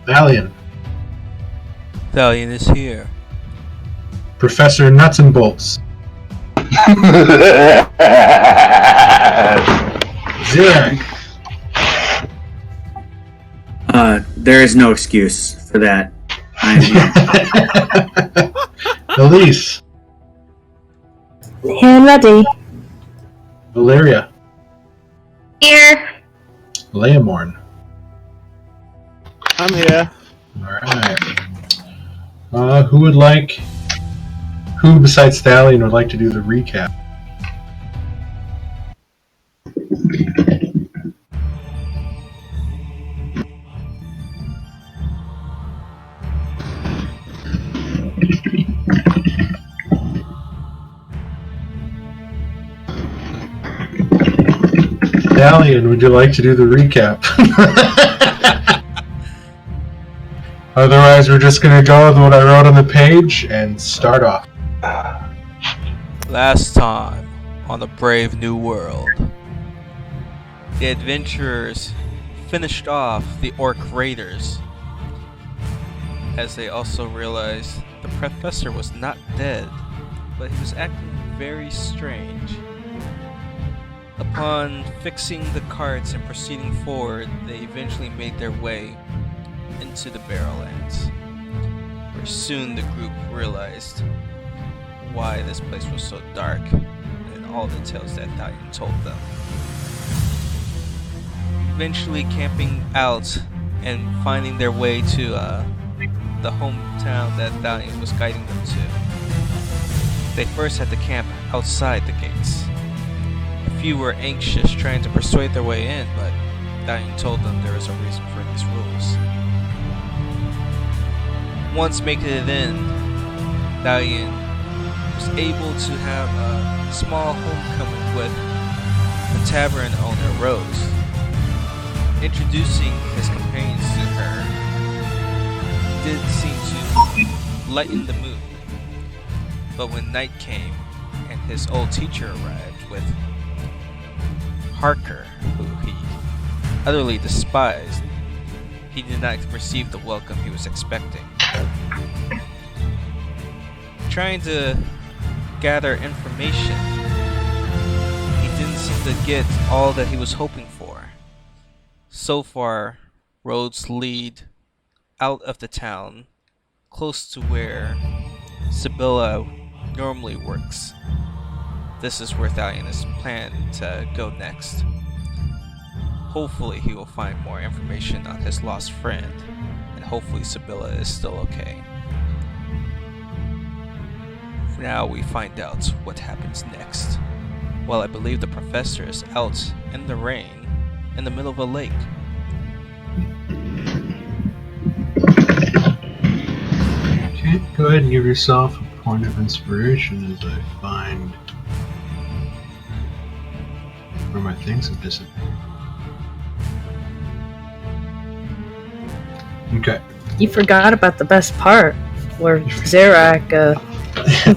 Valiant. Thalion is here. Professor Nuts and Bolts. Zirak. There is no excuse for that. Elise. Here and ready. Valeria. Here. Leomorn. I'm here. Alright. Who besides Thalion would like to do the recap? Thalion, would you like to do the recap? Otherwise, we're just going to go with what I wrote on the page and start off. Last time on the Brave New World, the adventurers finished off the Orc Raiders, as they also realized the professor was not dead, but he was acting very strange. Upon fixing the carts and proceeding forward, they eventually made their way into the Barrowlands, where soon the group realized why this place was so dark and all the tales that Thalion told them. Eventually camping out and finding their way to the hometown that Thalion was guiding them to. They first had to camp outside the gates. A few were anxious, trying to persuade their way in, but Thalion told them there was a reason for these rules. Once making it in, Thalion was able to have a small homecoming with the tavern owner, Rose. Introducing his companions to her did seem to lighten the mood. But when night came and his old teacher arrived with Harker, who he utterly despised, he did not receive the welcome he was expecting. Trying to gather information, he didn't seem to get all that he was hoping for. So far, roads lead out of the town, close to where Sibylla normally works. This is where Thalion is planning to go next. Hopefully he will find more information on his lost friend, and hopefully Sibylla is still okay. For now, we find out what happens next. Well, I believe the professor is out in the rain, in the middle of a lake. Okay, go ahead and give yourself a point of inspiration as I find where my things have disappeared. Okay. You forgot about the best part, where Zirak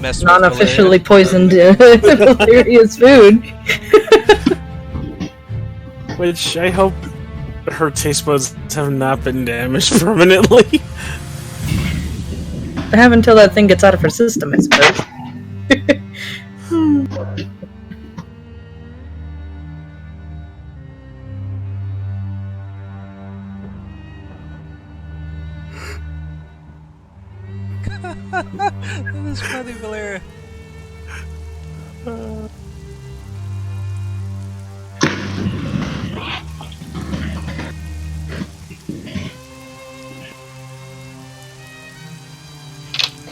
Mess with non-officially poisoned Valeria's food. Which I hope her taste buds have not been damaged permanently. I have until that thing gets out of her system, I suppose. That is funny, Valeria.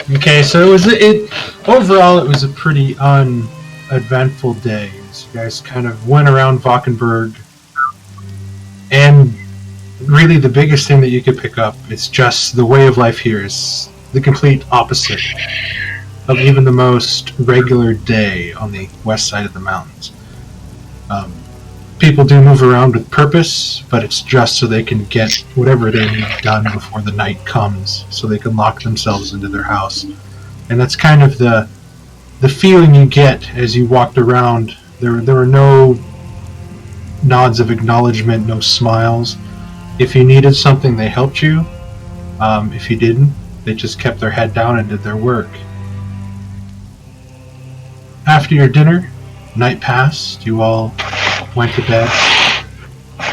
Okay, so overall it was a pretty uneventful day. As you guys kind of went around Valkenburg, and really the biggest thing that you could pick up is just the way of life here is the complete opposite of even the most regular day on the west side of the mountains. People do move around with purpose, but it's just so they can get whatever they need done before the night comes, so they can lock themselves into their house. And that's kind of the feeling you get as you walked around. There were no nods of acknowledgement, no smiles. If you needed something, they helped you. If you didn't, they just kept their head down and did their work. After your dinner, night passed, you all went to bed.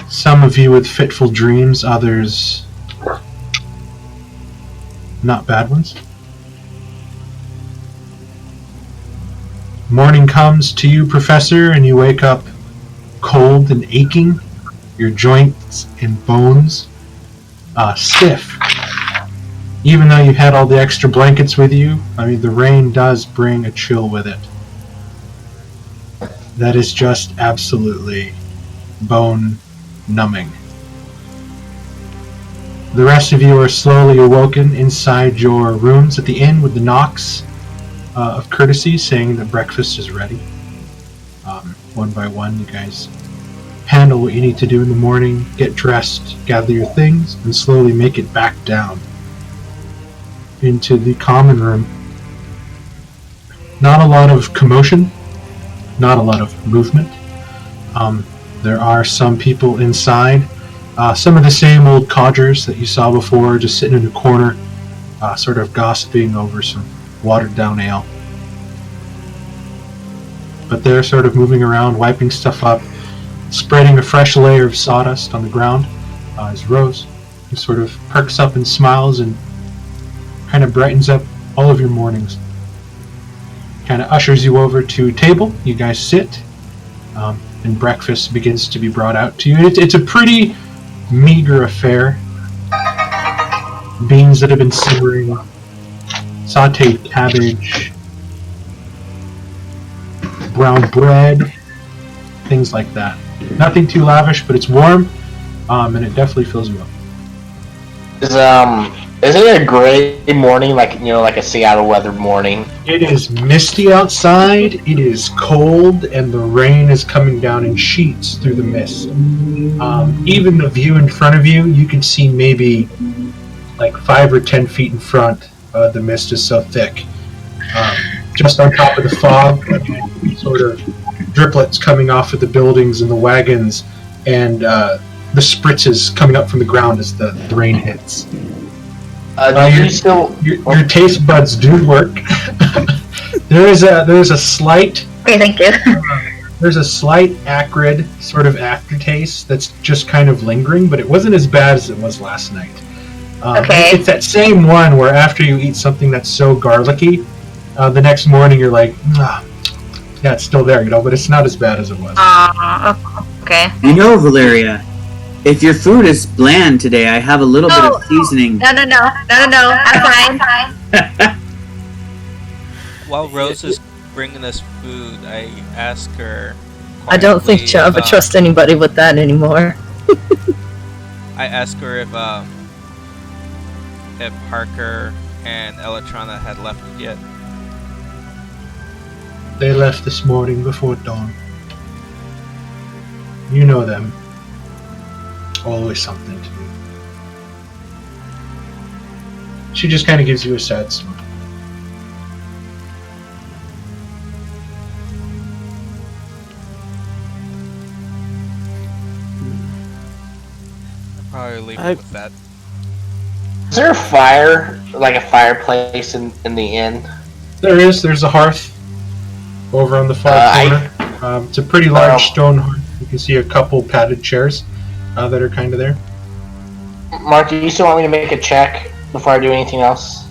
Some of you with fitful dreams, others not bad ones. Morning comes to you, Professor, and you wake up cold and aching, your joints and bones stiff. Even though you had all the extra blankets with you, the rain does bring a chill with it. That is just absolutely bone numbing. The rest of you are slowly awoken inside your rooms at the inn with the knocks of courtesy saying that breakfast is ready. One by one, you guys handle what you need to do in the morning, get dressed, gather your things, and slowly make it back down into the common room. Not a lot of commotion, not a lot of movement. There are some people inside, some of the same old codgers that you saw before, just sitting in a corner, sort of gossiping over some watered down ale. But they're sort of moving around, wiping stuff up, spreading a fresh layer of sawdust on the ground. As Rose, who sort of perks up and smiles and kind of brightens up all of your mornings. Kind of ushers you over to a table. You guys sit, and breakfast begins to be brought out to you. It's a pretty meager affair. Beans that have been simmering, sauteed cabbage, brown bread, things like that. Nothing too lavish, but it's warm, and it definitely fills you up. Is it a gray morning, like a Seattle weather morning? It is misty outside, it is cold, and the rain is coming down in sheets through the mist. Even the view in front of you, you can see maybe like 5 or 10 feet in front. The mist is so thick. Just on top of the fog, sort of driplets coming off of the buildings and the wagons, and the spritzes coming up from the ground as the rain hits. Your taste buds do work. There is a slight. Okay, thank you. There's a slight acrid sort of aftertaste that's just kind of lingering, but it wasn't as bad as it was last night. Okay. It's that same one where after you eat something that's so garlicky, the next morning you're like, yeah, it's still there, but it's not as bad as it was. Okay. Valeria, if your food is bland today, I have a little bit of seasoning. No. I'm fine. While Rose is bringing us food, I ask her. I don't think quietly Java if, trusts anybody with that anymore. I ask her if Parker and Electrona had left yet. They left this morning before dawn. You know them. Always something to do. She just kind of gives you a sad smile. I'll probably leave it with that. Is there a fire, like a fireplace in the inn? There's a hearth over on the far corner. It's a pretty large stone hearth. You can see a couple padded chairs that are kind of there. Mark, do you still want me to make a check before I do anything else?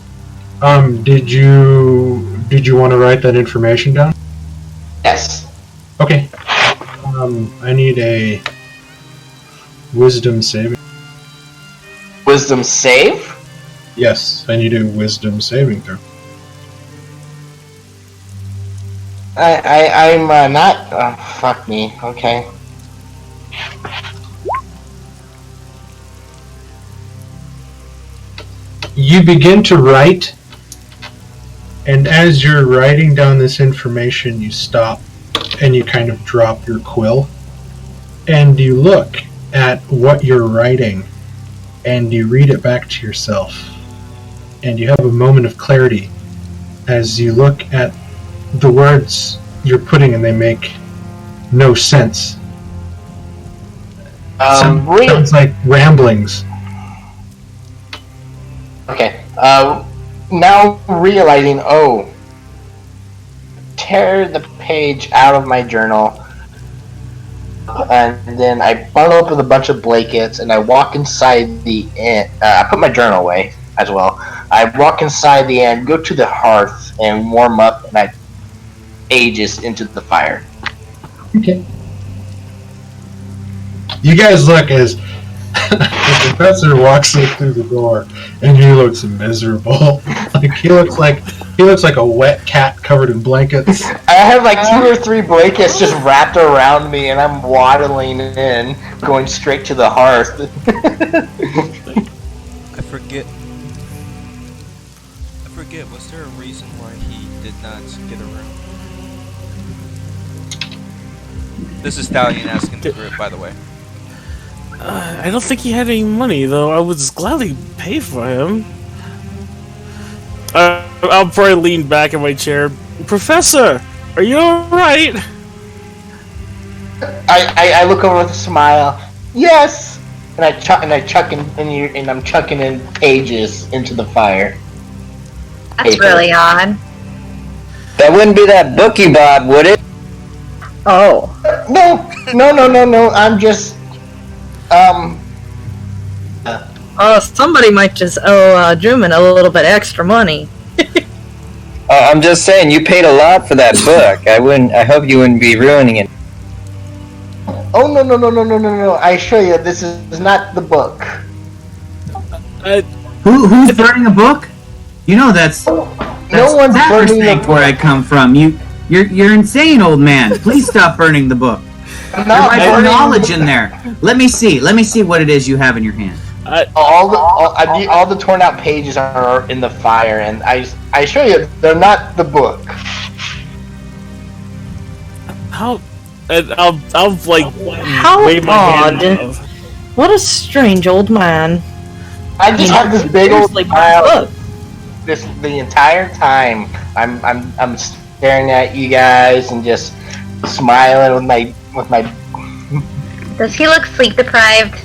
Did you want to write that information down? Yes. Okay. I need a wisdom saving. Wisdom save? Yes, I need a wisdom saving throw. I'm not. Fuck me. Okay. You begin to write, and as you're writing down this information, you stop and you kind of drop your quill, and you look at what you're writing, and you read it back to yourself, and you have a moment of clarity as you look at the words you're putting and they make no sense. Sounds like ramblings. Okay. Now realizing, tear the page out of my journal, and then I bundle up with a bunch of blankets, and I walk inside the inn. I put my journal away as well. I walk inside the inn, go to the hearth, and warm up, and I Aegis into the fire. Okay. You guys look as the professor walks in through the door, and he looks miserable. Like he looks like a wet cat covered in blankets. I have like 2 or 3 blankets just wrapped around me, and I'm waddling in, going straight to the hearth. I forget. Was there a reason why he did not get a room? This is Stallion asking the group, by the way. I don't think he had any money, though. I would gladly pay for him. I'll probably lean back in my chair. Professor, are you alright? I look over with a smile. Yes, and I'm chucking in pages into the fire. That's really odd. That wouldn't be that book you bought, would it? Oh. No. I'm just Oh, somebody might just owe Drummond a little bit extra money. I'm just saying, you paid a lot for that book. I hope you wouldn't be ruining it. Oh no! I assure you, this is not the book. Who's burning a book? You know that's No one's burning the book. where I come from. You're insane, old man. Please stop burning the book. I'm There not might be burning knowledge in there. Let me see what it is you have in your hand. all the torn out pages are in the fire, and I assure you, they're not the book. How? I'll like How wave my hand odd. above. What a strange old man. I just have this big old Seriously, smile. look. The entire time I'm staring at you guys and just smiling with my. Does he look sleep deprived?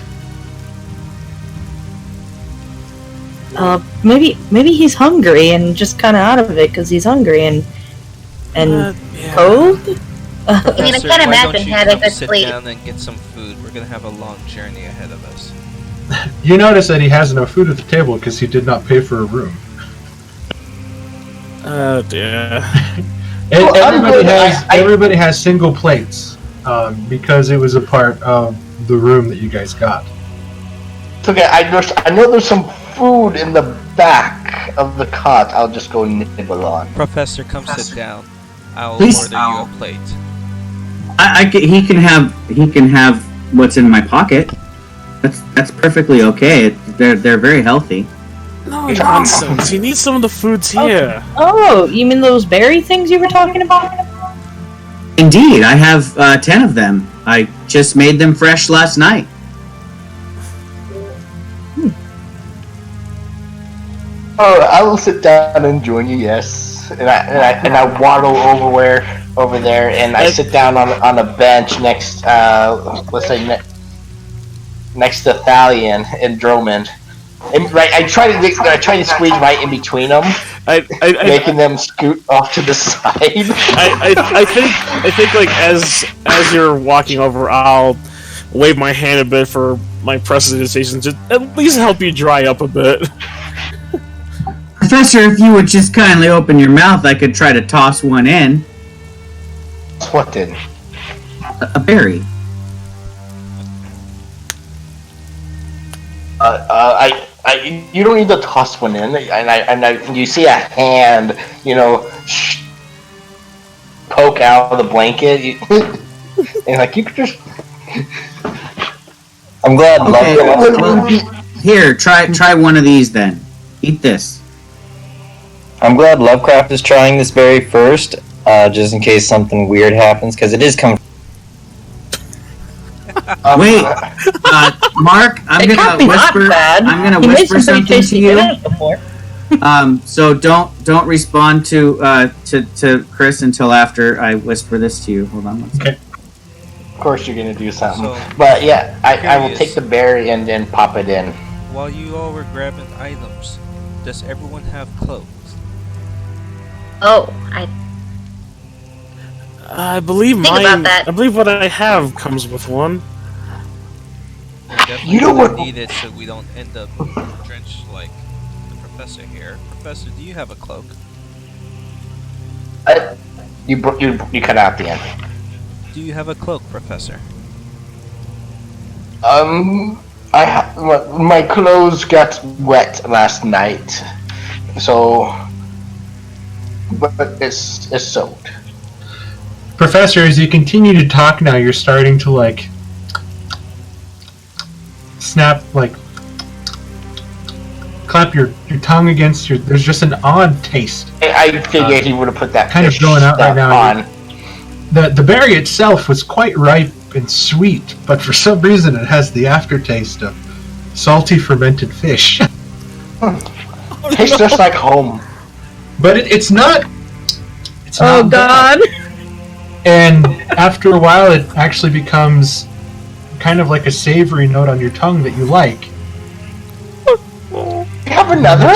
Maybe he's hungry and just kind of out of it because he's hungry and Yeah. cold. I mean, I Professor, can't why imagine don't he you had a come good sit sleep. down and get some food? We're gonna have a long journey ahead of us. You notice that he has no food at the table because he did not pay for a room. Yeah. And Well, I'm everybody good. has I- everybody has single plates because it was a part of the room that you guys got. It's okay. I know there's some food in the back of the cot. I'll just go nibble on. Professor, come sit down. I'll Please. order you a plate. He can have what's in my pocket. That's perfectly okay. They're very healthy. No nonsense. He needs some of the foods here. Oh, you mean those berry things you were talking about? Indeed, I have 10 of them. I just made them fresh last night. Oh, I will sit down and join you. Yes, and I waddle over there, and I sit down on a bench next, let's say next to Thalion and Drummond. And, right, I try to squeeze right in between them, making them scoot off to the side. I think like as you're walking over, I'll wave my hand a bit for my prestidigitation to at least help you dry up a bit. Professor, if you would just kindly open your mouth, I could try to toss one in. What did? A berry. You don't need to toss one in, and you see a hand, poke out of the blanket, and like you could just. I'm glad. Okay, Lovecraft- well, here, try one of these then. Eat this. I'm glad Lovecraft is trying this berry first, just in case something weird happens, because it is coming. Wait, Mark, I'm It can't be gonna that whisper. bad. I'm gonna He made whisper some pretty something to tasty you. dinners before. So don't respond to Chris until after I whisper this to you. Hold on one second. Of course, you're gonna do something, So, but yeah, I will curious. take the berry and then pop it in. While you all were grabbing items, does everyone have cloaks? Oh, I believe Think mine. about that. I believe what I have comes with one. We definitely You know gonna what- need it so we don't end up drenched like the professor here. Professor, do you have a cloak? You cut out the end. Do you have a cloak, Professor? My clothes got wet last night, so, but it's soaked. Professor, as you continue to talk now, you're starting to like snap, like clap your tongue against your. There's just an odd taste. I figured he would have put that kind of fish going out right stuff now. on. The berry itself was quite ripe and sweet, but for some reason it has the aftertaste of salty fermented fish. Tastes just like home. But it's not. It's Oh not bad. God! And after a while, it actually becomes kind of like a savory note on your tongue that you like. You have another?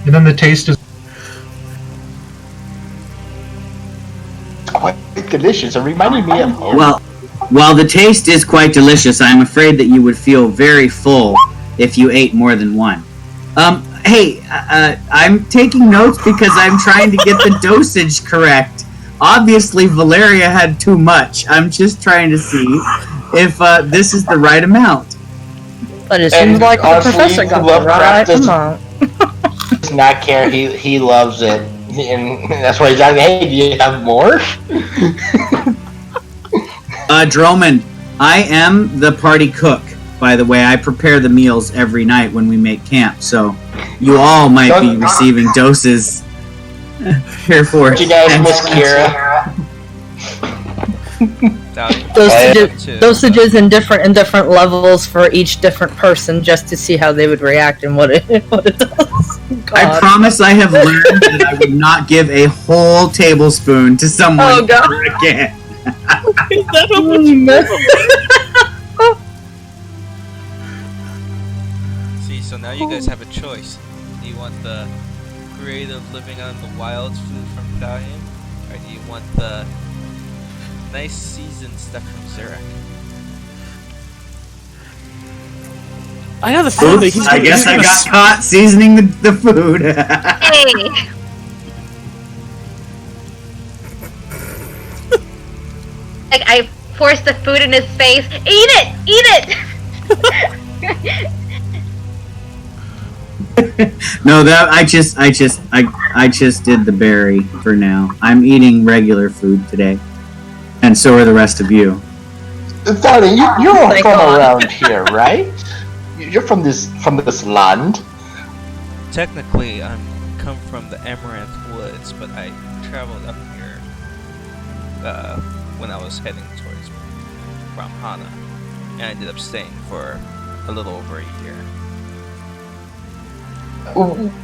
And then the taste is Quite delicious. It reminded me of home. Well, while the taste is quite delicious, I'm afraid that you would feel very full if you ate more than one. Hey, I'm taking notes because I'm trying to get the dosage correct. Obviously, Valeria had too much. I'm just trying to see if this is the right amount. But it And seems like the honestly, professor got the Lovecraft right doesn't- amount. Does not care. He loves it, and that's why he's like, "Hey, do you have more?" Droman, I am the party cook. By the way, I prepare the meals every night when we make camp, so you all might be receiving doses. Here for Do you guys miss Kira? Dosages in different levels for each different person, just to see how they would react and what it does. I God. promise I have learned that I would not give a whole tablespoon to someone Oh, God. ever again. See, so now you guys have a choice. Do you want the creative living on the wilds food from Thalion? Or do you want the nice seasoned stuff from Zurich? I have the feeling that he's I gonna, guess he's I gonna got caught seasoning the food. hey. Like I forced the food in his face. Eat it! Eat it! No, that I just did the berry for now. I'm eating regular food today, and so are the rest of you. Darling, you're Thank from God. around here, right? You're from this land. Technically, I'm come from the Amaranth Woods, but I traveled up here when I was heading towards Ramhana, and I ended up staying for a little over a year.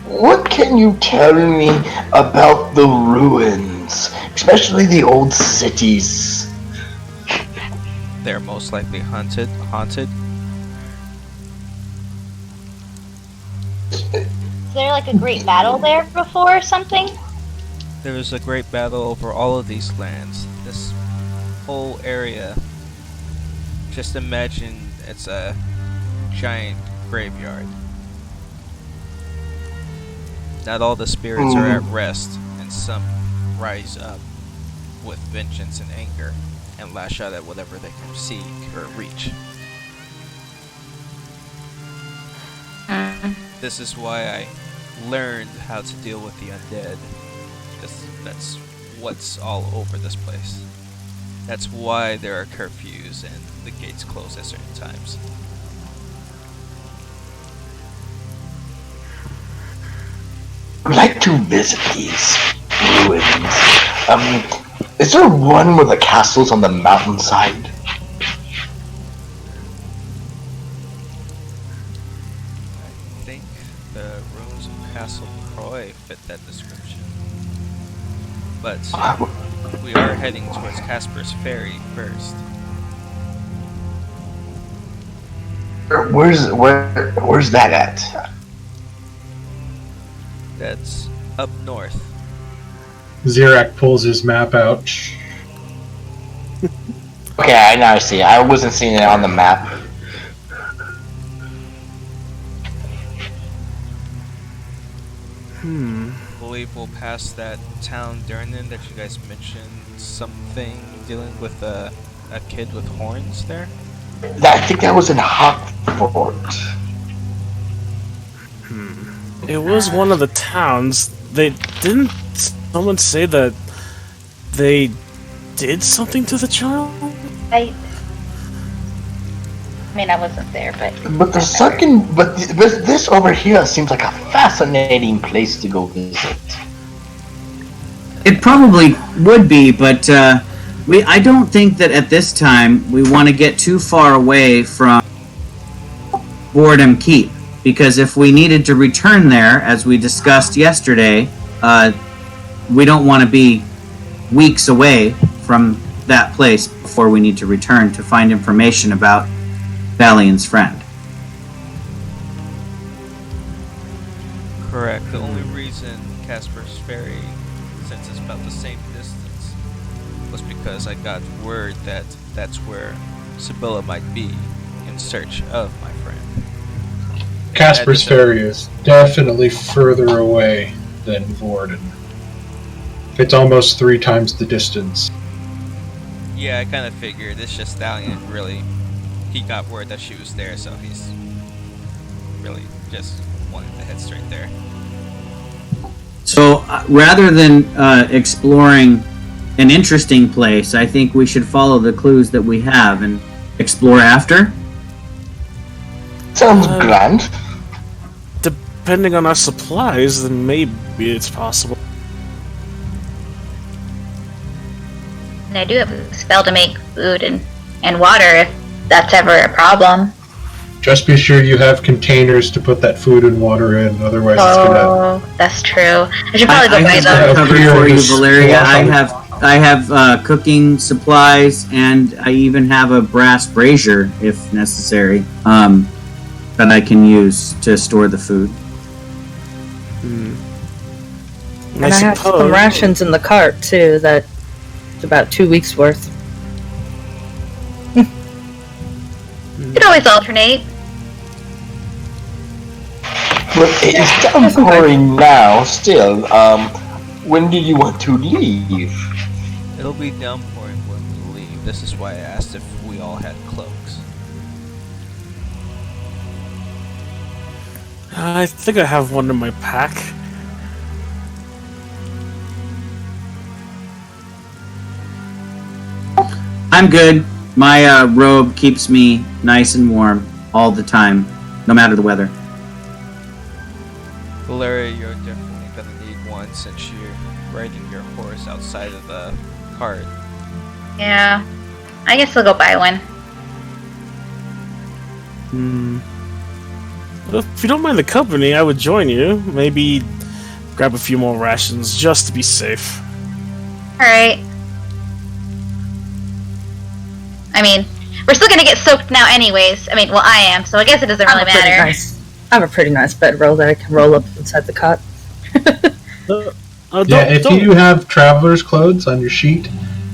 What can you tell me about the ruins, especially the old cities? They're most likely haunted. Is there like a great battle there before or something? There was a great battle over all of these lands. This whole area, just imagine it's a giant graveyard. Not all the spirits are at rest, and some rise up with vengeance and anger and lash out at whatever they can seek or reach. This is why I learned how to deal with the undead. That's what's all over this place. That's why there are curfews and the gates close at certain times. I'd like to visit these ruins. Is there one where the castle's on the mountainside? I think the ruins of Castle Croy fit that description. But we are heading towards Casper's Ferry first. Where's that at? that's up north. Zirak pulls his map out. Okay, I now see. I wasn't seeing it on the map. I believe we'll pass that town Durnan that you guys mentioned. Something dealing with a kid with horns there. I think that was in Hockford. It was one of the towns. They didn't. Someone say that they did something to the child. I mean, I wasn't there, but But the second, this over here seems like a fascinating place to go visit. It probably would be, but I don't think that at this time we want to get too far away from Boredom Keep, because if we needed to return there, as we discussed yesterday, we don't want to be weeks away from that place before we need to return to find information about Valian's friend. Correct. The only reason Casper's Ferry, since it's about the same distance, was because I got word that that's where Sibylla might be in search of my friend. Casper's Ferry is definitely further away than Vorden. It's almost 3 times the distance. Yeah, I kind of figured. It's just Valiant really. He got word that she was there, so he's really just wanted to head straight there. So rather than exploring an interesting place, I think we should follow the clues that we have and explore after. Sounds grand. Depending on our supplies, then maybe it's possible. and I do have a spell to make food and water if that's ever a problem. Just be sure you have containers to put that food and water in, otherwise it's gonna... Oh, that's true. I should probably go I buy have those. covered Here, for you, just Valeria. walk I have cooking supplies, and I even have a brass brazier, if necessary, that I can use to store the food. And I have some rations in the cart too. That's about 2 weeks worth. You could always alternate. Well, it's downpouring now, still. When do you want to leave? It'll be downpouring when we leave. This is why I asked if we all had cloaks. I think I have one in my pack. I'm good. My robe keeps me nice and warm all the time, no matter the weather. Valeria, you're definitely gonna need one since you're riding your horse outside of the cart. Yeah. I guess I'll go buy one. Well, if you don't mind the company, I would join you. Maybe grab a few more rations just to be safe. Alright. I mean, we're still gonna get soaked now anyways. I mean, well, I am, so I guess it doesn't really matter. I have a pretty nice bedroll that I can roll up inside the cot. Yeah, if you have traveler's clothes on your sheet,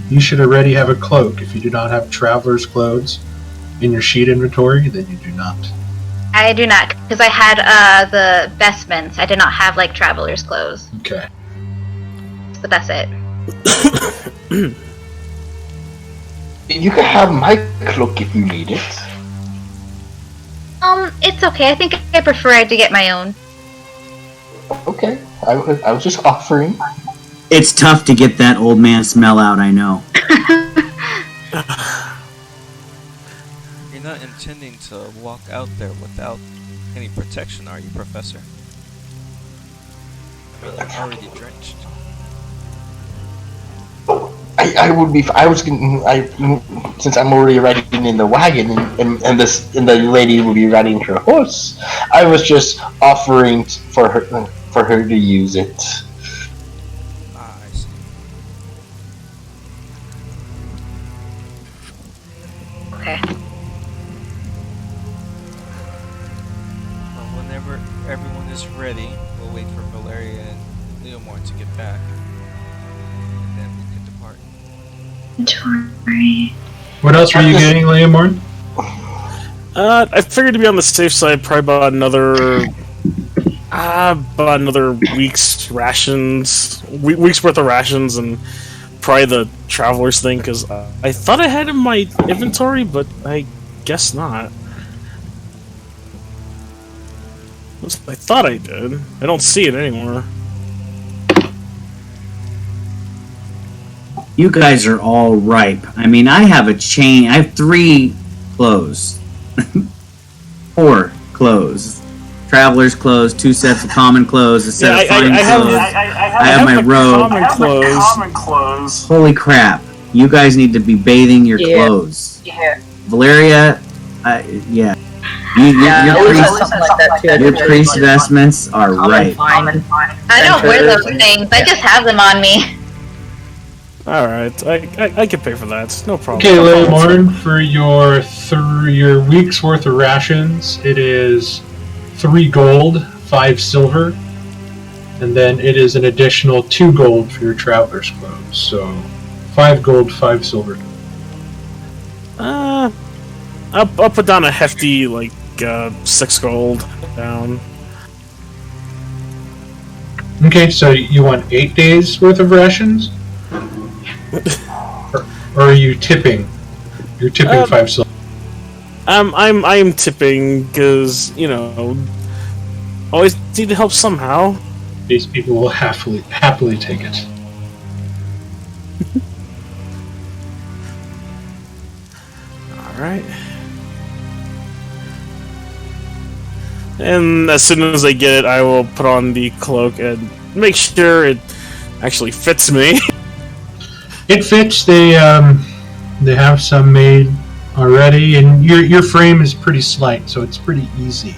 you should already have a cloak. If you do not have traveler's clothes in your sheet inventory, then you do not. I do not, because I had the vestments. I did not have, like, traveler's clothes. Okay. But that's it. You can have my cloak if you need it. It's okay. I think I prefer to get my own. Okay, I was just offering. It's tough to get that old man smell out, I know. You're not intending to walk out there without any protection, are you, Professor? I mean, you're already drenched. I would be. I was going. Since I'm already riding in the wagon, and the lady will be riding her horse. I was just offering for her to use it. Ah, I see. Okay. Well, whenever everyone is ready, we'll wait for Valeria and Leomorn to get back, and then we can depart. Inventory. What else were you getting, Leomorn? I figured to be on the safe side, probably about another week's rations, week's worth of rations, and probably the traveler's thing, because I thought I had it in my inventory, but I guess not. I thought I did. I don't see it anymore. You guys are all ripe. I mean, I have a chain. I have 3 clothes. 4 clothes. Traveler's clothes, 2 sets of common clothes, a set of fine clothes. I have my robe. Common clothes. Holy crap. You guys need to be bathing your Yeah. clothes. Yeah. Valeria, yeah. Yeah, always has something like that too. Your priest vestments are Common, right. fine. I don't wear those Centers. things. I just have them on me. Alright, I can pay for that. No problem. Okay, Leomorn, for your week's worth of rations, it is 3 gold, 5 silver, and then it is an additional 2 gold for your traveler's clothes. So 5 gold, 5 silver. I'll put down a hefty, 6 gold down. Okay, so you want 8 days worth of rations? or are you tipping? You're tipping 5 silver. I'm tipping, because, always need to help somehow. These people will happily take it. Alright. And as soon as I get it, I will put on the cloak and make sure it actually fits me. It fits. They have some made already, and your frame is pretty slight, so it's pretty easy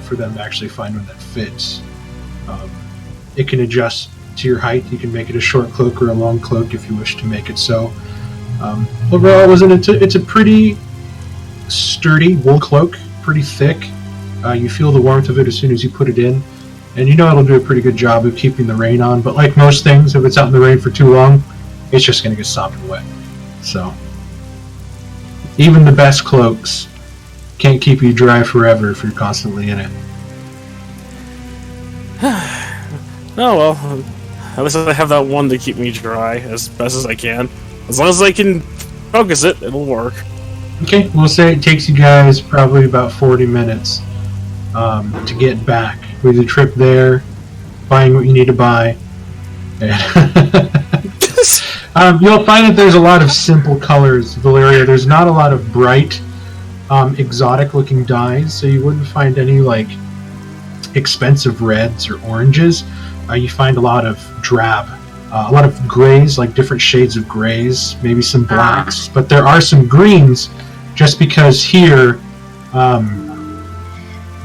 for them to actually find one that fits. It can adjust to your height. You can make it a short cloak or a long cloak if you wish to make it so. Overall, it's a pretty sturdy wool cloak, pretty thick. You feel the warmth of it as soon as you put it in, and you know it'll do a pretty good job of keeping the rain on. But like most things, if it's out in the rain for too long, it's just going to get sopping wet. So even the best cloaks can't keep you dry forever if you're constantly in it. Oh well, at least I have that one to keep me dry as best as I can. As long as I can focus it, it'll work. Okay, we'll say it takes you guys probably about 40 minutes to get back with the trip there, buying what you need to buy. You'll find that there's a lot of simple colors, Valeria. There's not a lot of bright, exotic-looking dyes, so you wouldn't find any expensive reds or oranges. You find a lot of drab, a lot of grays, like different shades of grays, maybe some blacks, but there are some greens, just because here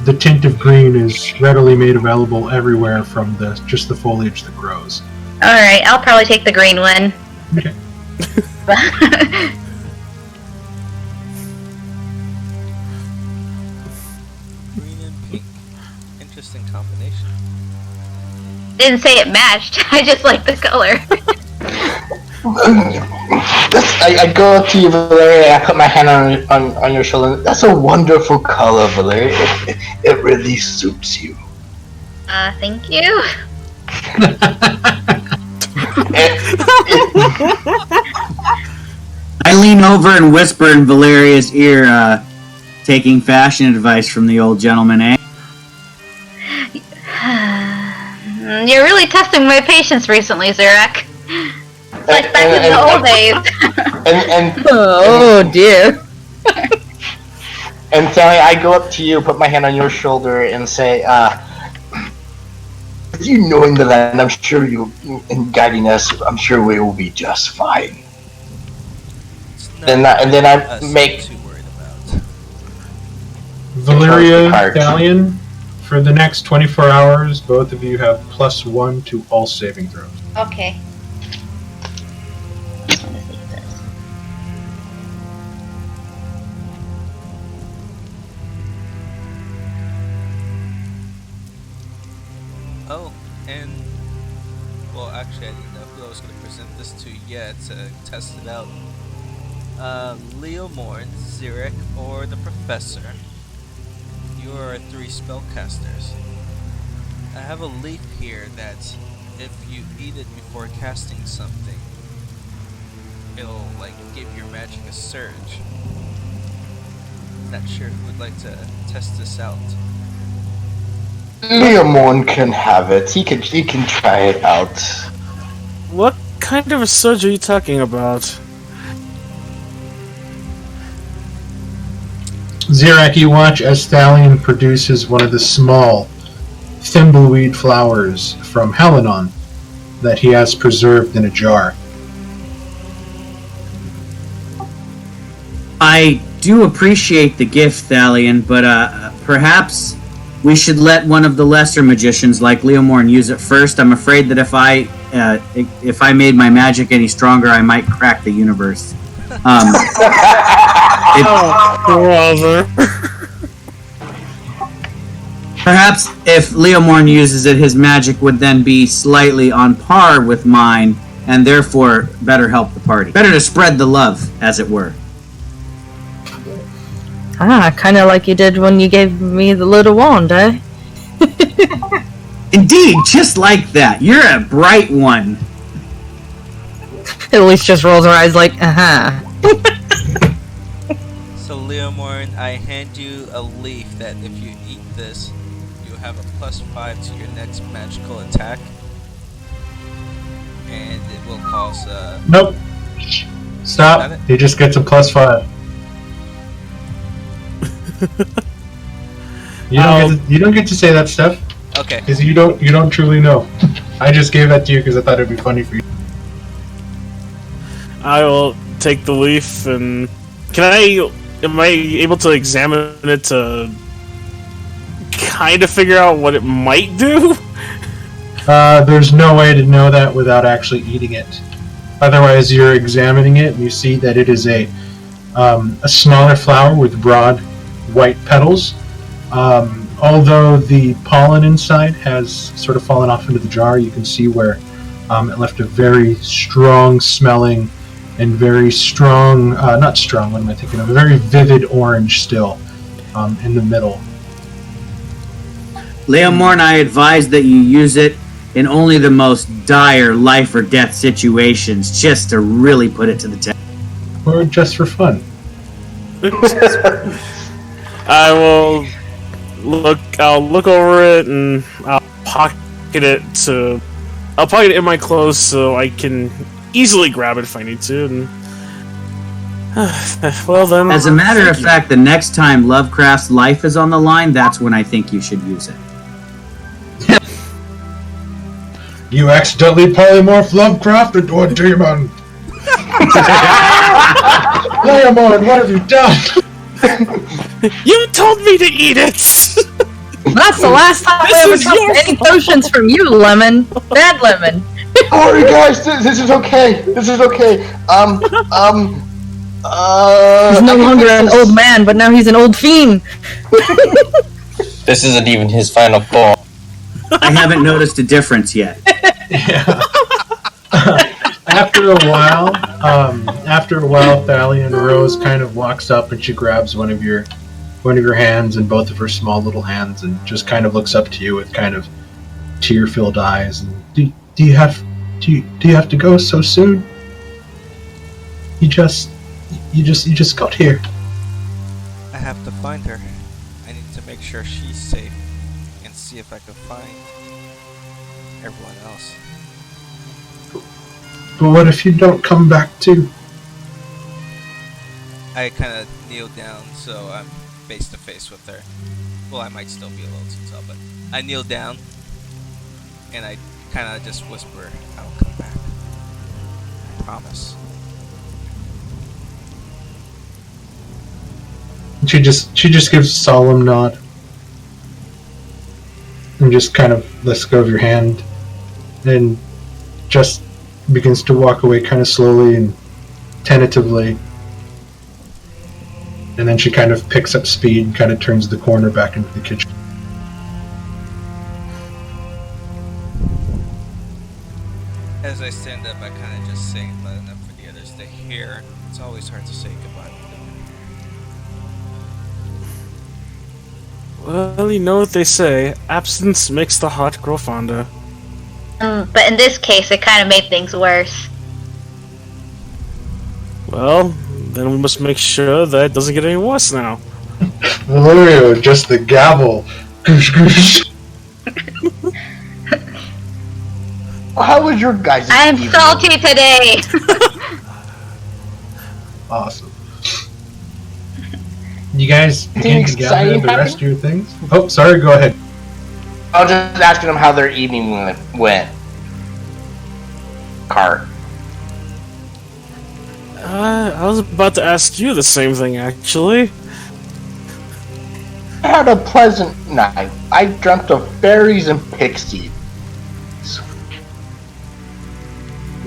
the tint of green is readily made available everywhere from just the foliage that grows. Alright, I'll probably take the green one. Okay. Green and pink. Interesting combination. Didn't say it matched. I just like the color. I go up to you, Valeria, and I put my hand on your shoulder. That's a wonderful color, Valeria. It really suits you. Thank you. I lean over and whisper in Valeria's ear, taking fashion advice from the old gentleman, eh? You're really testing my patience recently, Zurak. Like back in the old days. Oh dear. And Sally, I go up to you, put my hand on your shoulder, and say, with you knowing the land, I'm sure you, in guiding us, I'm sure we will be just fine. And then I Us make... too worried about. Valeria, Card. Thalion, for the next 24 hours, both of you have +1 to all saving throws. Okay. Oh, and well, actually, I didn't know who I was going to present this to yet to test it out. Leo Morn, Xeric, or the Professor. You are 3 spellcasters. I have a leaf here that, if you eat it before casting something, it'll like give your magic a surge. Not sure who would like to test this out. Leomorn can have it. He can try it out. What kind of a surge are you talking about? Xerac, you watch as Thalion produces one of the small thimbleweed flowers from Helenon that he has preserved in a jar. I do appreciate the gift, Thalion, but perhaps we should let one of the lesser magicians like Leomorn use it first. I'm afraid that if I made my magic any stronger, I might crack the universe. Brother. Perhaps if Leomorn uses it, his magic would then be slightly on par with mine, and therefore better help the party. Better to spread the love, as it were. Kind of like you did when you gave me the little wand, eh? Indeed, just like that. You're a bright one. Elise just rolls her eyes like, So Leomorn, I hand you a leaf that if you eat this, you have a +5 to your next magical attack. And it will cause Nope. Got Stop. it? He just gets a +5. You don't get to say that stuff okay. because you don't truly know. I just gave that to you because I thought it'd be funny for you. I will take the leaf and am I able to examine it to kind of figure out what it might do? There's no way to know that without actually eating it. Otherwise, you're examining it and you see that it is a smaller flower with broad white petals. Although the pollen inside has sort of fallen off into the jar, you can see where it left a very strong smelling and very strong, not strong, what am I thinking of? A very vivid orange still in the middle. Leomorn, I advise that you use it in only the most dire life or death situations, just to really put it to the test. Or just for fun. I'll look over it and I'll pocket it in my clothes so I can easily grab it if I need to. And well then. As a matter of fact, the next time Lovecraft's life is on the line, that's when I think you should use it. You accidentally polymorph Lovecraft into a demon! Leomorn, what have you done? You told me to eat it. that's the last time I ever is took your any fault. potions from you, Lemon. Bad Lemon. Don't worry, guys. This is okay. This is okay. He's no longer an old man, but now he's an old fiend. This isn't even his final form. I haven't noticed a difference yet. Yeah. After a while, Thalion Rose kind of walks up and she grabs one of your hands in both of her small little hands and just kind of looks up to you with kind of tear-filled eyes. And do you have to go so soon? You just got here. I have to find her. I need to make sure she's safe and see if I can find everyone else. But what if you don't come back too? I kind of kneel down so I'm face to face with her. Well, I might still be a little too tall, but I kneel down and I kind of just whisper, I'll come back. I promise. She just gives a solemn nod and just kind of lets go of your hand and just begins to walk away kind of slowly and tentatively. And then she kind of picks up speed and kind of turns the corner back into the kitchen. As I stand up, I kind of just say it loud enough for the others to hear. It's always hard to say goodbye. Well, you know what they say. Absence makes the heart grow fonder. But in this case, it kind of made things worse. Well, then we must make sure that it doesn't get any worse now. Valerio, just the gavel. Goosh, goosh. How was your guys' I'm evening? salty today. Awesome. You guys begin to gather exciting the rest of your things? Oh, sorry, go ahead. I was just asking them how their evening went. Cart. I was about to ask you the same thing, actually. I had a pleasant night. I dreamt of fairies and pixies.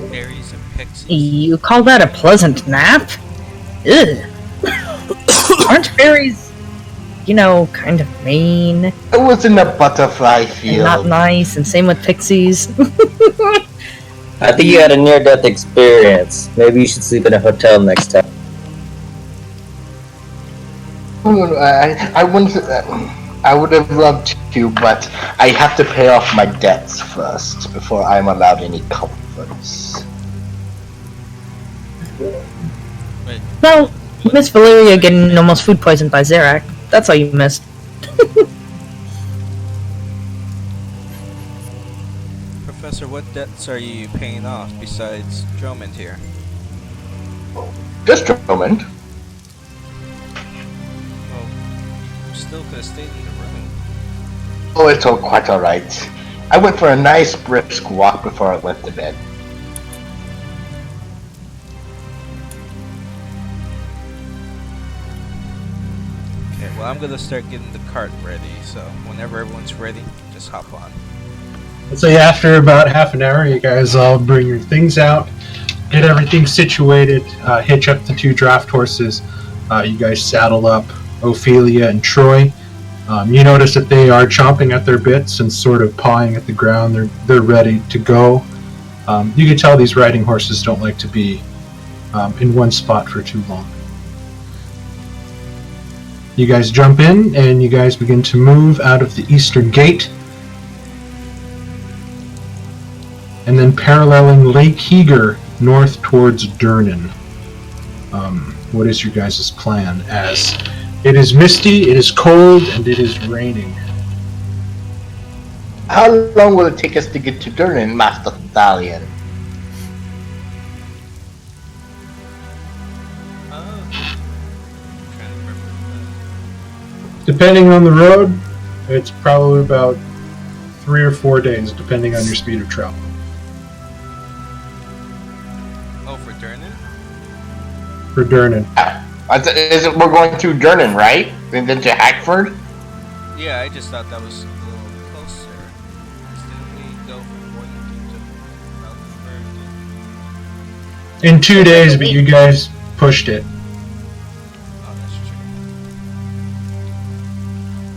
Fairies and pixies. You call that a pleasant nap? Ugh. Aren't fairies, kind of mean It was in the butterfly and field. not nice, and same with pixies? I think you had a near-death experience. Maybe you should sleep in a hotel next time. I would have loved to, but I have to pay off my debts first before I'm allowed any comforts. Well, you missed Valeria getting almost food poisoned by Zarak. That's all you missed. Professor, what debts are you paying off besides Drummond here? Just a moment. Well, you still could have stayed in the room. Oh, it's all quite alright. I went for a nice brisk walk before I went to bed. Okay, well, I'm gonna start getting the cart ready, so whenever everyone's ready, just hop on. Let's say after about half an hour, you guys all bring your things out, get everything situated, hitch up the 2 draft horses. You guys saddle up Ophelia and Troy. You notice that they are chomping at their bits and sort of pawing at the ground. They're ready to go. You can tell these riding horses don't like to be in one spot for too long. You guys jump in and you guys begin to move out of the eastern gate. And then paralleling Lake Heger north towards Durnan. What is your guys' plan? As it is misty, it is cold, and it is raining. How long will it take us to get to Durnan, Master Thalion? I'm trying to remember. Depending on the road, it's probably about 3 or 4 days, depending on your speed of travel. Oh, for Durnan? For Durnan. We're going to Durnan, right? And then to Hackford? Yeah, I just thought that was a little closer. Didn't we go from Boynton to Melford? In 2 days, but you guys pushed it. Oh, that's true.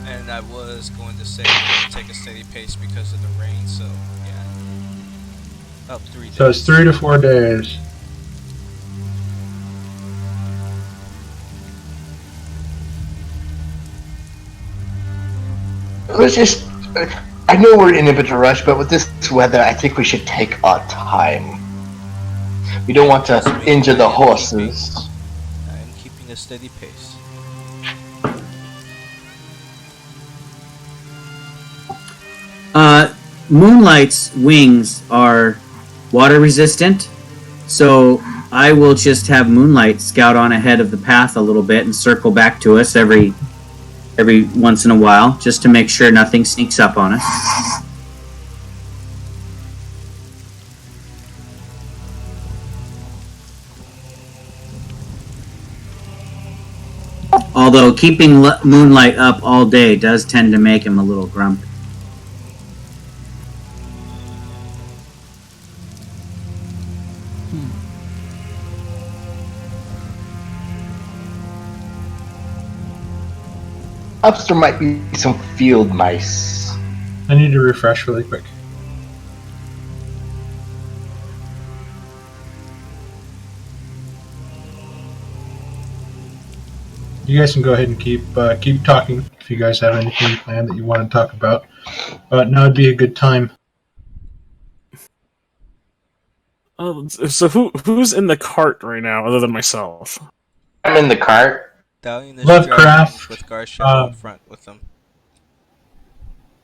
And I was going to say we're going to take a steady pace because of the rain, so yeah. Up 3 days. So it's 3 to 4 days. Let's just... I know we're in a bit of a rush, but with this weather, I think we should take our time. We don't want to injure the horses. I'm keeping a steady pace. Moonlight's wings are water resistant, so I will just have Moonlight scout on ahead of the path a little bit and circle back to us every once in a while, just to make sure nothing sneaks up on us. Although keeping Moonlight up all day does tend to make him a little grumpy. Perhaps there might be some field mice. I need to refresh really quick. You guys can go ahead and keep talking if you guys have anything planned that you want to talk about. But now would be a good time. So who's in the cart right now, other than myself? I'm in the cart. Dalian is Lovecraft, driving with Garshadow in front with him.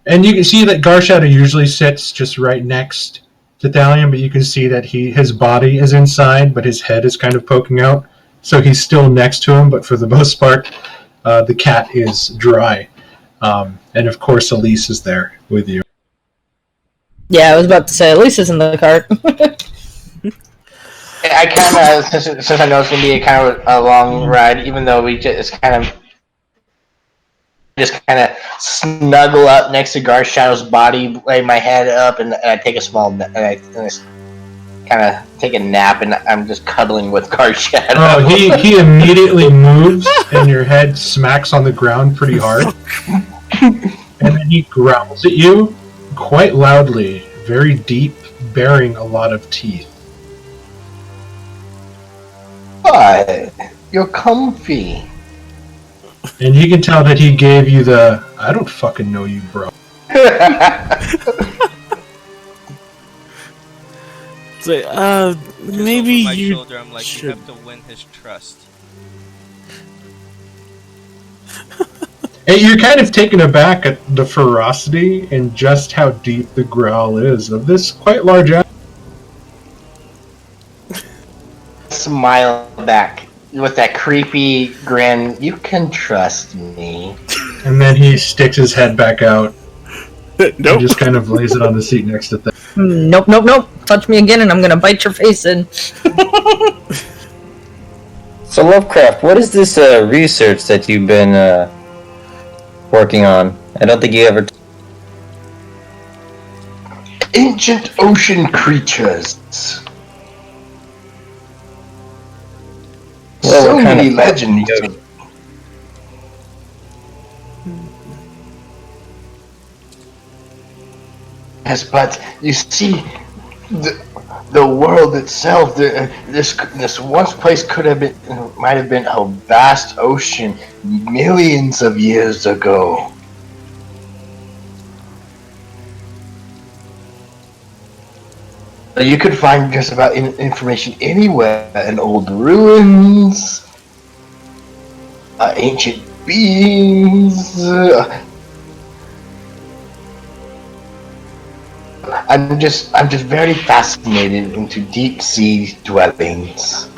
And you can see that Garshadow usually sits just right next to Thalion, but you can see that his body is inside, but his head is kind of poking out. So he's still next to him, but for the most part, the cat is dry. And of course, Elise is there with you. Yeah, I was about to say, Elise is in the cart. I kind of, since I know it's gonna be a kind of a long ride, even though we just kind of snuggle up next to Garshadow's body, lay my head up, and I take a small, and I kind of take a nap, and I'm just cuddling with Garshadow. Oh, he immediately moves, and your head smacks on the ground pretty hard. And then he growls at you quite loudly, very deep, baring a lot of teeth. But you're comfy. And you can tell that he gave you the, I don't fucking know you, bro. So, maybe Over my you shoulder, I'm like, should... you have to win his trust. And you're kind of taken aback at the ferocity and just how deep the growl is of this quite large animal. Smile back with that creepy grin. You can trust me. And then he sticks his head back out and Nope. just kind of lays it on the seat next to them. Nope. Touch me again and I'm gonna bite your face in. So Lovecraft, what is this research that you've been working on? I don't think you ever. Ancient ocean creatures. Well, So what kind many of- legends. Yes, but you see, the world itself, this once place might have been a vast ocean millions of years ago. You could find just about information anywhere, in old ruins, ancient beings. I'm just very fascinated into deep sea dwellings.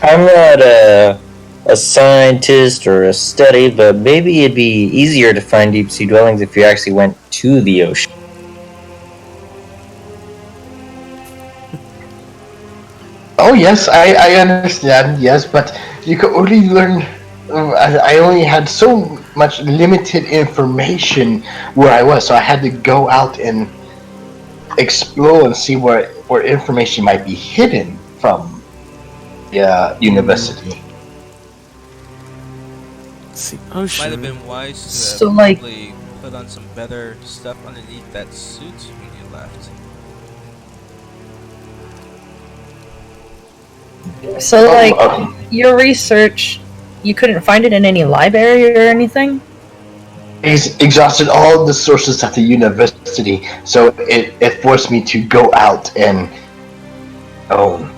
I'm not a scientist or a study, but maybe it'd be easier to find deep sea dwellings if you actually went to the ocean. Oh yes, I understand. Yes, but you could only learn. I only had so much limited information where I was, so I had to go out and explore and see where information might be hidden from the university. It's the ocean. Might have been wise to So, have like- probably put on some better stuff underneath that suit when you left. So, like, Okay. your research, you couldn't find it in any library or anything? He's exhausted all the sources at the university, so it forced me to go out and own.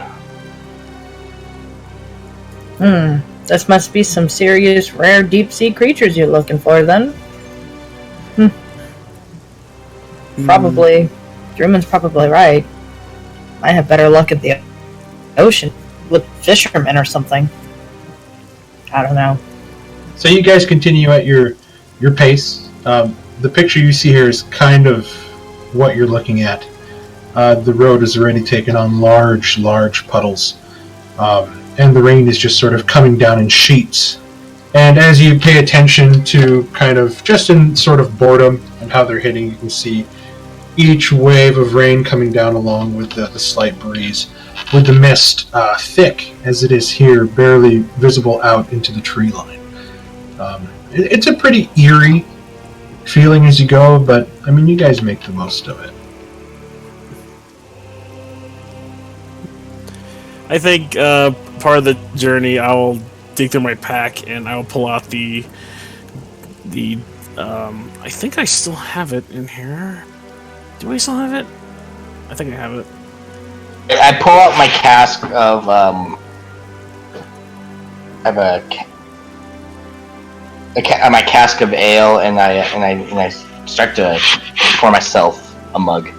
This must be some serious rare deep sea creatures you're looking for then. Probably. Drewman's probably right. I have better luck at the ocean with fishermen or something. I don't know. So you guys continue at your pace. The picture you see here is kind of what you're looking at. The road has already taken on large puddles. And the rain is just sort of coming down in sheets. And as you pay attention to kind of, just in sort of boredom and how they're hitting, you can see each wave of rain coming down along with the slight breeze, with the mist thick as it is here, barely visible out into the tree line. It's a pretty eerie feeling as you go, but I mean, you guys make the most of it. I think part of the journey, I will dig through my pack and I will pull out the I think I still have it in here. Do I still have it? I think I have it. I pull out my cask of I have my cask of ale, and I start to pour myself a mug.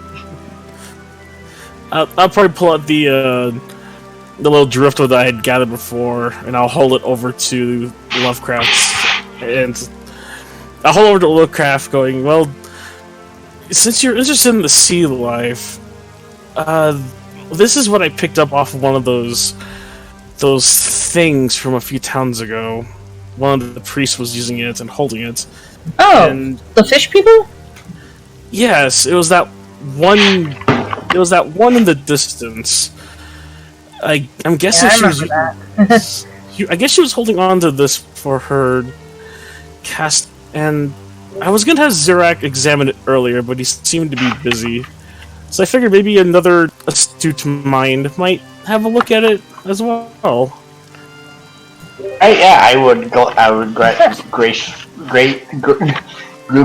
I'll probably pull out the little driftwood that I had gathered before, and I'll hold it over to Lovecraft, and I'll hold over to Lovecraft, going, "Well, since you're interested in the sea life, this is what I picked up off of one of those things from a few towns ago. One of the priests was using it and holding it. Oh, and the fish people? yes, it was that one. It was that one in the distance. I'm guessing Yeah, I she was. remember that. I guess she was holding on to this for her cast, and I was gonna have Zerak examine it earlier, but he seemed to be busy. So I figured maybe another astute mind might have a look at it as well. I would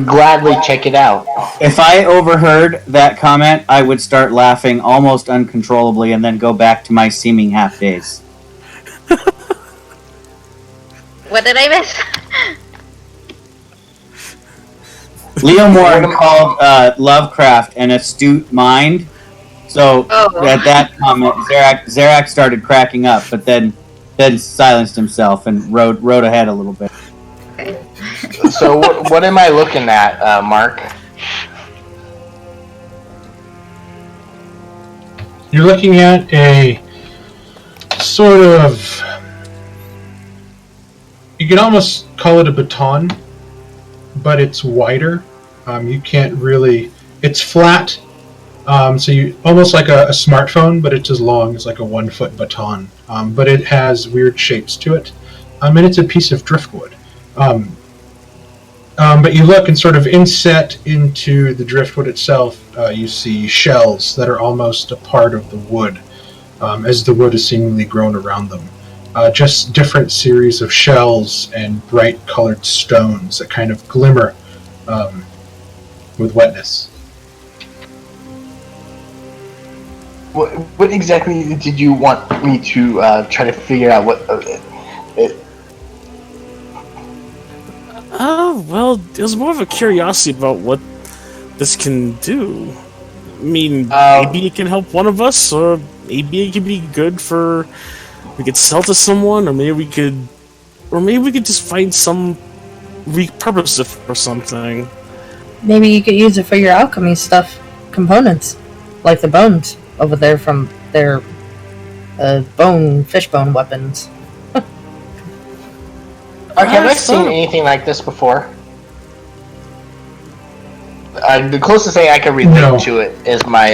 gladly check it out. If I overheard that comment, I would start laughing almost uncontrollably and then go back to my seeming half days. What did I miss? Leo Morton called Lovecraft an astute mind, so at that comment, Zerak started cracking up, but then silenced himself and rode ahead a little bit. Okay. So what am I looking at, Mark? You're looking at a sort of, you can almost call it a baton, but it's wider. You can't really, it's flat, so you almost like a smartphone, but it's as long as like a 1 foot baton. But it has weird shapes to it, and it's a piece of driftwood. But you look and sort of inset into the driftwood itself, you see shells that are almost a part of the wood, as the wood is seemingly grown around them. Just different series of shells and bright colored stones that kind of glimmer with wetness. What exactly did you want me to try to figure out? Well, it was more of a curiosity about what this can do. I mean, maybe it can help one of us, or maybe it could be good for. We could sell to someone, or maybe we could just find some repurpose it for something. Maybe you could use it for your alchemy stuff, components, like the bones over there from their fish bone weapons. Mark, have I seen anything like this before? The closest thing I can relate to it is my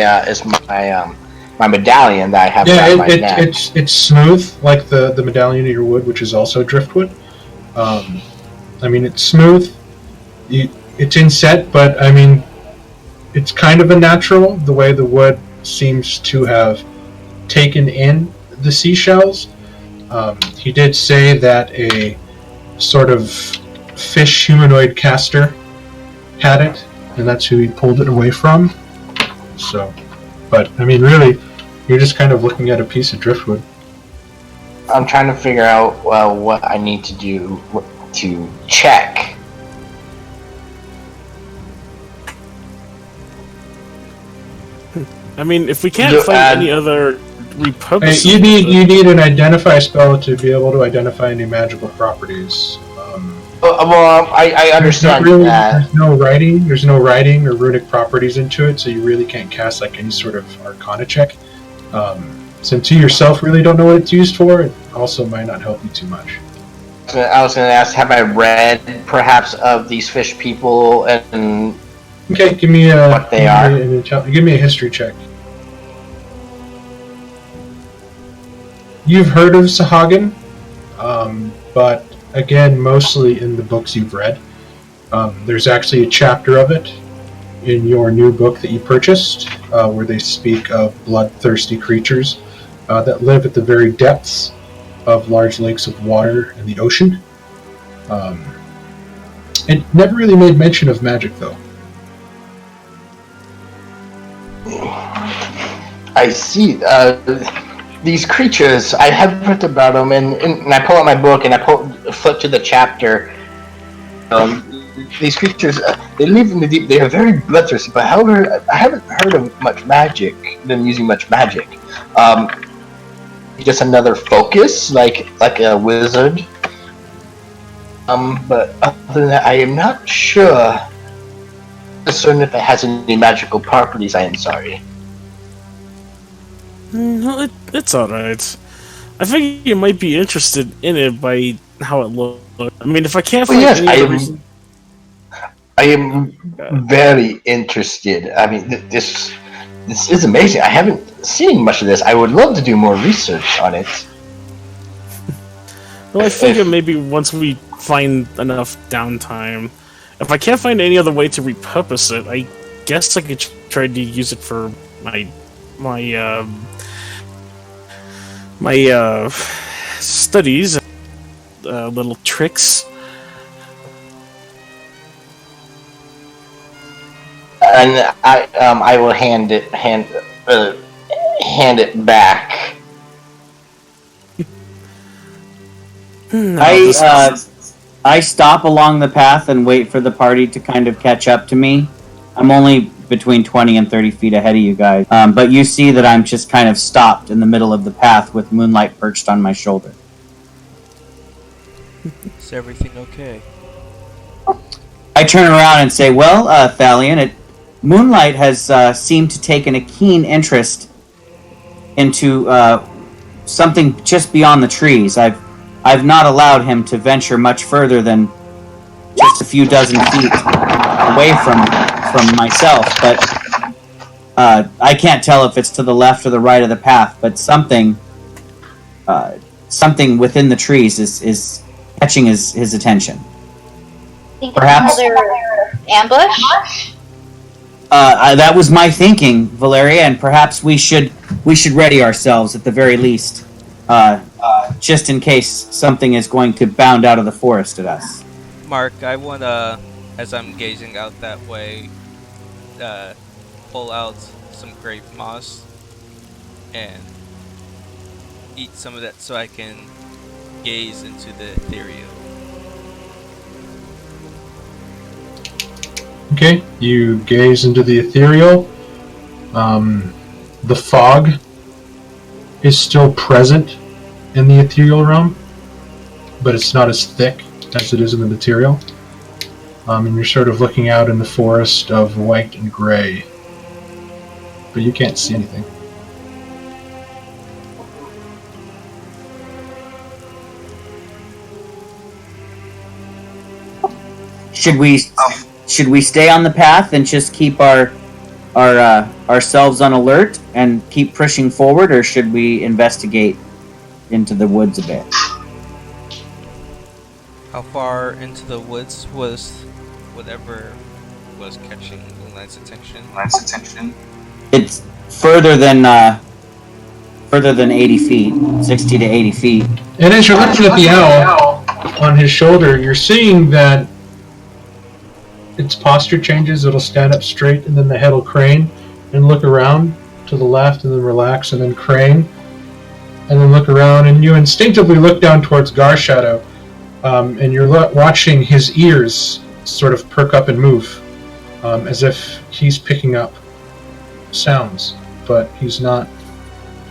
medallion that I have around my neck. It's smooth, like the medallion of your wood, which is also driftwood. It's smooth. It's inset, but it's kind of a natural, the way the wood seems to have taken in the seashells. He did say that a sort of fish humanoid caster had it, and that's who he pulled it away from. So, but really, you're just kind of looking at a piece of driftwood. I'm trying to figure out what I need to do to check. If we can't find any other repurpose, you need an identify spell to be able to identify any magical properties. I understand that. There's no writing or runic properties into it, so you really can't cast any sort of arcana check. Since you yourself really don't know what it's used for, it also might not help you too much. I was going to ask, have I read perhaps of these fish people and okay, give me what they are? Give me a history check. You've heard of Sahagin, but again, mostly in the books you've read. There's actually a chapter of it in your new book that you purchased, where they speak of bloodthirsty creatures that live at the very depths of large lakes of water in the ocean. It never really made mention of magic, though. I see. These creatures, I have heard about them, and I pull out my book and I flip to the chapter. These creatures, they live in the deep. They are very bloodthirsty, but however, I haven't heard of much magic. Them using much magic. Just another focus, like a wizard. But other than that, I am not sure. Certain if it has any magical properties. I am sorry. No, it's alright. I think you might be interested in it by how it looks. I mean, if I can't find any other reason... I am very interested. I mean, this is amazing. I haven't seen much of this. I would love to do more research on it. Well, I figure maybe once we find enough downtime, if I can't find any other way to repurpose it, I guess I could try to use it for my studies, little tricks. And I will hand it back. I stop along the path and wait for the party to kind of catch up to me. I'm only between 20 and 30 feet ahead of you guys. But you see that I'm just kind of stopped in the middle of the path with Moonlight perched on my shoulder. Is everything okay? I turn around and say, well, Thalion, Moonlight has seemed to take a keen interest into something just beyond the trees. I've not allowed him to venture much further than just a few dozen feet away from myself, but I can't tell if it's to the left or the right of the path, but something within the trees is catching his attention. Think Perhaps another ambush? That was my thinking, Valeria, and perhaps we should ready ourselves at the very least, just in case something is going to bound out of the forest at us. Mark, I wanna, as I'm gazing out that way, pull out some grape moss and eat some of that so I can gaze into the ethereal. Okay, you gaze into the ethereal. The fog is still present in the ethereal realm, but it's not as thick as it is in the material. And you're sort of looking out in the forest of white and gray, but you can't see anything. Should we stay on the path and just keep ourselves on alert and keep pushing forward, or should we investigate into the woods a bit? How far into the woods was whatever was catching Moonlight's attention? It's further than 80 feet, 60 to 80 feet. And as you're looking at the owl on his shoulder, you're seeing that its posture changes. It'll stand up straight, and then the head will crane and look around to the left, and then relax, and then crane, and then look around, and you instinctively look down towards Garshadow, and you're watching his ears sort of perk up and move, as if he's picking up sounds, but he's not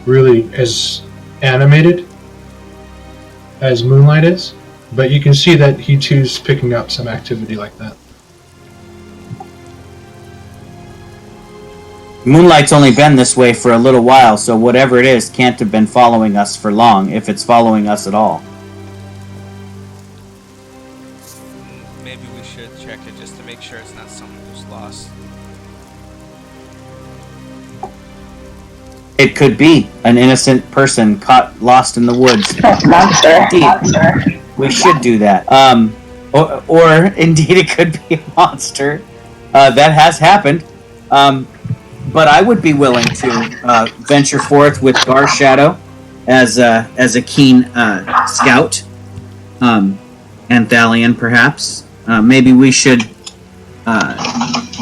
really as animated as Moonlight is, but you can see that he too's picking up some activity like that. Moonlight's only been this way for a little while, so whatever it is can't have been following us for long, if it's following us at all. Maybe we should check it just to make sure it's not someone who's lost. It could be an innocent person caught lost in the woods. Monster. We should do that. Or indeed it could be a monster. That has happened. But I would be willing to venture forth with Garshadow as a keen scout, and Thalion perhaps. Maybe we should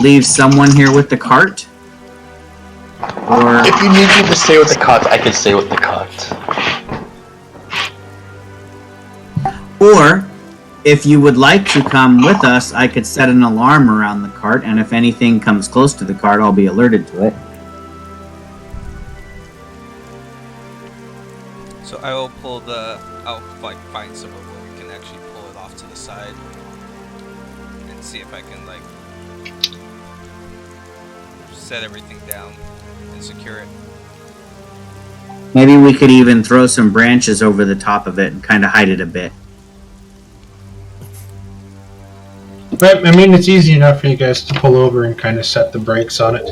leave someone here with the cart. Or if you need me to stay with the cart, I can stay with the cart. Or, if you would like to come with us, I could set an alarm around the cart, and if anything comes close to the cart, I'll be alerted to it. So I will pull I'll find someone who can actually pull it off to the side and see if I can set everything down and secure it. Maybe we could even throw some branches over the top of it and kind of hide it a bit. But, I mean, it's easy enough for you guys to pull over and kind of set the brakes on it.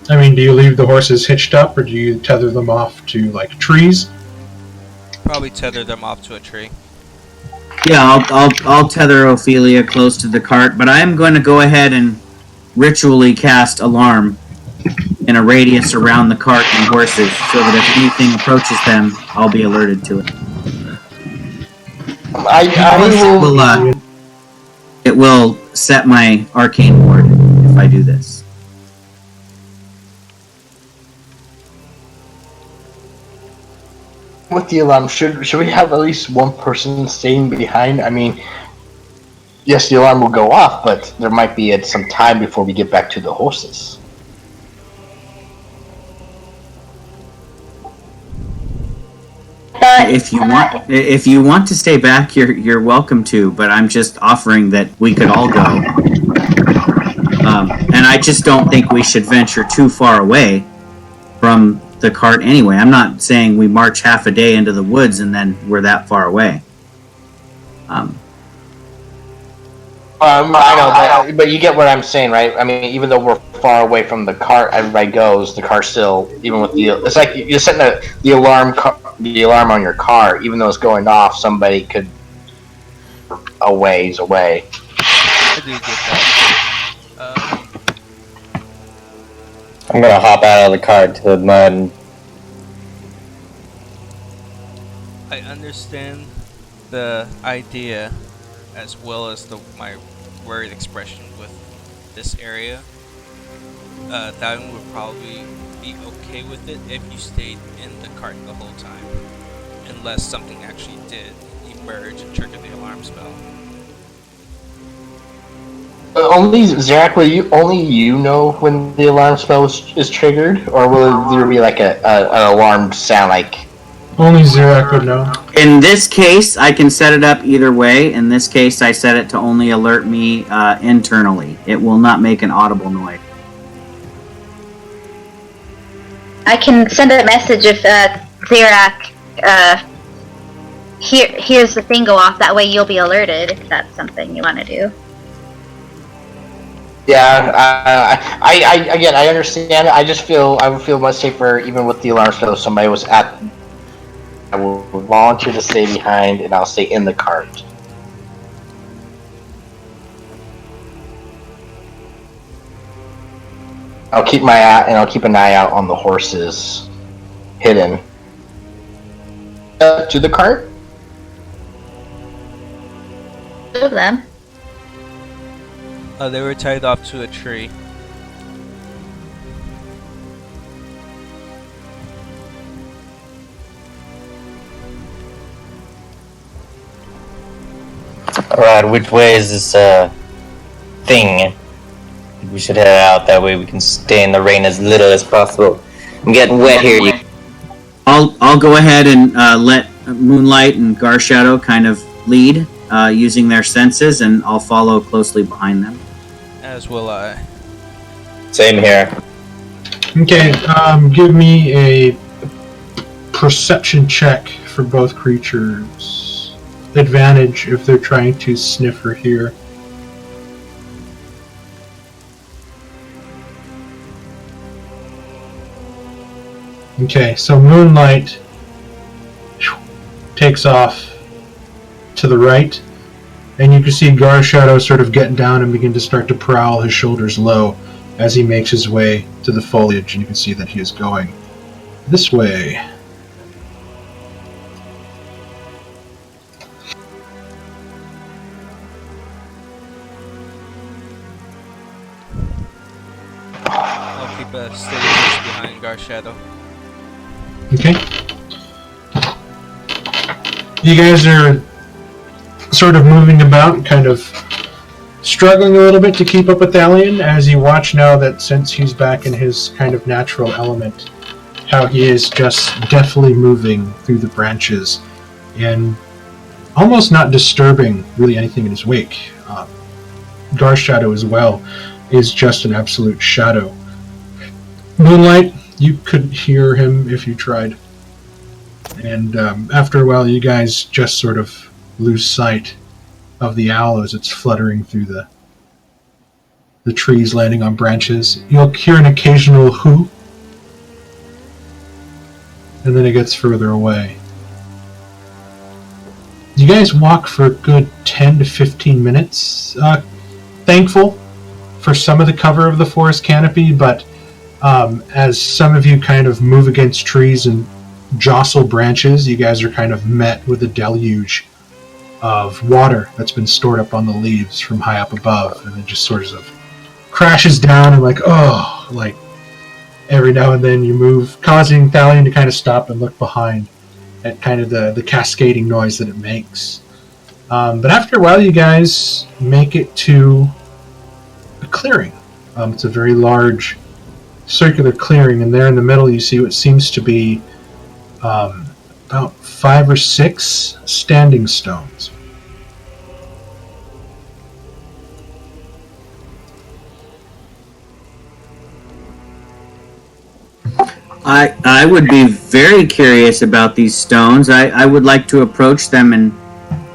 I mean, do you leave the horses hitched up, or do you tether them off to, trees? Probably tether them off to a tree. Yeah, I'll tether Ophelia close to the cart, but I am going to go ahead and ritually cast alarm in a radius around the cart and horses, so that if anything approaches them, I'll be alerted to it. It will set my arcane ward if I do this. With the alarm, should we have at least one person staying behind? I mean, yes, the alarm will go off, but there might be some time before we get back to the horses. If you want to stay back, you're welcome to. But I'm just offering that we could all go. And I just don't think we should venture too far away from the cart anyway. I'm not saying we march half a day into the woods and then we're that far away. I know, but you get what I'm saying, right? I mean, even though we're far away from the cart, everybody goes. The car still, even with it's like you're setting the alarm on your car. Even though it's going off, somebody could a ways away. I do get that. I'm gonna hop out of the car to the mud. And... I understand the idea, as well as my worried expression with this area. That would probably be okay with it if you stayed in the cart the whole time, unless something actually did emerge and trigger the alarm spell. Only Zarak, only you know when the alarm spell is triggered, or will there be like an alarm sound like? Only Zarak would know. In this case, I can set it up either way. In this case, I set it to only alert me internally. It will not make an audible noise. I can send a message if Zarak hears the thing go off. That way you'll be alerted if that's something you want to do. Yeah, I understand. I would feel much safer even with the alarm spell if somebody was at. I will volunteer to stay behind, and I'll stay in the cart. I'll keep an eye out on the horses, hidden. To the cart. Two of them. They were tied off to a tree. Alright, which way is this thing? We should head out, that way we can stay in the rain as little as possible. I'm getting wet here. I'll go ahead and let Moonlight and Garshadow kind of lead using their senses, and I'll follow closely behind them. As will I. Same here. Okay, give me a perception check for both creatures. Advantage if they're trying to sniff or hear. Okay, so Moonlight takes off to the right, and you can see Garshadow sort of get down and begin to start to prowl, his shoulders low, as he makes his way to the foliage, and you can see that he is going this way. I'll keep a steady course behind Gar Shadow. Okay. You guys are sort of moving about, kind of struggling a little bit to keep up with Alien, as you watch now that since he's back in his kind of natural element, how he is just deftly moving through the branches and almost not disturbing really anything in his wake. Gar Shadow as well is just an absolute shadow. Moonlight, you could hear him if you tried. And after a while, you guys just sort of lose sight of the owl as it's fluttering through the trees, landing on branches. You'll hear an occasional hoo, and then it gets further away. You guys walk for a good 10 to 15 minutes. Thankful for some of the cover of the forest canopy, but as some of you kind of move against trees and jostle branches, you guys are kind of met with a deluge of water that's been stored up on the leaves from high up above, and it just sort of crashes down and like every now and then you move, causing Thalion to kind of stop and look behind at kind of the cascading noise that it makes. But after a while, you guys make it to a clearing. It's a very large circular clearing, and there in the middle you see what seems to be about 5 or 6 standing stones. I would be very curious about these stones. I would like to approach them and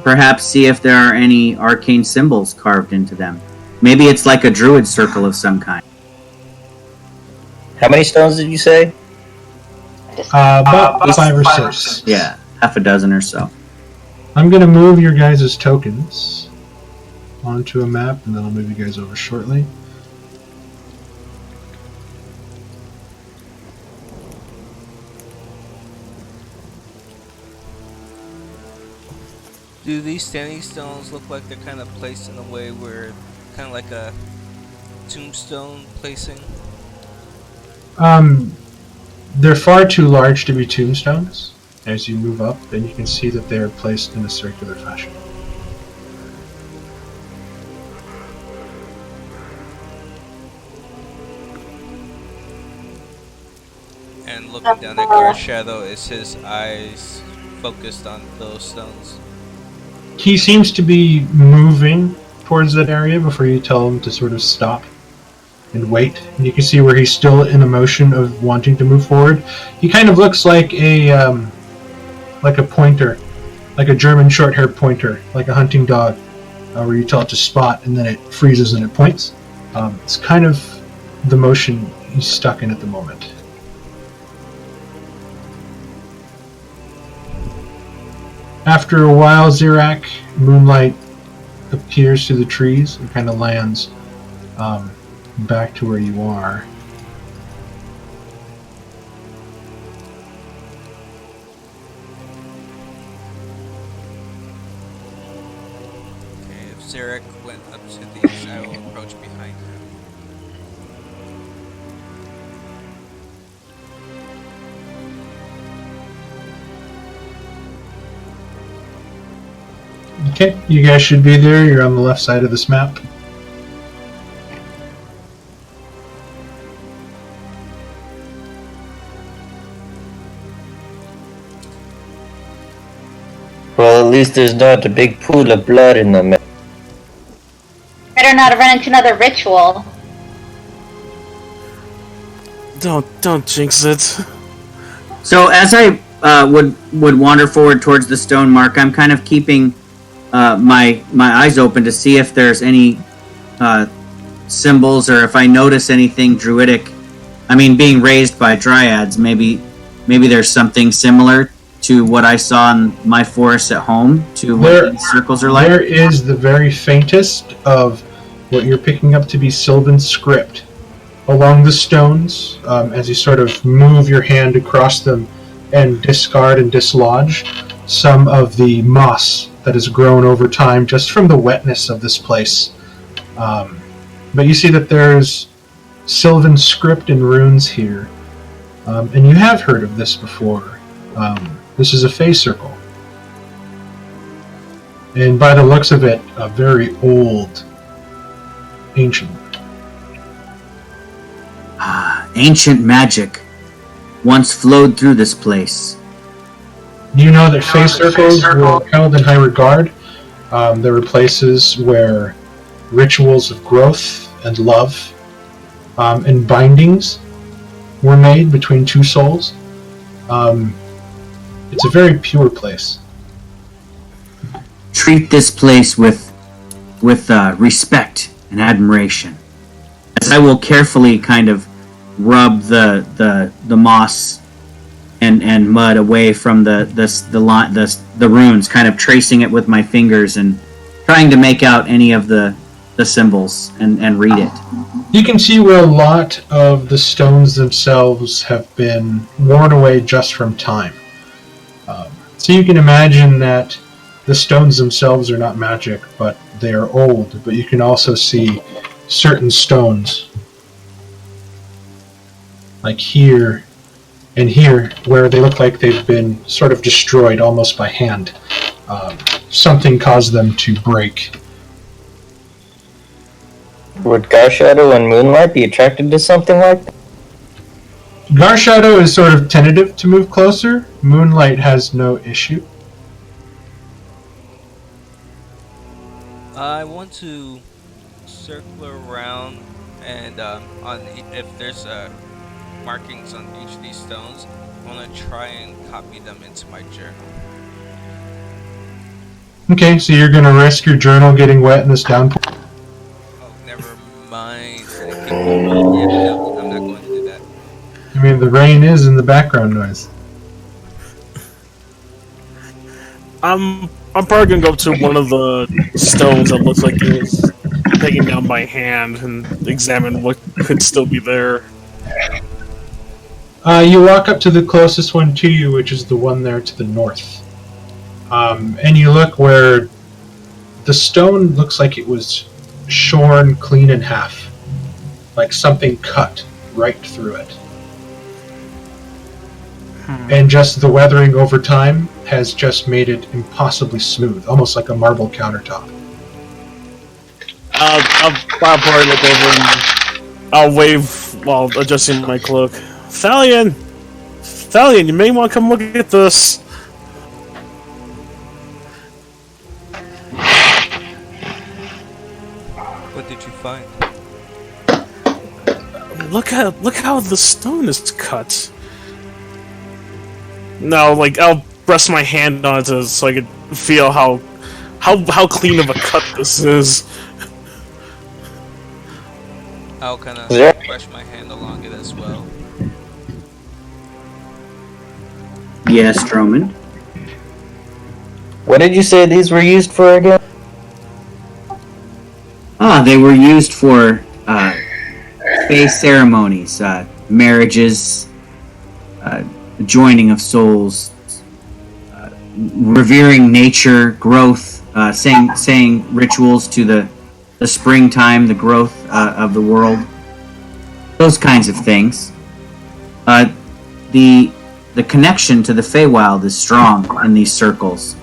perhaps see if there are any arcane symbols carved into them. Maybe it's like a druid circle of some kind. How many stones did you say? About 5 or 6. Yeah, half a dozen or so. I'm going to move your guys' tokens onto a map, and then I'll move you guys over shortly. Do these standing stones look like they're kind of placed in a way where kind of like a tombstone placing? They're far too large to be tombstones. As you move up, then you can see that they are placed in a circular fashion. And looking down at Gar Shadow, is his eyes focused on those stones? He seems to be moving towards that area before you tell him to sort of stop and wait. And you can see where he's still in a motion of wanting to move forward. He kind of looks like a pointer, like a German short-haired pointer, like a hunting dog, where you tell it to spot and then it freezes and it points. It's kind of the motion he's stuck in at the moment. After a while, Zirak, moonlight appears through the trees and kind of lands back to where you are. Okay, if Zarek went up to these, I will approach behind him. Okay, you guys should be there. You're on the left side of this map. Well, at least there's not a big pool of blood in the map. Better not run into another ritual. Don't jinx it. So as I would wander forward towards the stone mark, I'm kind of keeping my eyes open to see if there's any symbols or if I notice anything druidic. I mean, being raised by dryads, maybe there's something similar to what I saw in my forest at home, to what these circles are like. There is the very faintest of what you're picking up to be Sylvan script along the stones as you sort of move your hand across them and discard and dislodge some of the moss that has grown over time just from the wetness of this place. But you see that there's Sylvan script and runes here, and you have heard of this before. This is a Fey Circle. And by the looks of it, a very old, ancient. Ancient magic once flowed through this place. You know that Fey Circles were held in high regard. There were places where rituals of growth and love and bindings were made between two souls. It's a very pure place. Treat this place with respect and admiration, as I will carefully kind of rub the moss and mud away from the runes, kind of tracing it with my fingers and trying to make out any of the symbols and read it. You can see where a lot of the stones themselves have been worn away just from time. So you can imagine that the stones themselves are not magic, but they are old. But you can also see certain stones, like here and here, where they look like they've been sort of destroyed almost by hand. Something caused them to break. Would Garshadow and Moonlight be attracted to something like that? Garshadow is sort of tentative to move closer. Moonlight has no issue. I want to circle around and if there's markings on each of these stones, I want to try and copy them into my journal. Okay, so you're going to risk your journal getting wet in this downpour? Oh, never mind. No, I'm not going to do that. I mean, the rain is in the background noise. I'm probably gonna go to one of the stones that looks like it was taken down by hand and examine what could still be there. You walk up to the closest one to you, which is the one there to the north. And you look where the stone looks like it was shorn clean in half. Like something cut right through it. And just the weathering over time has just made it impossibly smooth, almost like a marble countertop. I'll probably look over and I'll wave while adjusting my cloak. Thalion, you may want to come look at this. What did you find? Look how the stone is cut. No, like I'll rest my hand on it so I can feel how clean of a cut this is. I'll kind of brush my hand along it as well. Yes, Stroman. What did you say these were used for again? They were used for Fey ceremonies, marriages, joining of souls, revering nature, growth, saying rituals to the springtime, the growth of the world, those kinds of things. The connection to the Feywild is strong in these circles,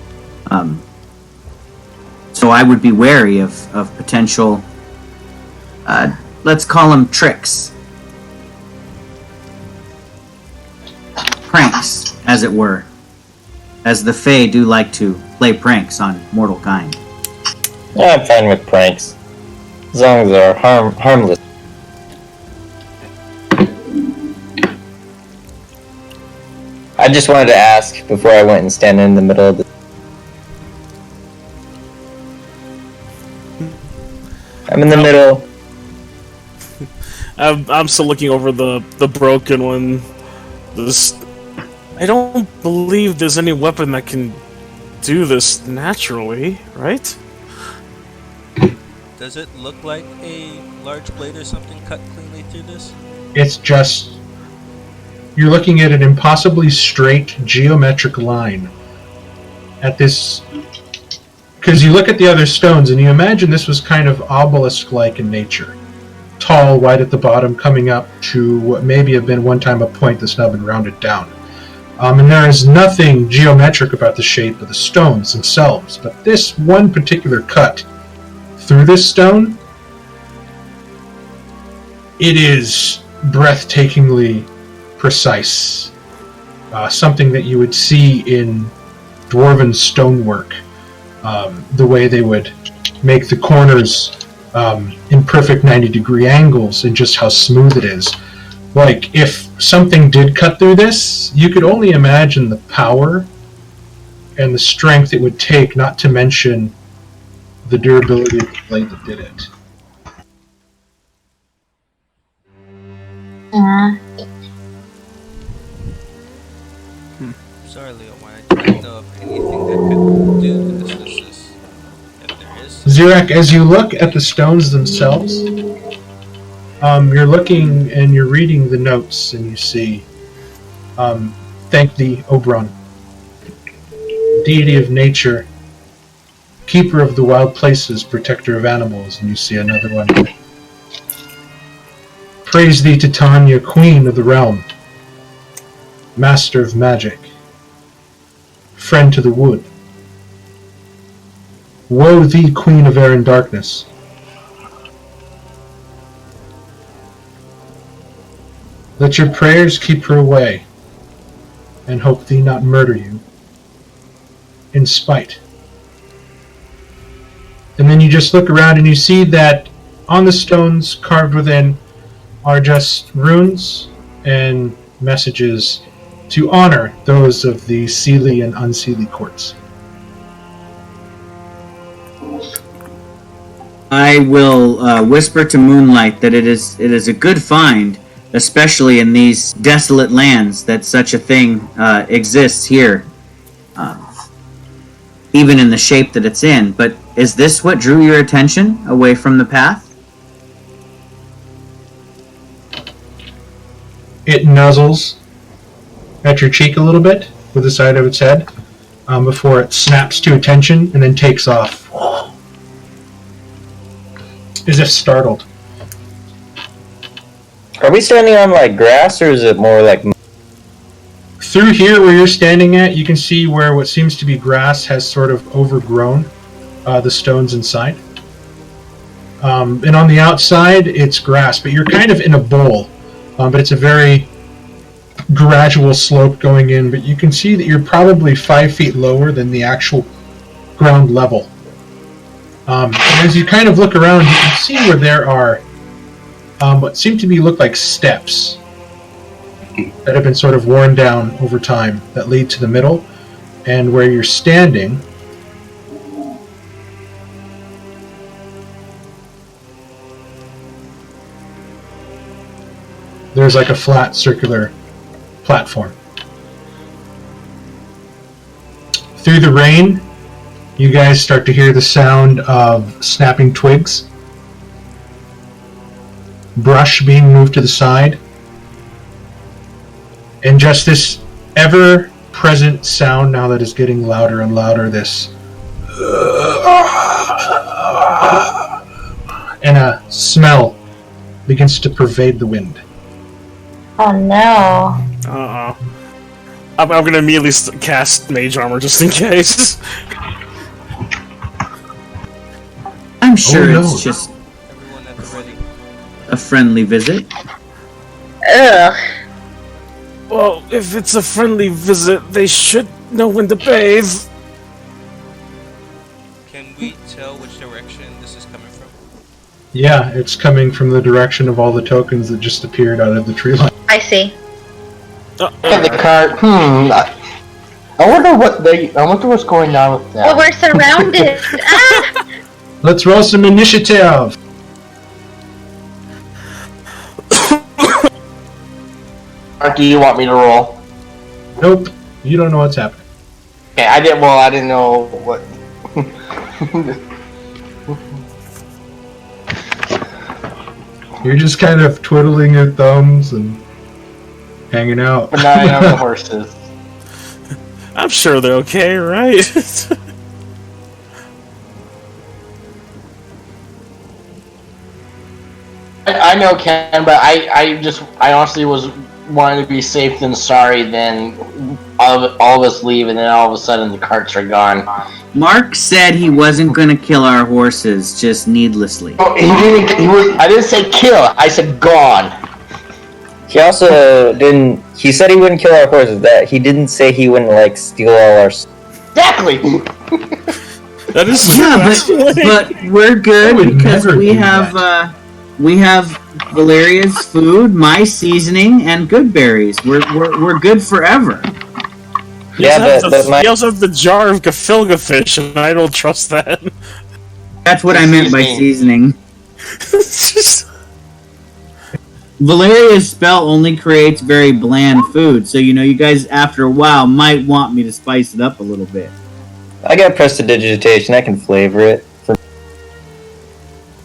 so I would be wary of potential, let's call them tricks. Pranks, as it were, as the Fae do like to play pranks on mortal kind. Yeah, I'm fine with pranks, as long as they're harmless. I just wanted to ask before I went and stand in the middle of the... I'm in the middle. I'm still looking over the broken one. I don't believe there's any weapon that can do this naturally, right? Does it look like a large blade or something cut cleanly through this? It's just you're looking at an impossibly straight geometric line at this, because you look at the other stones and you imagine this was kind of obelisk-like in nature, tall, wide at the bottom, coming up to what maybe have been one time a point that's now been rounded down. And there is nothing geometric about the shape of the stones themselves, but this one particular cut through this stone, it is breathtakingly precise. Something that you would see in dwarven stonework. The way they would make the corners in perfect 90-degree angles and just how smooth it is. Like, if something did cut through this, you could only imagine the power and the strength it would take, not to mention the durability of the blade that did it. Sorry, Leo, I don't know of anything that could do this. If there is. Zirak, as you look at the stones themselves, you're looking and you're reading the notes, and you see, thank thee, Oberon, deity of nature, keeper of the wild places, protector of animals, and you see another one. Praise thee, Titania, queen of the realm, master of magic, friend to the wood. Woe thee, queen of air and darkness. Let your prayers keep her away, and hope thee not murder you, in spite. And then you just look around and you see that on the stones carved within are just runes and messages to honor those of the Seelie and Unseelie courts. I will whisper to Moonlight that it is a good find, especially in these desolate lands, that such a thing exists here, even in the shape that it's in. But is this what drew your attention away from the path? It nuzzles at your cheek a little bit with the side of its head before it snaps to attention and then takes off, as if startled. Are we standing on like grass, or is it more like? Through here where you're standing at, you can see where what seems to be grass has sort of overgrown the stones inside. And on the outside, it's grass, but you're kind of in a bowl. But it's a very gradual slope going in, but you can see that you're probably 5 feet lower than the actual ground level. And as you kind of look around, you can see where there are what seem to look like steps that have been sort of worn down over time that lead to the middle, and where you're standing, there's like a flat circular platform. Through the rain, you guys start to hear the sound of snapping twigs, brush being moved to the side, and just this ever-present sound now that is getting louder and louder, this and a smell begins to pervade the wind. Oh no. I'm gonna immediately cast Mage Armor just in case. I'm sure no. it's just Everyone at the ready. a friendly visit. Ugh. Well, if it's a friendly visit, they should know when to bathe. Can we tell which direction this is coming from? Yeah, it's coming from the direction of all the tokens that just appeared out of the tree line. I see. And the cart. I wonder what's going on with that. Well, we're surrounded. Ah! Let's roll some initiative. Or do you want me to roll? Nope, you don't know what's happening. Okay, I didn't know what. You're just kind of twiddling your thumbs and hanging out. But now I have the horses. I'm sure they're okay, right? I know, Ken, but I honestly was wanting to be safe than sorry. Then all of us leave, and then all of a sudden the carts are gone. Mark said he wasn't going to kill our horses just needlessly. Oh, he didn't. I didn't say kill. I said gone. He also didn't. He said he wouldn't kill our horses. That he didn't say he wouldn't like steal all our. Exactly. That is true. Yeah, but we're good because we have Valeria's food, my seasoning, and good berries. We're good forever. Yeah, but he also has the jar of gefilte fish, and I don't trust that. That's what I meant by seasoning. Valeria's spell only creates very bland food, so you guys after a while might want me to spice it up a little bit. I got prestidigitation. I can flavor it.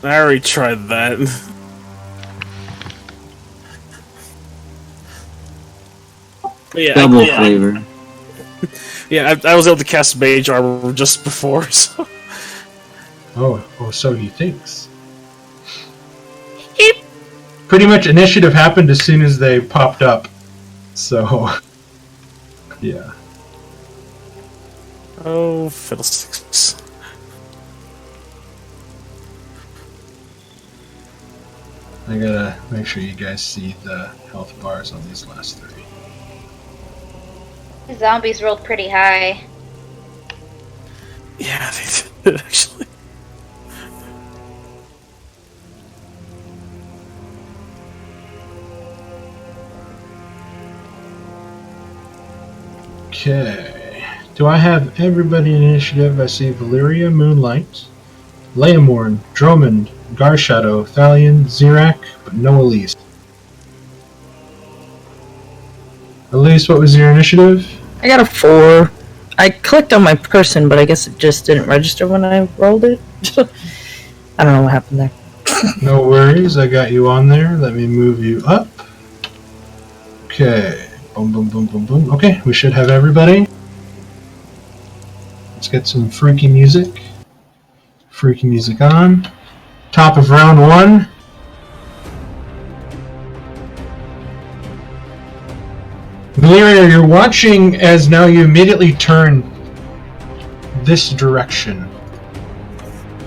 I already tried that. Yeah, Double flavor. Yeah, I was able to cast Mage Armor just before, so... Oh, so he thinks. Pretty much initiative happened as soon as they popped up. So, yeah. Oh, fiddlesticks. I gotta make sure you guys see the health bars on these last 3. The zombies rolled pretty high. Yeah, they did, actually. Okay. Do I have everybody in initiative? I see Valeria, Moonlight, Leomorn, Dromond, Garshadow, Thalion, Zirak, but no Elise. Elise, what was your initiative? I got a 4. I clicked on my person, but I guess it just didn't register when I rolled it. I don't know what happened there. No worries, I got you on there. Let me move you up. Okay. Boom, boom, boom, boom, boom. Okay, we should have everybody. Let's get some freaky music. Freaky music on. Top of round 1. Valeria, you're watching as now you immediately turn this direction,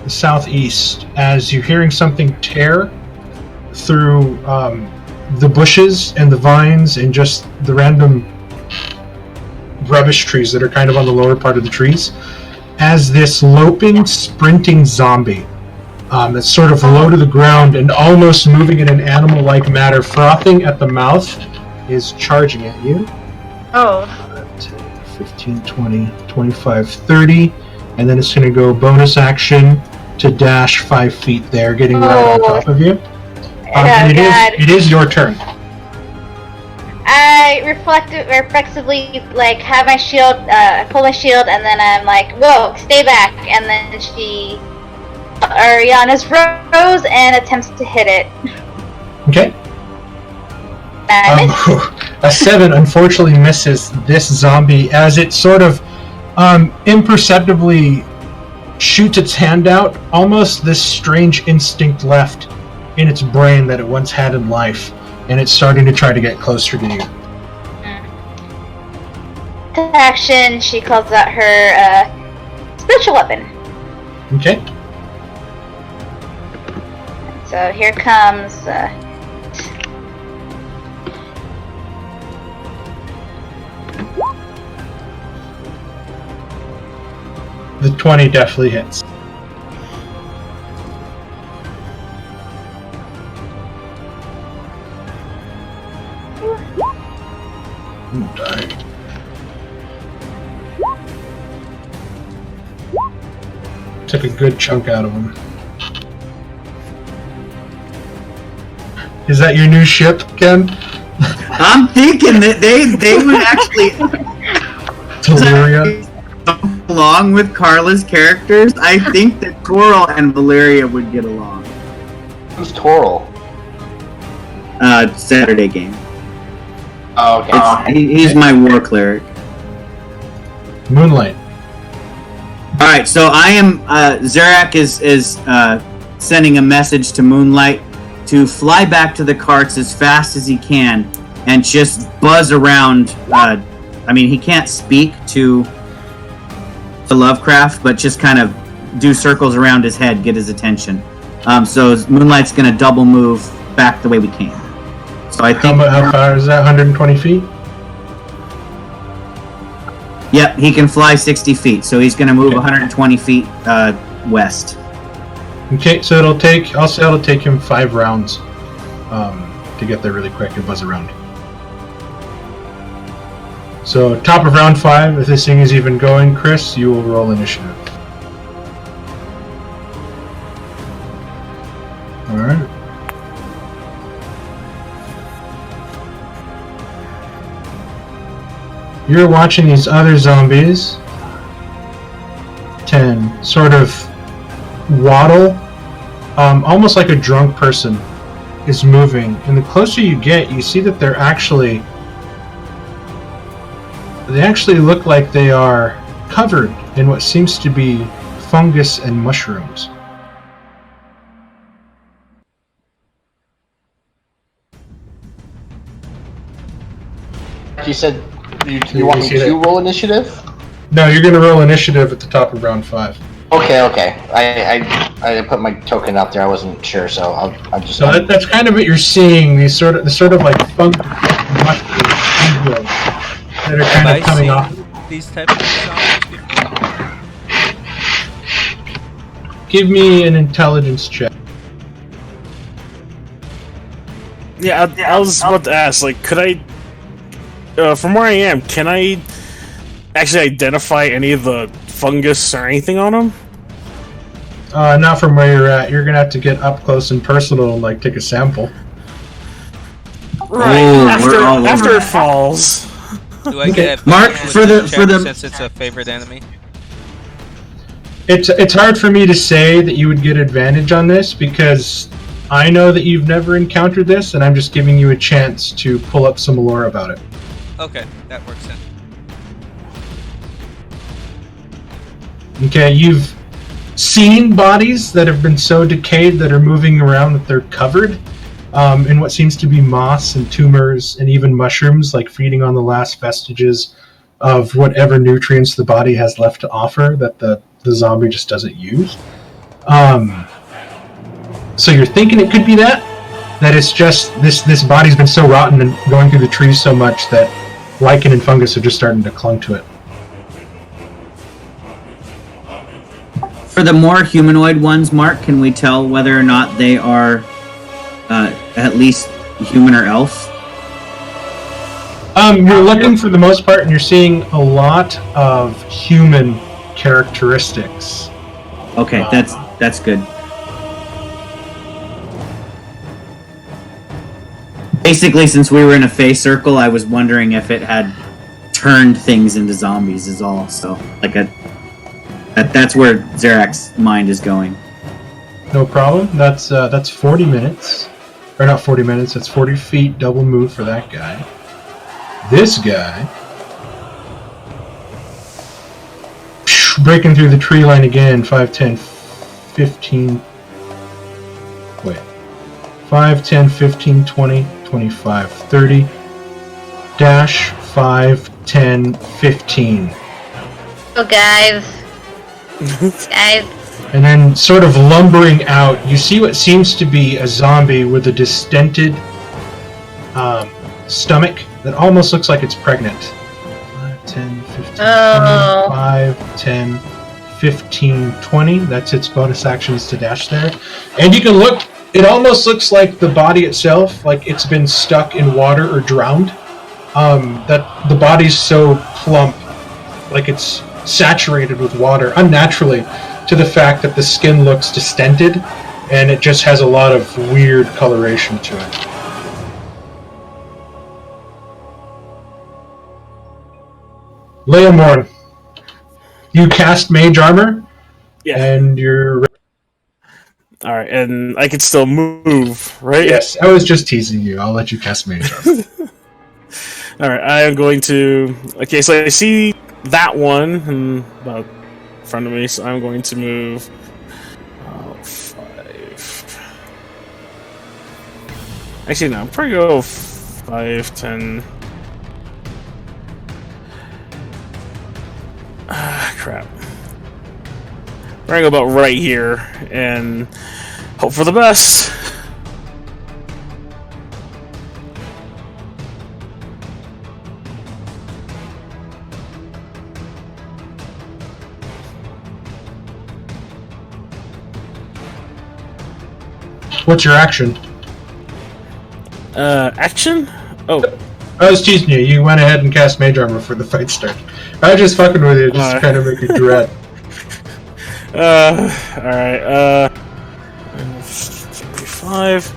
the southeast, as you're hearing something tear through the bushes and the vines and just the random rubbish trees that are kind of on the lower part of the trees, as this loping, sprinting zombie that's sort of low to the ground and almost moving in an animal-like manner, frothing at the mouth, is charging at you. Oh. 10, 15, 20, 25, 30, and then it's going to go bonus action to dash 5 feet there, getting right on top of you. It is your turn. I reflexively have my shield, pull my shield, and then I'm like, whoa, stay back, and then Ariana's rose and attempts to hit it. Okay. A 7 unfortunately misses this zombie as it sort of imperceptibly shoots its hand out, almost this strange instinct left in its brain that it once had in life, and it's starting to try to get closer to you. To action, she calls out her spiritual weapon. Okay. So here comes... The 20 definitely hits. Die. Took a good chunk out of him. Is that your new ship, Ken? I'm thinking that they would actually Valeria? along with Carla's characters. I think that Coral and Valeria would get along. Who's Toral? Saturday game. Oh, okay. He's my war cleric. Moonlight. All right, so I am. Zarak is sending a message to Moonlight to fly back to the carts as fast as he can and just buzz around. I mean, he can't speak to Lovecraft, but just kind of do circles around his head, get his attention. So Moonlight's going to double move back the way we came. So I think. How far is that? 120 feet? Yep, he can fly 60 feet, so he's going to move 120 feet west. Okay, so I'll say it'll take him 5 rounds to get there really quick and buzz around. So, top of round 5, if this thing is even going, Chris, you will roll initiative. Alright. You're watching these other zombies 10 sort of waddle, almost like a drunk person is moving, and the closer you get, you see that they actually look like they are covered in what seems to be fungus and mushrooms. You said you want me to roll initiative? No, you're going to roll initiative at the top of round 5. Okay. I put my token out there. I wasn't sure, so I'll just. So that's kind of what you're seeing. These sort of like fungus mushrooms that are kind of coming off. These types of zombies before? Give me an intelligence check. Yeah, I was about to ask, like, could I, from where I am, can I actually identify any of the fungus or anything on them? Not from where you're at. You're gonna have to get up close and personal and like take a sample. Right, after it falls. Do I get Mark, for the since it's a favorite enemy? It's hard for me to say that you would get advantage on this because I know that you've never encountered this, and I'm just giving you a chance to pull up some lore about it. Okay, that works then. Okay, you've seen bodies that have been so decayed that are moving around that they're covered in what seems to be moss and tumors and even mushrooms, like feeding on the last vestiges of whatever nutrients the body has left to offer that the zombie just doesn't use. So you're thinking it could be that it's just this body's been so rotten and going through the trees so much that lichen and fungus are just starting to clung to it. For the more humanoid ones, Mark, can we tell whether or not they are at least human or elf? You're looking for the most part, and you're seeing a lot of human characteristics. Okay, that's good. Basically, since we were in a Fey circle, I was wondering if it had turned things into zombies is all. So, that's where Zarak's mind is going. No problem. That's 40 minutes. Or not 40 minutes, that's 40 feet double move for that guy. This guy, breaking through the tree line again, 5, 10, 15, wait, 5, 10, 15, 20, 25, 30, dash, 5, 10, 15. Oh, guys. Guys. And then sort of lumbering out, you see what seems to be a zombie with a distended stomach that almost looks like it's pregnant. 5, 10, 15, 20, 5, 10, 15, 20. That's its bonus actions to dash there. And you can look, it almost looks like the body itself, like it's been stuck in water or drowned. That the body's so plump, like it's saturated with water, unnaturally, to the fact that the skin looks distended, and it just has a lot of weird coloration to it. Leomorn, you cast Mage Armor, Yeah. and you're... All right, and I can still move, right? Yes, I was just teasing you. I'll let you cast Mage Armor. All right, I am going to. Okay, so I see that one about in front of me, so I'm going to move 5. Actually, no, I'm probably go 5, 10. Crap. We're gonna go about right here and hope for the best. What's your action? Action? Oh. I was teasing you. You went ahead and cast Mage Armor for the fight start. I was just fucking with you, just to kind of make you dread. Alright, 5.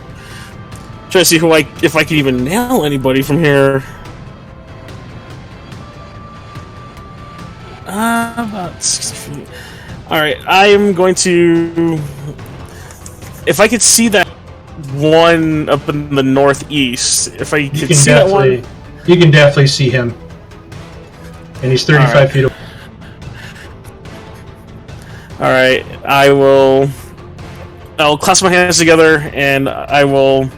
Try to see if I can even nail anybody from here. About 60 feet. Alright, I am going to... If I could see that one up in the northeast, if I could see that one... You can definitely see him. And he's 35 feet away. Alright, I'll clasp my hands together and I will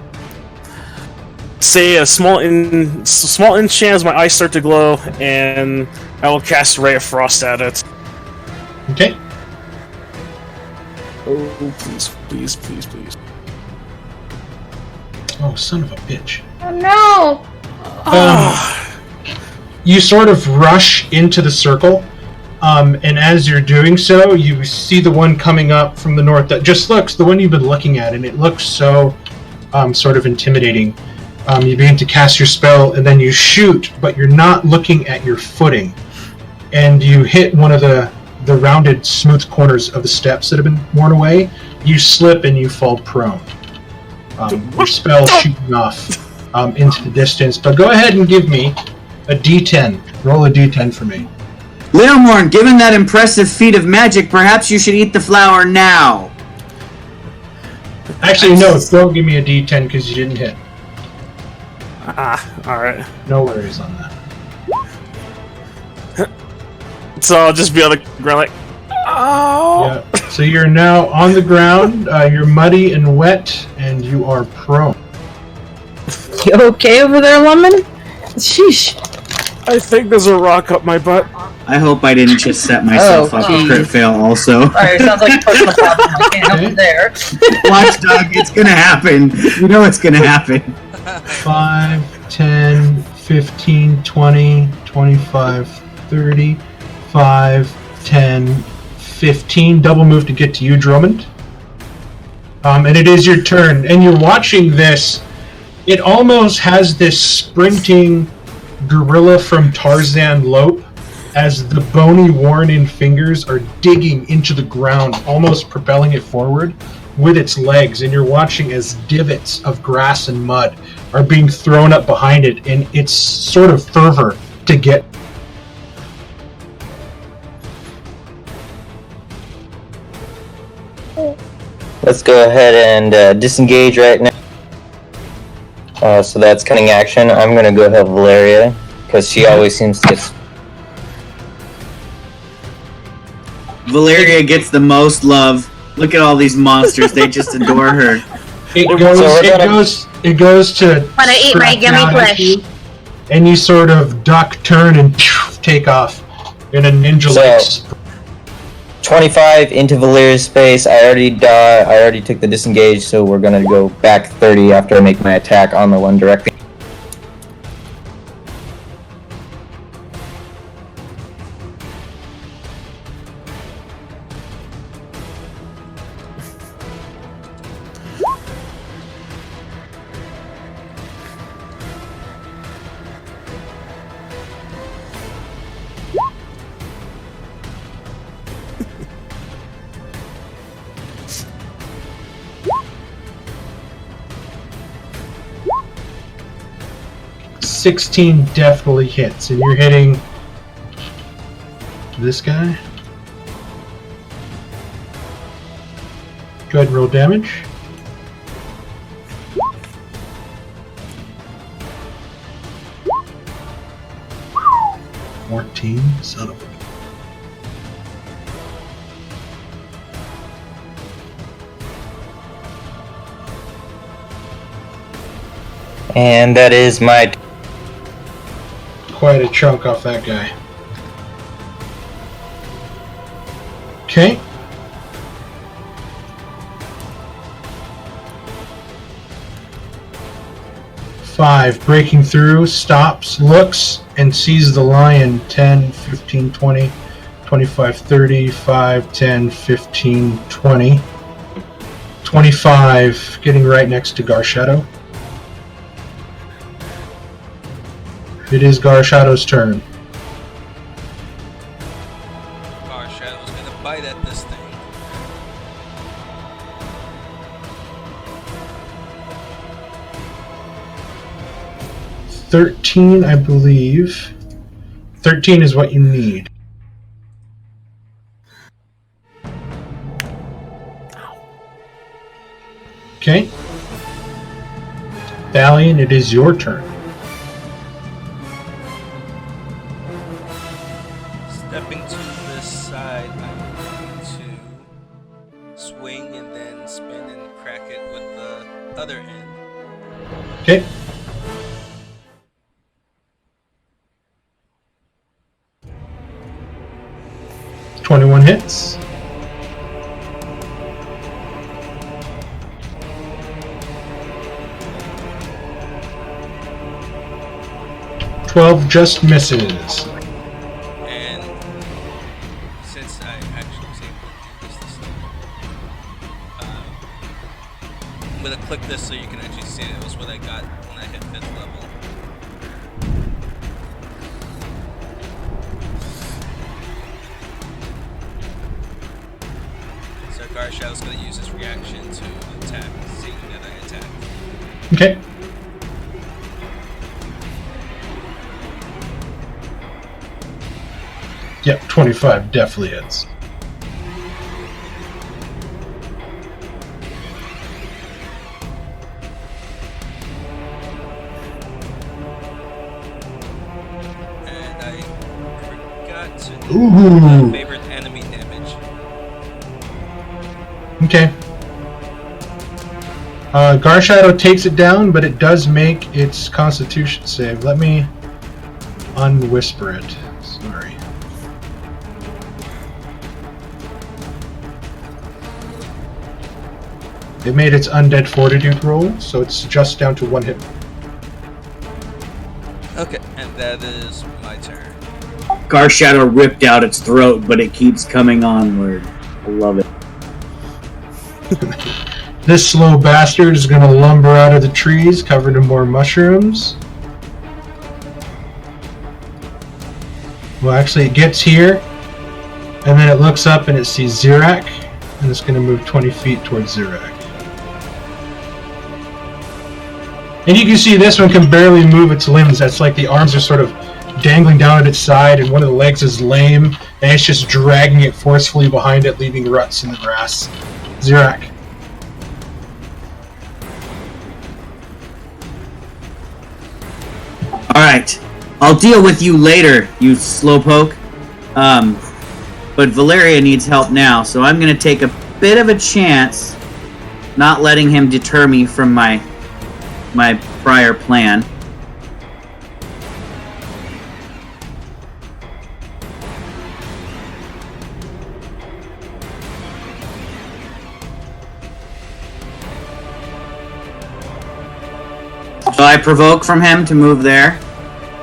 say a small enchant as my eyes start to glow, and I will cast Ray of Frost at it. Okay. Oh, please, please, please, please. Oh, son of a bitch. Oh no! You sort of rush into the circle, and as you're doing so, you see the one coming up from the north that just looks, the one you've been looking at, and it looks so sort of intimidating. You begin to cast your spell, and then you shoot, but you're not looking at your footing. And you hit one of the rounded, smooth corners of the steps that have been worn away. You slip and you fall prone. Your spell shooting off into the distance. But go ahead and give me a d10. Roll a d10 for me. Leomorn, given that impressive feat of magic, perhaps you should eat the flower now. Actually, no, don't give me a d10 because you didn't hit. Alright. No worries on that. So I'll just be on the ground like, oh! Yeah. So you're now on the ground, you're muddy and wet, and you are prone. You okay over there, Lemon? Sheesh. I think there's a rock up my butt. I hope I didn't just set myself up for crit fail also. Alright, sounds like a personal problem. I can't help you there. Watchdog, it's gonna happen. You know it's gonna happen. 5, 10, 15, 20, 25, 30, 5, 10, 15. Double move to get to you, Drummond. And it is your turn. And you're watching this. It almost has this sprinting gorilla from Tarzan lope as the bony, worn-in fingers are digging into the ground, almost propelling it forward with its legs. And you're watching as divots of grass and mud are being thrown up behind it in its sort of fervor to get. Let's go ahead and disengage right now. So that's cunning action. I'm gonna go help Valeria because she always seems to get. Valeria gets the most love. Look at all these monsters; they just adore her. It goes to. Wanna eat my gummy flesh? And you sort of duck, turn, and take off in a ninja-like. So, 25 into Valeria's space. I already took the disengage, so we're gonna go back 30 after I make my attack on the one directly. $16 definitely hits, and you're hitting this guy. Go ahead and roll damage. Son of a... And that is my... Quite a chunk off that guy. Okay. Five, breaking through, stops, looks, and sees the lion. 10, 15, 20, 25, 30, 5, 10, 15, 20. 25, getting right next to Garshadow. It is Garshadow's turn. Garshadow's gonna bite at this thing. $13, I believe. 13 is what you need. Okay. Thalion, it is your turn. Stepping to this side, I'm going to swing and then spin and crack it with the other end. Okay. $21 hits. $12 just misses. And since I actually was able to use this thing, I'm gonna click this so you can actually see it. It was what I got when I hit 5th level. So Garshadow's gonna use his reaction to attack, seeing that I attacked. Okay. Yep, 25 definitely hits. And I forgot to Ooh. do my favorite enemy damage. Okay. Garshadow takes it down, but it does make its Constitution save. Let me unwhisper it. Sorry. It made its Undead Fortitude roll, so it's just down to 1 hit. Okay, and that is my turn. Garshadow ripped out its throat, but it keeps coming onward. I love it. This slow bastard is going to lumber out of the trees, covered in more mushrooms. Well, actually, it gets here, and then it looks up and it sees Zirak, and it's going to move 20 feet towards Zirak. And you can see this one can barely move its limbs. That's like the arms are sort of dangling down at its side, and one of the legs is lame, and it's just dragging it forcefully behind it, leaving ruts in the grass. Zirak. Alright. I'll deal with you later, you slowpoke. But Valeria needs help now, so I'm gonna take a bit of a chance not letting him deter me from my prior plan. So I provoke from him to move there.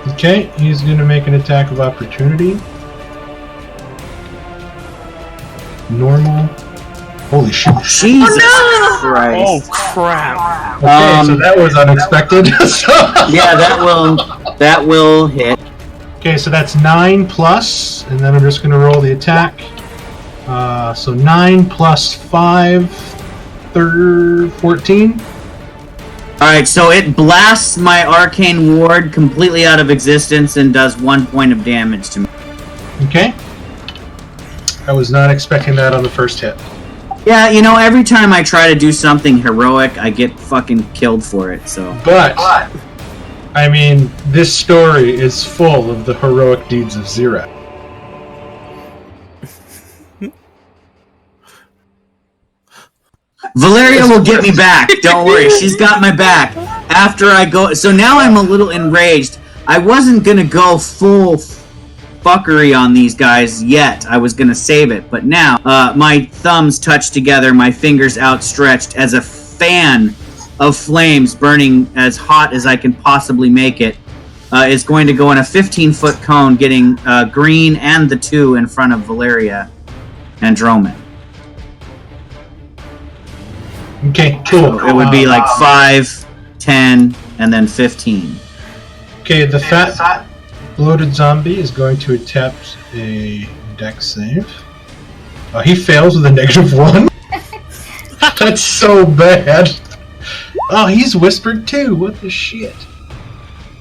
Okay, he's going to make an attack of opportunity. Normal. Holy shit. Jesus Christ. Oh crap! Okay, so that was unexpected. Yeah, that will hit. Okay, so that's 9 plus, and then I'm just going to roll the attack. So 9 plus 5, 14. Alright, so it blasts my arcane ward completely out of existence and does 1 point of damage to me. Okay. I was not expecting that on the first hit. Yeah, you know, every time I try to do something heroic, I get fucking killed for it, so. But, I mean, this story is full of the heroic deeds of Xerac. Valeria will get me back. Don't worry, she's got my back. After I go, so now I'm a little enraged. I wasn't gonna go full fuckery on these guys yet. I was gonna save it, but now my thumbs touch together, my fingers outstretched as a fan of flames burning as hot as I can possibly make it. Is going to go in a 15-foot cone, getting green and the 2 in front of Valeria and Droman. Okay, cool. It would be like 5, 10, and then 15. Okay, the fat bloated zombie is going to attempt a dex save. He fails with a -1. That's so bad. Oh, he's whispered too. What the shit?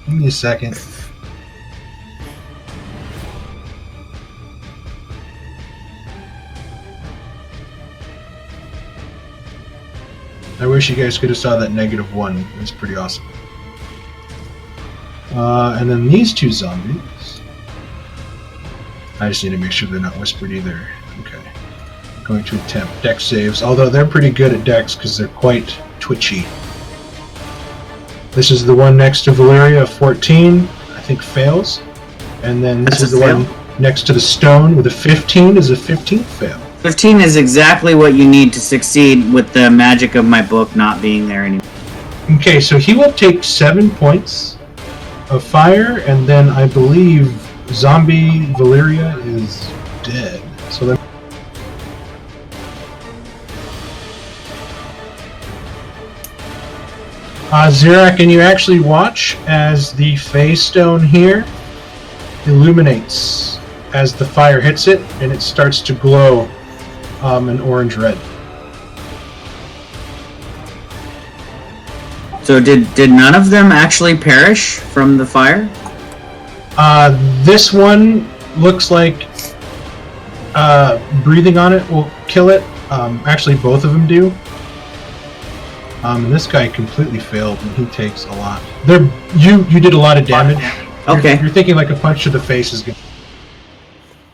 Give me a second. I wish you guys could have saw that -1. It was pretty awesome. And then these 2 zombies. I just need to make sure they're not whispered either. Okay. Going to attempt dex saves, although they're pretty good at dex because they're quite twitchy. This is the one next to Valeria, 14, I think fails. And then this is the one next to the stone with a 15 is a 15th fail. 15 is exactly what you need to succeed with the magic of my book not being there anymore. Okay, so he will take 7 points of fire, and then I believe zombie Valeria is dead. So then. Xerac, can you actually watch as the phase stone here illuminates as the fire hits it, and it starts to glow an orange-red. So did none of them actually perish from the fire? This one looks like breathing on it will kill it. Actually, both of them do. And this guy completely failed, and he takes a lot. You did a lot of damage. Okay. You're thinking like a punch to the face is good.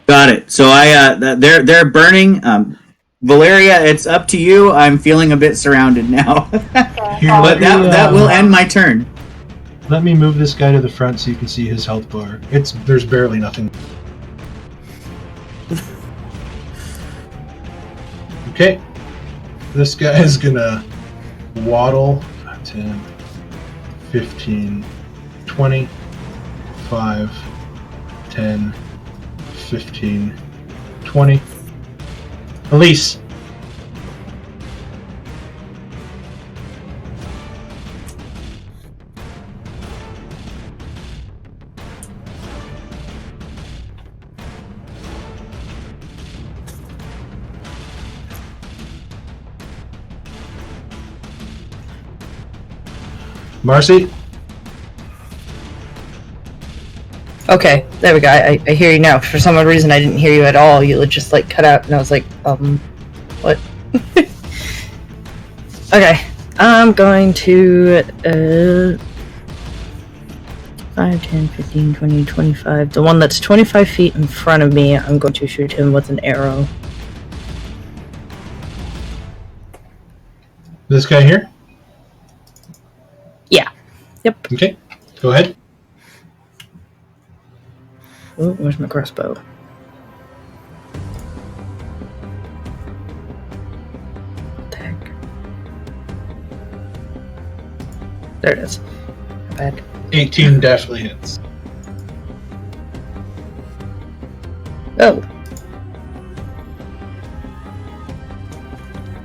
Got it. So they're burning. Valeria, it's up to you. I'm feeling a bit surrounded now. But that will end my turn. Let me move this guy to the front so you can see his health bar. There's barely nothing. Okay. This guy is gonna waddle 10, 15, 20, 5, 10, 15, 20. Elise. Marcy? Okay, there we go. I hear you now. For some odd reason, I didn't hear you at all. You just like cut out, and I was like, what? Okay, I'm going to 5, 10, 15, 20, 25. The one that's 25 feet in front of me, I'm going to shoot him with an arrow. This guy here? Yeah. Yep. Okay, go ahead. Oh, where's my crossbow? What the heck? There it is. Not bad. 18 definitely hits. Oh.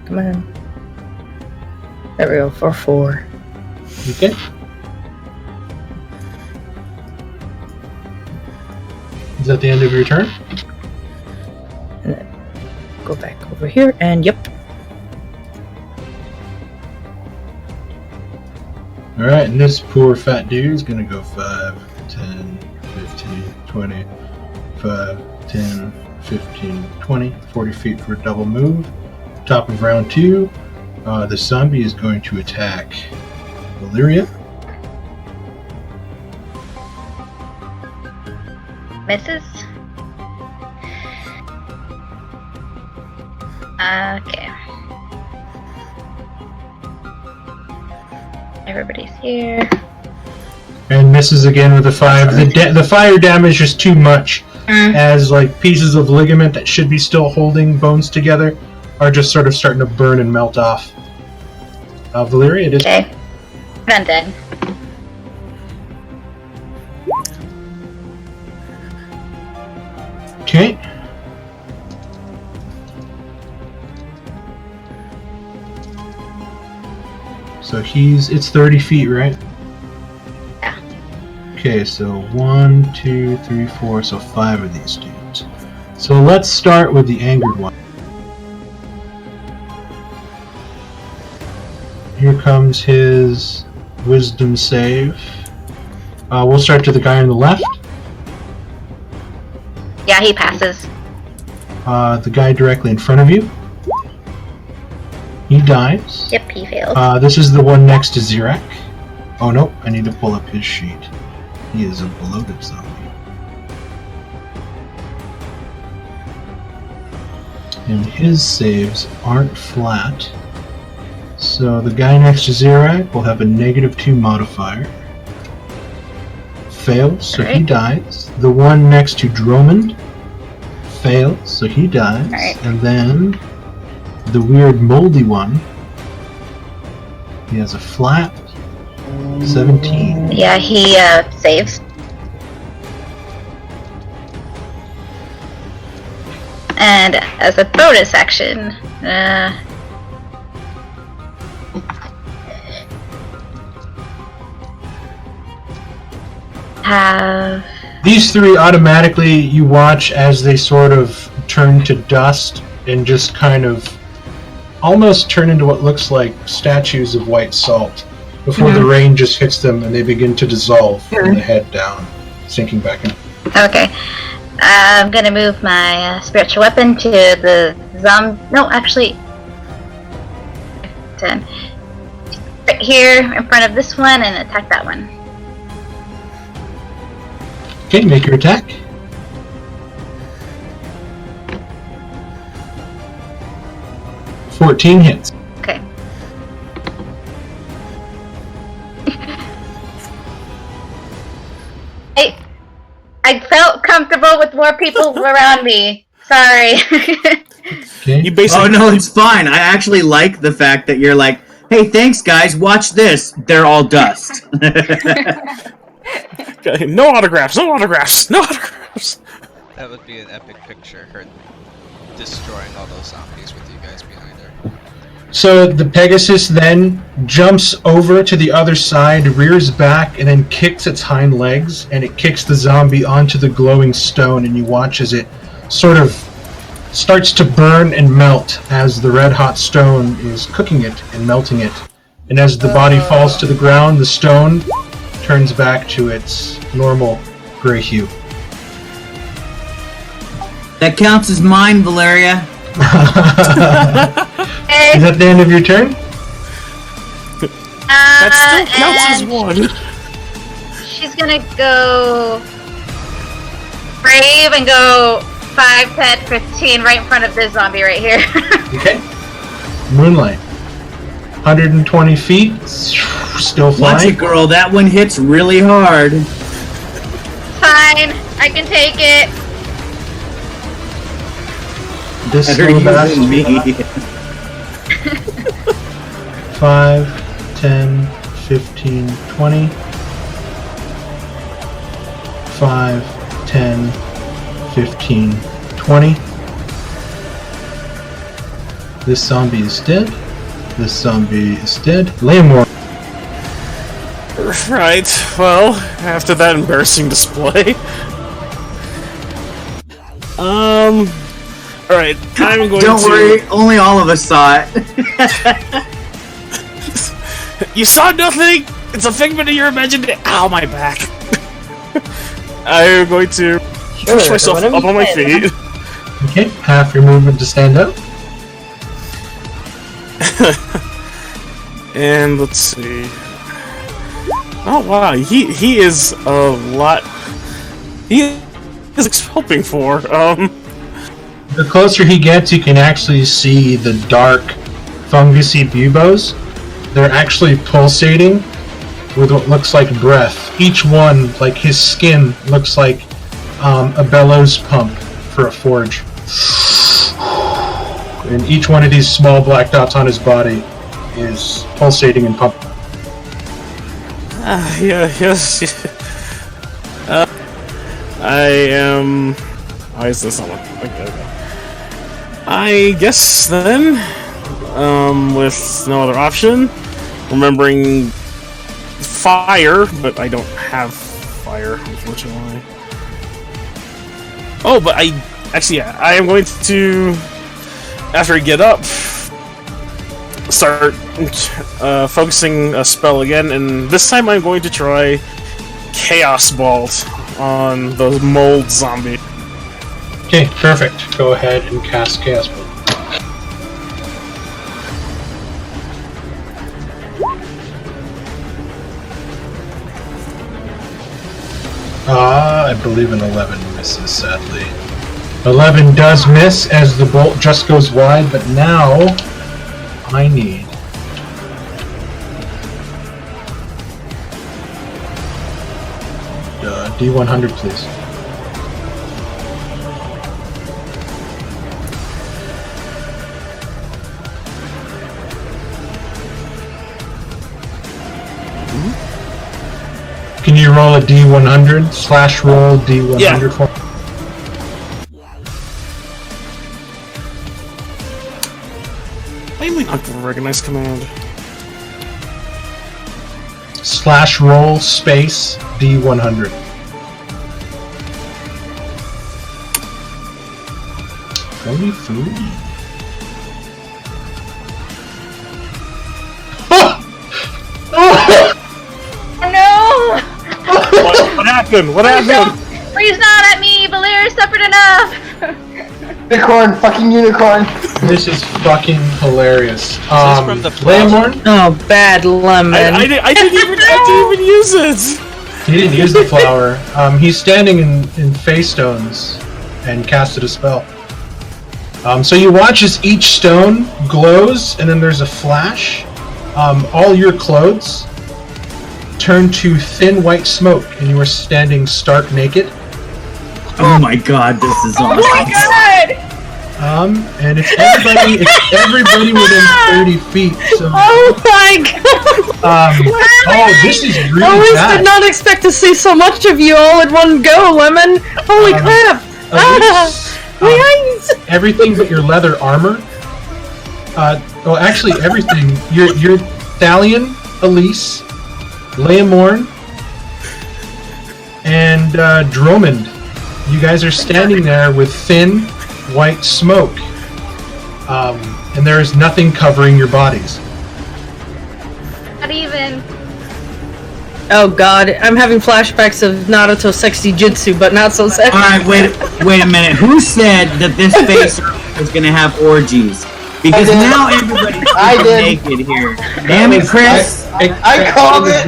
Come on. There we go, for 4. Okay. Is that the end of your turn? And then go back over here, and yep. Alright, and this poor fat dude is gonna go 5, 10, 15, 20, 5, 10, 15, 20, 40 feet for a double move. Top of round 2, the zombie is going to attack Valyria. Misses. Okay. Everybody's here. And misses again with a 5. The fire damage is too much, as like pieces of ligament that should be still holding bones together are just sort of starting to burn and melt off. Valyria, it is. Okay. I'm dead. Okay. So it's 30 feet, right? Yeah. Okay, so 1, 2, 3, 4, so 5 of these dudes. So let's start with the angered one. Here comes his wisdom save. We'll start to the guy on the left. Yeah, he passes. The guy directly in front of you. He dies. Yep, he fails. This is the one next to Zirak. Oh no, I need to pull up his sheet. He is a bloated zombie. And his saves aren't flat. So the guy next to Zirak will have a -2 modifier. Fails, so he dies. The one next to Dromond fails, so he dies. Right. And then the weird moldy one, he has a flat 17. Yeah, he saves. And as a bonus action, have These three automatically you watch as they sort of turn to dust and just kind of almost turn into what looks like statues of white salt before the rain just hits them and they begin to dissolve from the head down, sinking back in. okay. I'm gonna move my spiritual weapon to the no, actually 10. Right here in front of this one and attack that one. Okay, make your attack. $14 hits. Okay. I felt comfortable with more people around me. Sorry. Okay. You basically Oh no, it's fine. I actually like the fact that you're like, hey, thanks guys, watch this. They're all dust. no autographs, no autographs, no autographs. That would be an epic picture, her destroying all those zombies with you guys behind her. So the Pegasus then jumps over to the other side, rears back, and then kicks its hind legs, and it kicks the zombie onto the glowing stone, and you watch as it sort of starts to burn and melt as the red-hot stone is cooking it and melting it. And as the body falls to the ground, the stone turns back to its normal gray hue. That counts as mine, Valyria. Is that the end of your turn? That still counts as one. She's gonna go brave and go 5, 10, 15 right in front of this zombie right here. Okay. Moonlight. 120 feet. Still Watch flying. it, girl. That one hits really hard. Fine, I can take it. This Better slow you bastard. than me. 5, 10, 15, 20. 5, 10, 15, 20. This zombie is dead. This zombie is dead. Lamor. Right, well, after that embarrassing display. Alright, I'm going Don't to... worry, only all of us saw it. You saw nothing! It's a figment of your imagination. Ow, my back. I'm going to push myself up on my feet. Okay, half your movement to stand up. And let's see. Oh wow, he is a lot. He is hoping for. The closer he gets, you can actually see the dark, fungusy buboes. They're actually pulsating with what looks like breath. Each one, like his skin, looks like a bellows pump for a forge. And each one of these small black dots on his body is pulsating and pumping. Yes. I am. Why is this on? Okay. I guess then, with no other option, remembering fire, but I don't have fire, unfortunately. Oh, but I am going to, after I get up, start focusing a spell again, and this time I'm going to try Chaos Bolt on the mold zombie. Okay, perfect. Go ahead and cast Chaos Bolt. I believe an 11 misses, sadly. 11 does miss as the bolt just goes wide, but now I need D100, please. Can you roll a D100 / roll D100 for me? Why am I not going to recognize command? / roll space D100. Holy food. No! What happened? What happened? Please not at me! Valyria suffered enough! Unicorn, fucking unicorn. This is fucking hilarious. from the Lamorn? Oh, bad lemon. I didn't even use it. He didn't use the flower. He's standing in face stones and casted a spell. So you watch as each stone glows, and then there's a flash. All your clothes turn to thin white smoke, and you are standing stark naked. Oh my god, this is awesome. Oh my god! And it's everybody within 30 feet. So, Oh my god! oh, this is really I always bad. did not expect to see so much of you all in one go, Lemon! Holy crap! My eyes! Everything but your leather armor. Well, actually, everything. Your Thalion, Elise, Leomorn, and Dromond. You guys are standing there with thin white smoke, and there is nothing covering your bodies. Not even. Oh god, I'm having flashbacks of Naruto sexy jutsu, but not so sexy. Alright, wait a minute. Who said that this face was gonna have orgies? Because now everybody's naked here. Damn it, Chris! I called it!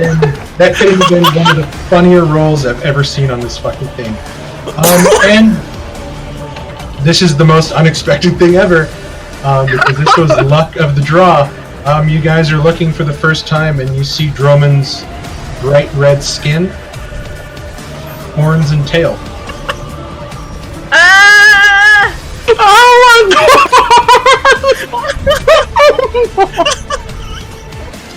That could have been one of the funnier rolls I've ever seen on this fucking thing. And this is the most unexpected thing ever, because this was luck of the draw. You guys are looking for the first time, and you see Dromond's bright red skin, horns, and tail. Oh my god!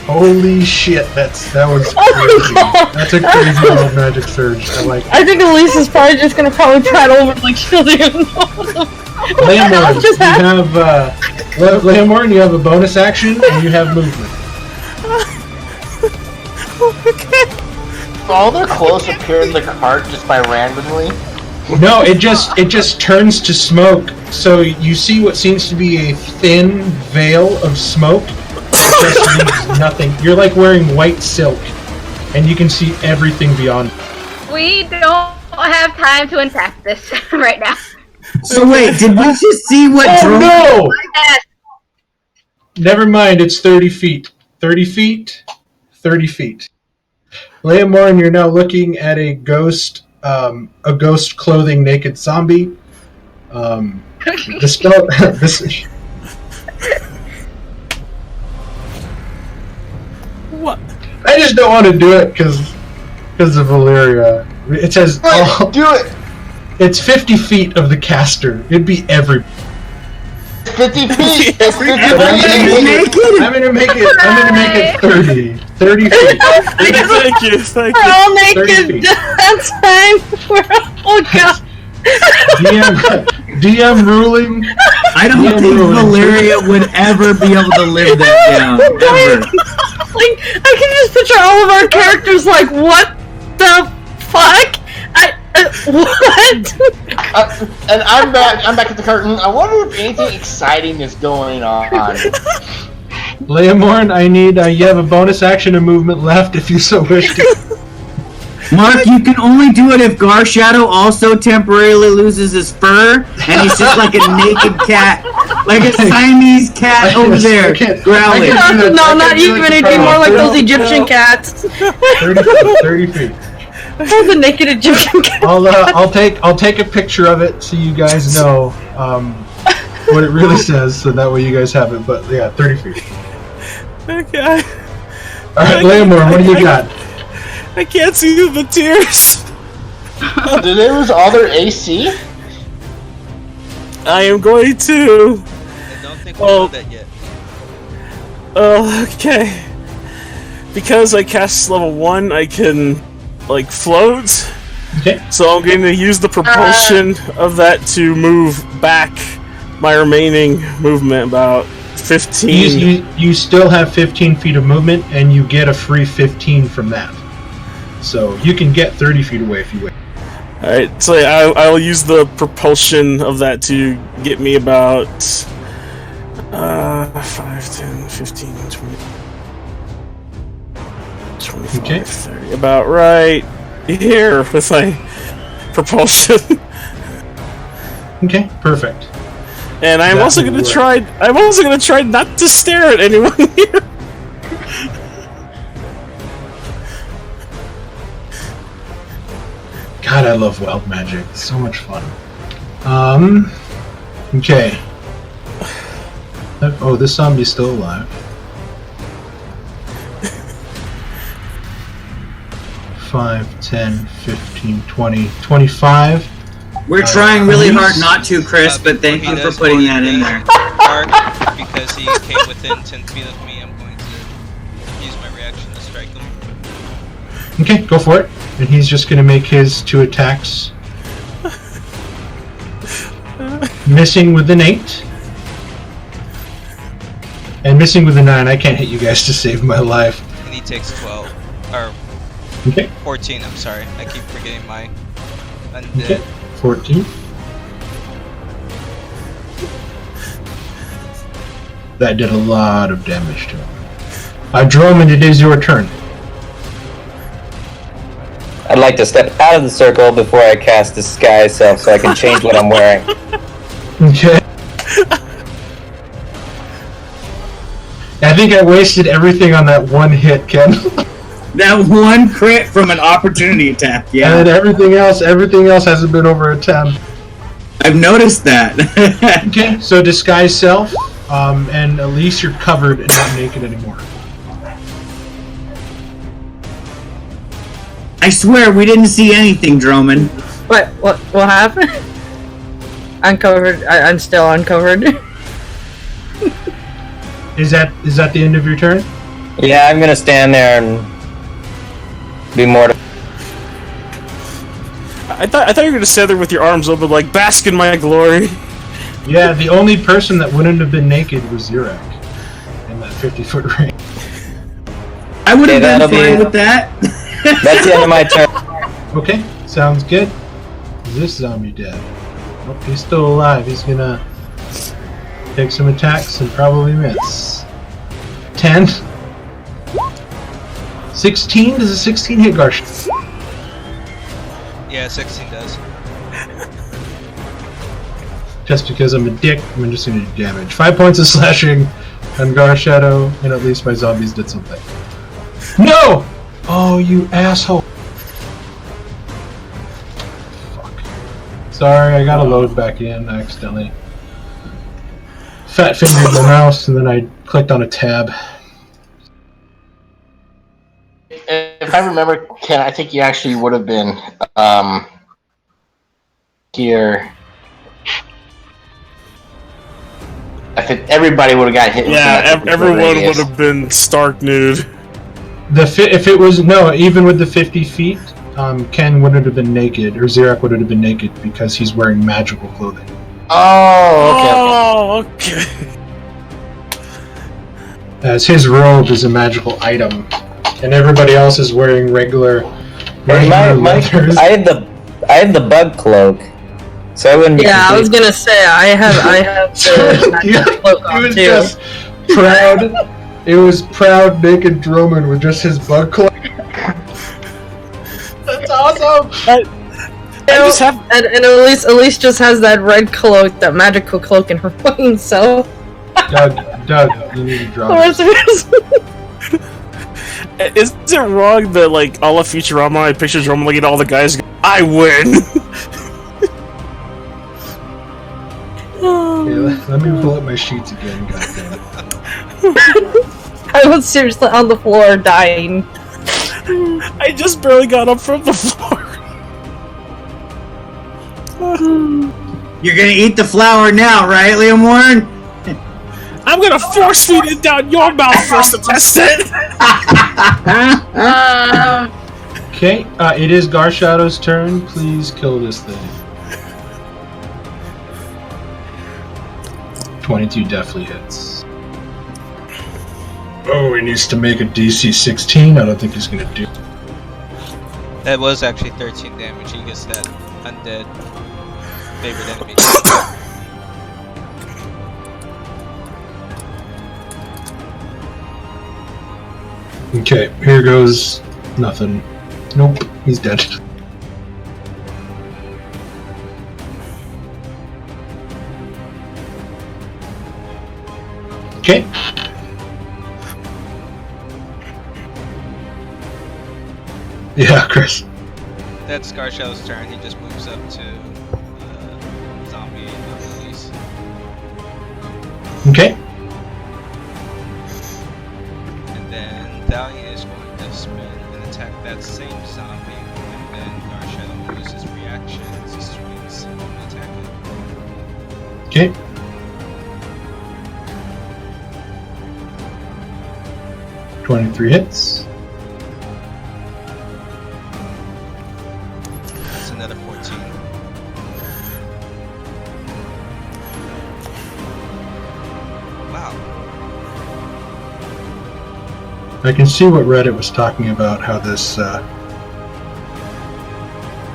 Holy shit, that was crazy. That's a crazy old magic surge. I think Elise is probably just gonna try to over like she'll even know. Leomorn, you have a bonus action and you have movement. All their clothes appear in the cart just by randomly. No, it just turns to smoke. So you see what seems to be a thin veil of smoke. It just leaves nothing. You're like wearing white silk, and you can see everything beyond. We don't have time to unpack this right now. So wait, did we just see what Oh drove? no! Yes. Never mind, it's 30 feet. 30 feet, 30 feet. Leomorn, you're now looking at a ghost clothing naked zombie. The spell... What? I just don't want to do it because of Valyria. It says... Do it! It's 50 feet of the caster. It'd be every... 50 feet! That's 50 feet! I'm gonna make it 30. 30 feet. Thank you. We're all 30 naked. feet. That's fine. Oh god. DM ruling. I don't think Valyria would ever be able to live that down. Ever. Like, I can just picture all of our characters like, what the fuck? What? And I'm back at the curtain. I wonder if anything exciting is going on. Leomorn, I need, you have a bonus action and movement left if you so wish to. Mark, you can only do it if Garshadow also temporarily loses his fur, and he's just like a naked cat. Like a Siamese cat over there, growling. No, not even. It'd be more like those Egyptian cats. 30 feet. Oh, the naked Egyptian cat. I'll take a picture of it so you guys know what it really says, so that way you guys have it. But yeah, 30 feet. Okay. Alright, Leomorn, what do you got? I can't see the tears. Did they lose all their AC? I am going to. I don't think we know that yet. Oh, okay. Because I cast level 1, I can, like, float. Okay. So I'm going to use the propulsion of that to move back my remaining movement about 15. You still have 15 feet of movement, and you get a free 15 from that. So you can get 30 feet away if you wait. Alright, so I'll use the propulsion of that to get me about 5, 10, 15, 20, 25, Okay. 30. About right here with my propulsion. Okay, perfect. And I'm That also will gonna work. try. I'm also gonna try not to stare at anyone here. God, I love wild magic. It's so much fun. Okay. Oh, this zombie's still alive. 5, 10, 15, 20, 25. We're trying really Elise? hard not to, Chris, but thank you for putting that in there. Mark, because he came within 10 feet of me, I'm going to use my reaction to strike him. Okay, go for it. And he's just going to make his 2 attacks. Missing with an 8. And missing with a 9. I can't hit you guys to save my life. And he takes 12. Or Okay. 14, I'm sorry. I keep forgetting my Okay. undead. 14. That did a lot of damage to him. Droman, it is your turn. I'd like to step out of the circle before I cast Disguise Self so I can change what I'm wearing. Okay. I think I wasted everything on that one hit, Ken. That one crit from an opportunity attack, yeah. And then everything else hasn't been over a 10. I've noticed that. Okay, so disguise self, and at least you're covered and not naked anymore. I swear we didn't see anything, Droman. What happened? Uncovered. I'm still uncovered. Is that the end of your turn? Yeah, I'm gonna stand there and be mortified. I thought you were gonna stand there with your arms open, like bask in my glory. Yeah, the only person that wouldn't have been naked was Zurek in that 50-foot range. I would have Okay, been that'll fine be- with that. That's the end of my turn. Okay, sounds good. Is this zombie dead? Oh, he's still alive. He's gonna take some attacks and probably miss. 10. 16? Does a 16 hit Garsh? Yeah, 16 does. Just because I'm a dick, I'm just gonna do damage. 5 points of slashing. on Gar Shadow, and at least my zombies did something. No! Oh, you asshole. Fuck. Sorry, I gotta load back in accidentally. Fat fingered the mouse, and then I clicked on a tab. If I remember, Ken, I think you actually would have been here. I think everybody would have got hit. Yeah, everyone would have been stark nude. If it was even with the 50 feet, Ken wouldn't have been naked, or Xerac wouldn't have been naked because he's wearing magical clothing. Oh, okay. Okay. As his robe is a magical item, and everybody else is wearing regular. Hey, leathers. I had the bug cloak, so I wouldn't. Yeah, I was gonna say I have the magic cloak on was too. just proud. It was proud naked Drummond with just his bug cloak. That's awesome. And Elise just has that red cloak, that magical cloak in her fucking self. Doug, you need to drop it. Is it wrong that, like, all of Futurama, I picture Drummond looking at all the guys go, I win! Okay, let me pull up my sheets again, goddamn. I was seriously on the floor dying. I just barely got up from the floor. You're gonna eat the flower now, right, Liam Warren? I'm gonna force feed it down your mouth first to test it! Okay, it is Gar Shadow's turn. Please kill this thing. 22 definitely hits. Oh, he needs to make a DC 16. I don't think he's gonna do. That was actually 13 damage. He gets that undead favorite enemy. Okay, here goes nothing. Nope, he's dead. Okay. Yeah, Chris. That's Gar Shadow's turn. He just moves up to zombie release. Okay. And then Thalia is going to spin and attack that same zombie. And then Gar Shadow will use his reaction as he swings and attack it. Okay. $23 hits. That's another 14. Wow. I can see what Reddit was talking about, how this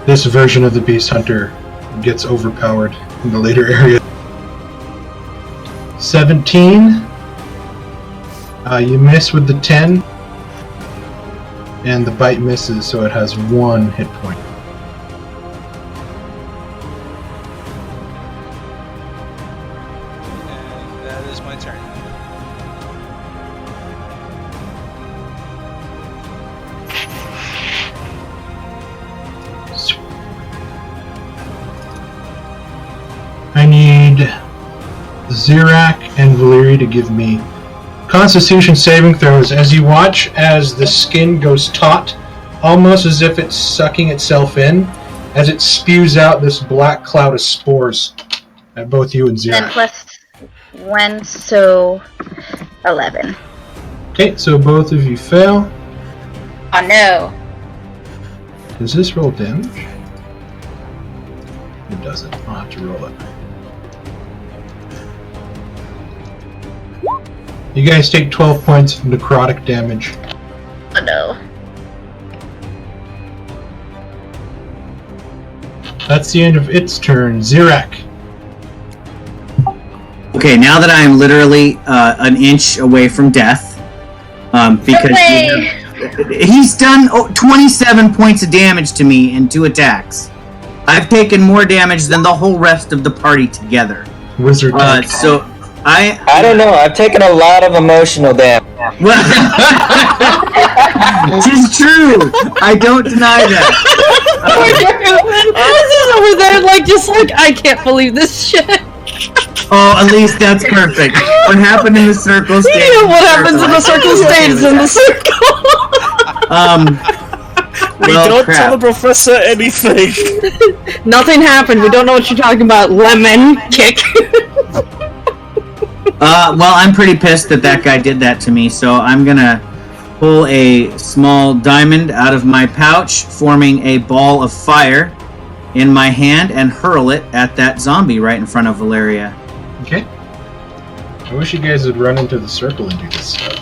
this version of the Beast Hunter gets overpowered in the later area. 17. You miss with the 10. And the bite misses, so it has 1 hit point. And that is my turn. I need Xerac and Valeri to give me Constitution saving throws as you watch as the skin goes taut, almost as if it's sucking itself in, as it spews out this black cloud of spores at both you and Then Xerac. plus 1, so 11. Okay, so both of you fail. Oh no. Does this roll damage? It doesn't. I'll have to roll it. You guys take 12 points of necrotic damage. Oh no. That's the end of its turn. Xerac. Okay, now that I am literally an inch away from death, because he's done 27 points of damage to me in 2 attacks. I've taken more damage than the whole rest of the party together. Wizard. So I don't know. I've taken a lot of emotional damage. Well, it's true. I don't deny that. This is over there, I can't believe this shit. Oh, at least that's perfect. What happened in the circle stays. You know what happens in the circle stays in the circle. We don't tell the professor anything. Nothing happened. We don't know what you're talking about. Lemon kick. Well, I'm pretty pissed that guy did that to me, so I'm gonna pull a small diamond out of my pouch, forming a ball of fire in my hand, and hurl it at that zombie right in front of Valeria. Okay. I wish you guys would run into the circle and do this stuff.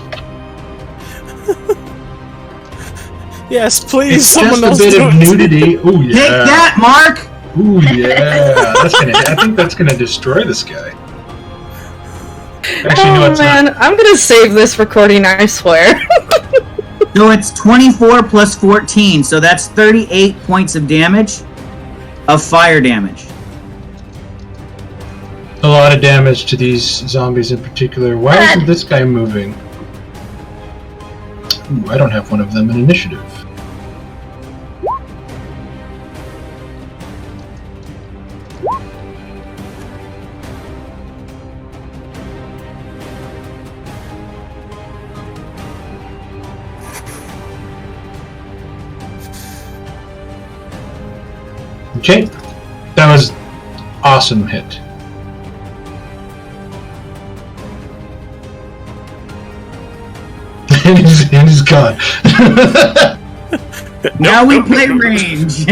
Yes, please. It's Someone just else a bit do of it. nudity. Oh yeah. Take that, Mark! Ooh yeah. I think that's gonna destroy this guy. Actually, no, it's not. I'm gonna save this recording, I swear. So it's 24 plus 14, so that's 38 points of damage, of fire damage. A lot of damage to these zombies in particular. Why isn't this guy moving? Ooh, I don't have one of them in initiative. Okay, that was awesome hit. and he's gone. Now we play range.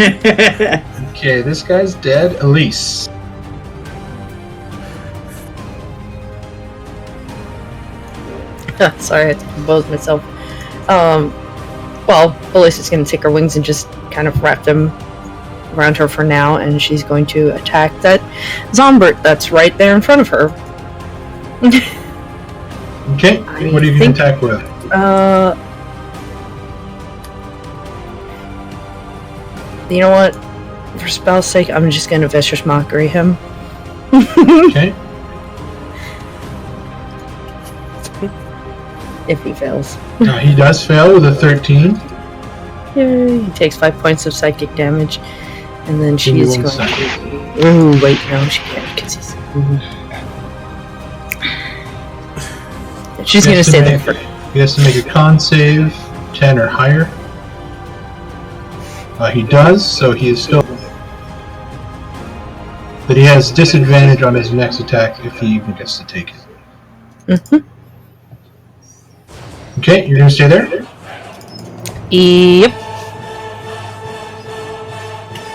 Okay, this guy's dead. Elise. Sorry, I had to compose myself. Well, Elise is going to take her wings and just kind of wrap them around her for now, and she's going to attack that Zombert that's right there in front of her. Okay, what are you going to attack with? You know what? For spell's sake, I'm just going to Vicious Mockery him. Okay. If he fails. He does fail with a 13. Yay. He takes 5 points of psychic damage. And then Give me she's one going second. to... Ooh, wait, no, she can't, because he's... She's going to stay there for... He has to make a con save, 10 or higher. He does, so he is still... But he has disadvantage on his next attack if he even gets to take it. Mm-hmm. Okay, you're going to stay there? Yep.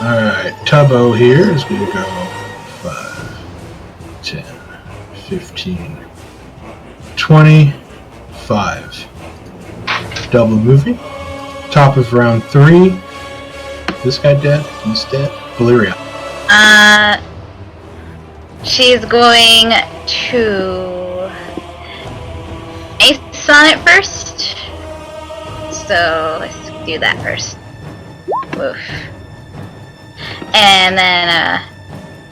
Alright, Tubbo here is going to go 5, 10, 15, 25. Double moving. Top of round 3. This guy dead? He's dead. Valeria. She's going to Ace on it first. So let's do that first. Woof. And then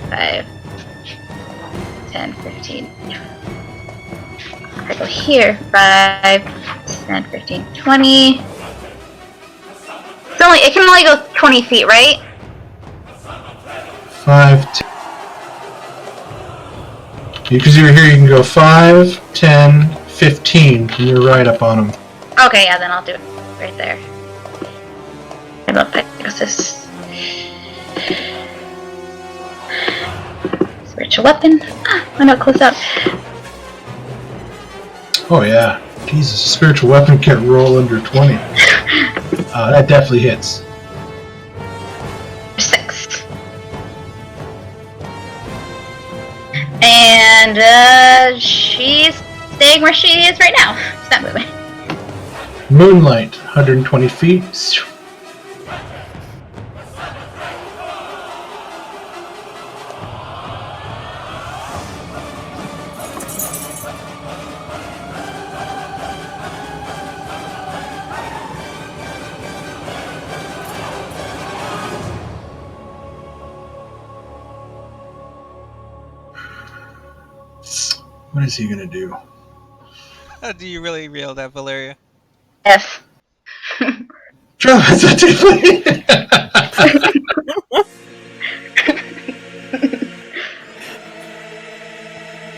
5, 10, 15. I go here. 5, 10, 15, 20. It can only go 20 feet, right? 5, 10. Because you're here, you can go 5, 10, 15, and you're right up on him. Okay, yeah, then I'll do it right there. I love Pegasus. Spiritual weapon. Why not close up? Oh yeah. Jesus, spiritual weapon can't roll under 20. That definitely hits. 6. And she's staying where she is right now. She's not moving. Moonlight, 120 feet. What is he gonna do? Do you really reel that, Valeria? Yes. Travis, that's it.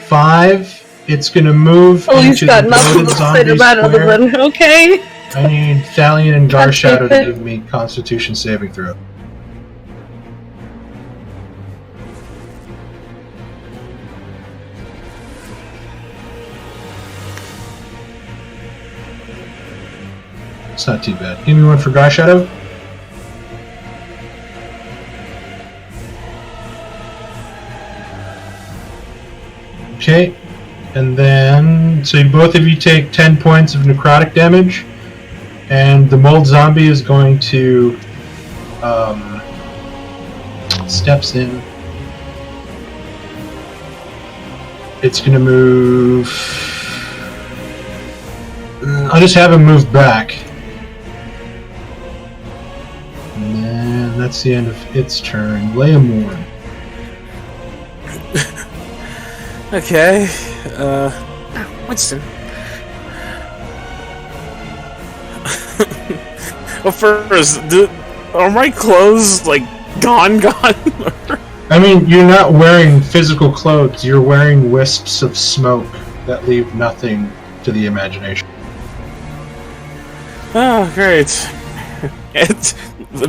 5. It's gonna move. Oh, he's into got the nothing bloated to say zombie about other square. than okay. I need Thalion and Garshadow to give me Constitution saving throw. It's not too bad. Give me one for Garshadow. Okay, and then so both of you take 10 points of necrotic damage, and the mold zombie is going to steps in. It's going to move. I'll just have him move back, and then that's the end of its turn. Leomorn. Okay. Winston. Well, first, are my clothes like gone? I mean, you're not wearing physical clothes. You're wearing wisps of smoke that leave nothing to the imagination. Oh, great. It's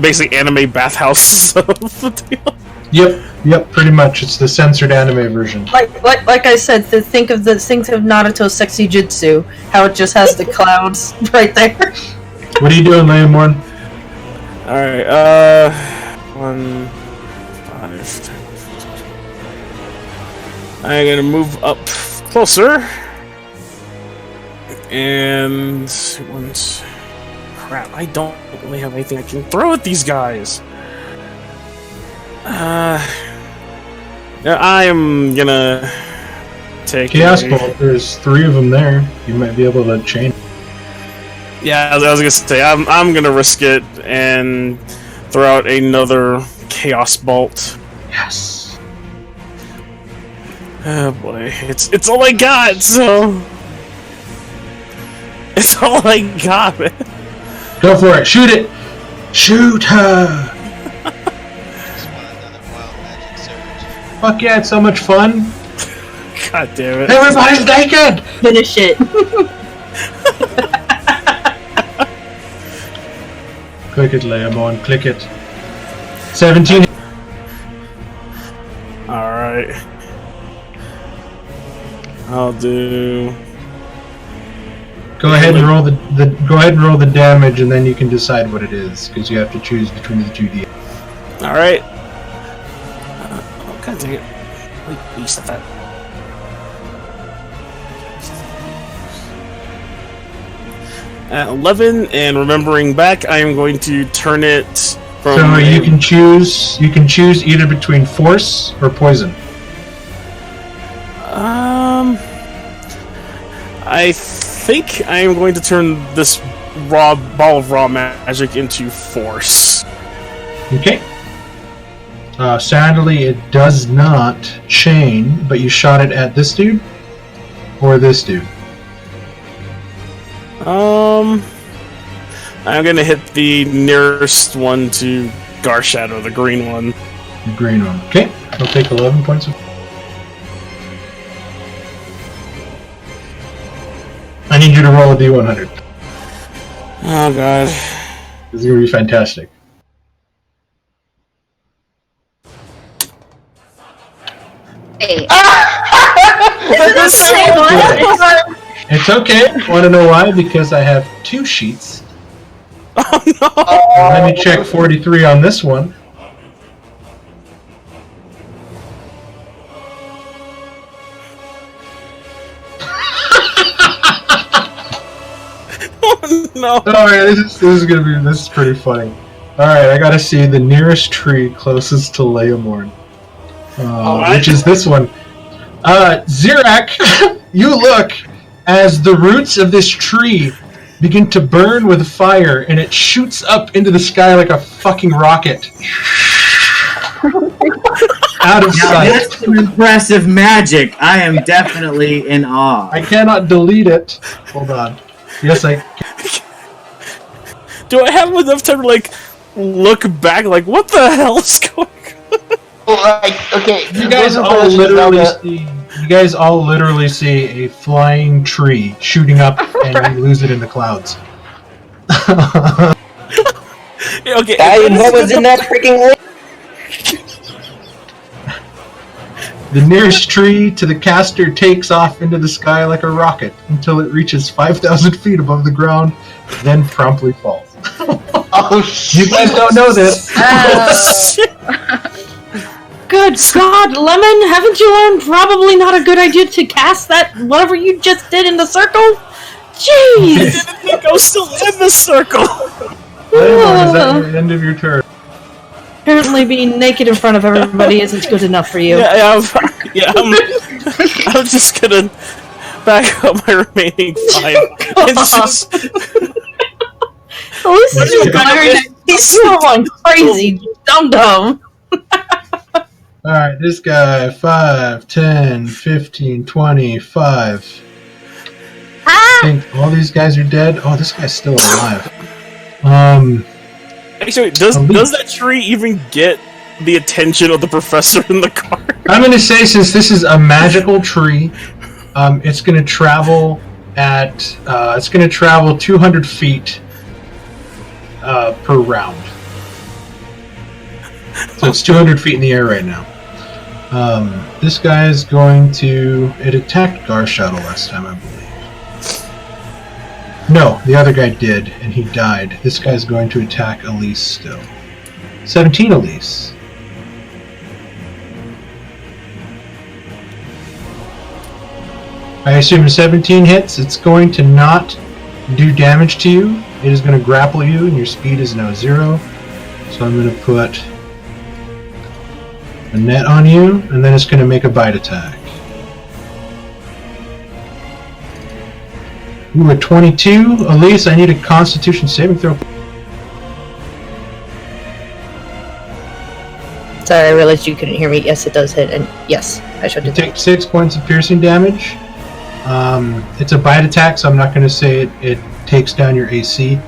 basically anime bathhouse of the deal. Yep, pretty much. It's the censored anime version. Like I said, think of Naruto's sexy jutsu, how it just has the clouds right there. What are you doing, Leomorn? Alright, 1, 5, 10. I'm gonna move up closer. And once. Crap, I don't really have anything I can throw at these guys. I am gonna take Chaos Bolt. There's 3 of them there. You might be able to chain. Yeah, I was gonna say I'm gonna risk it and throw out another Chaos Bolt. Yes. Oh boy, it's all I got. So it's all I got, man. Go for it. Shoot it. Shoot her. Fuck yeah, it's so much fun. God damn it. Everybody's naked! Finish it. Click it, Leomorn. Click it. 17. Alright. I'll do. Go ahead and roll the damage, and then you can decide what it is, because you have to choose between the 2D. Alright. Oh, god dang it. Wait, you said that. At 11, and remembering back, I am going to turn it from. So you can choose either between force or poison. I think I am going to turn this ball of raw magic into force. Okay. Sadly, it does not chain, but you shot it at this dude or this dude. I'm gonna hit the nearest one to Garshadow, the green one. The green one. Okay. I'll take 11 points of. I need you to roll a D100. Oh god. This is gonna be fantastic. Hey. It's okay. Want to know why? Because I have 2 sheets. Oh no! Let me check 43 on this one. Oh no! Alright, this is pretty funny. Alright, I gotta see the nearest tree closest to Leomorn. Which is this one. Zirak, you look as the roots of this tree begin to burn with fire, and it shoots up into the sky like a fucking rocket. out of Now, sight. that's some impressive magic. I am definitely in awe. I cannot delete it. Hold on. Yes, I. Do I have enough time to like look back? Like, what the hell is going on? Well, like, okay, You guys all literally see. You guys all literally see a flying tree shooting up, and you lose it in the clouds. Okay. And what was in that freaking lake? The nearest tree to the caster takes off into the sky like a rocket until it reaches 5,000 feet above the ground, then promptly falls. Oh shit! You guys don't know this. Good God, Lemon, haven't you learned probably not a good idea to cast that whatever you just did in the circle? Jeez! I was still in the circle. Lemon, is that the end of your turn? Apparently being naked in front of everybody isn't good enough for you. I'm just gonna back up my remaining 5. It's just... This is glaring. He's going crazy, dum-dum. Alright, this guy, 5, 10, 15, 25. I think all these guys are dead. Oh, this guy's still alive. Actually, does that tree even get the attention of the professor in the car? I'm going to say, since this is a magical tree, it's going to travel at 200 feet per round. So it's 200 feet in the air right now. This guy is going to... It attacked Garshadow last time, I believe. No, the other guy did, and he died. This guy's going to attack Elise still. 17 Elise. I assume 17 hits. It's going to not do damage to you. It is going to grapple you, and your speed is now 0. So I'm going to put a net on you, and then it's going to make a bite attack. Ooh, a 22. Elise, I need a Constitution saving throw. Sorry, I realized you couldn't hear me. Yes, it does hit, and yes, I should do You take 6 points of piercing damage. It's a bite attack, so I'm not going to say it takes down your AC.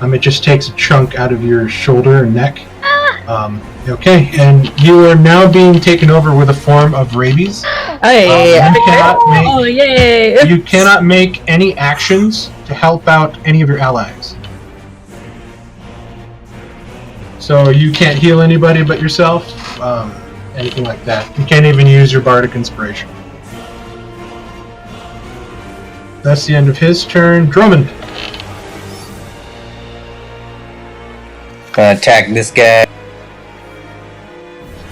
It just takes a chunk out of your shoulder and neck. Okay, and you are now being taken over with a form of rabies. You cannot make any actions to help out any of your allies. So you can't heal anybody but yourself, anything like that. You can't even use your Bardic Inspiration. That's the end of his turn. Drummond. Gonna attack this guy.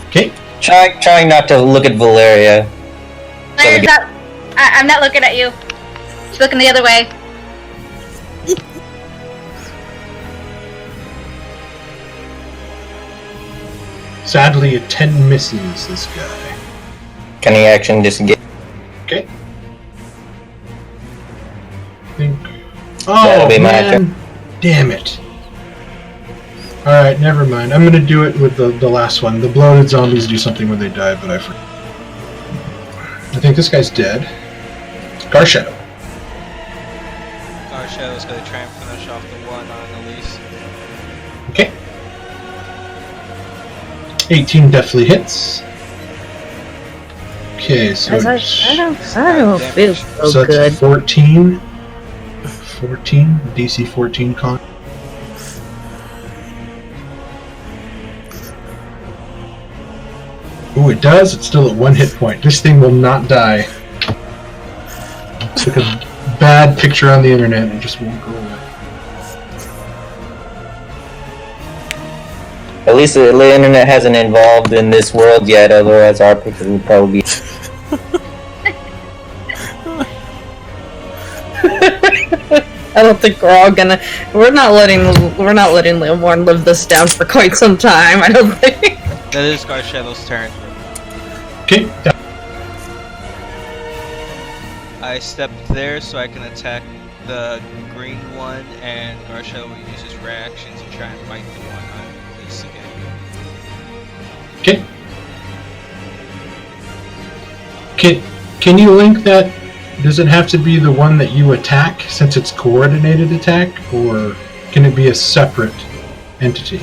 Okay. Trying not to look at Valeria. I'm not looking at you. She's looking the other way. Sadly, a 10 misses this guy. Can he action disengage? Okay. Think. That'll Oh be my man! turn. Damn it! All right, never mind. I'm gonna do it with the last one. The bloated zombies do something when they die, but I forget. I think this guy's dead. Garshadow. Garshadow's gonna try and finish off the one on Elise. Okay. 18 definitely hits. Okay, so I don't feel so so good. that's 14. 14, DC 14 con. Ooh, it does. It's still at 1 hit point. This thing will not die. Took a bad picture on the internet and it just won't go away. At least the internet hasn't evolved in this world yet, otherwise our picture would probably be... I don't think we're all gonna. We're not letting Leomorn live this down for quite some time. I don't think. That is Garshadow's turn. Okay. I stepped there so I can attack the green one, and Garshadow will use his reaction to try and fight the one on Elise again. Okay. Can you link that? Does it have to be the one that you attack since it's coordinated attack, or can it be a separate entity?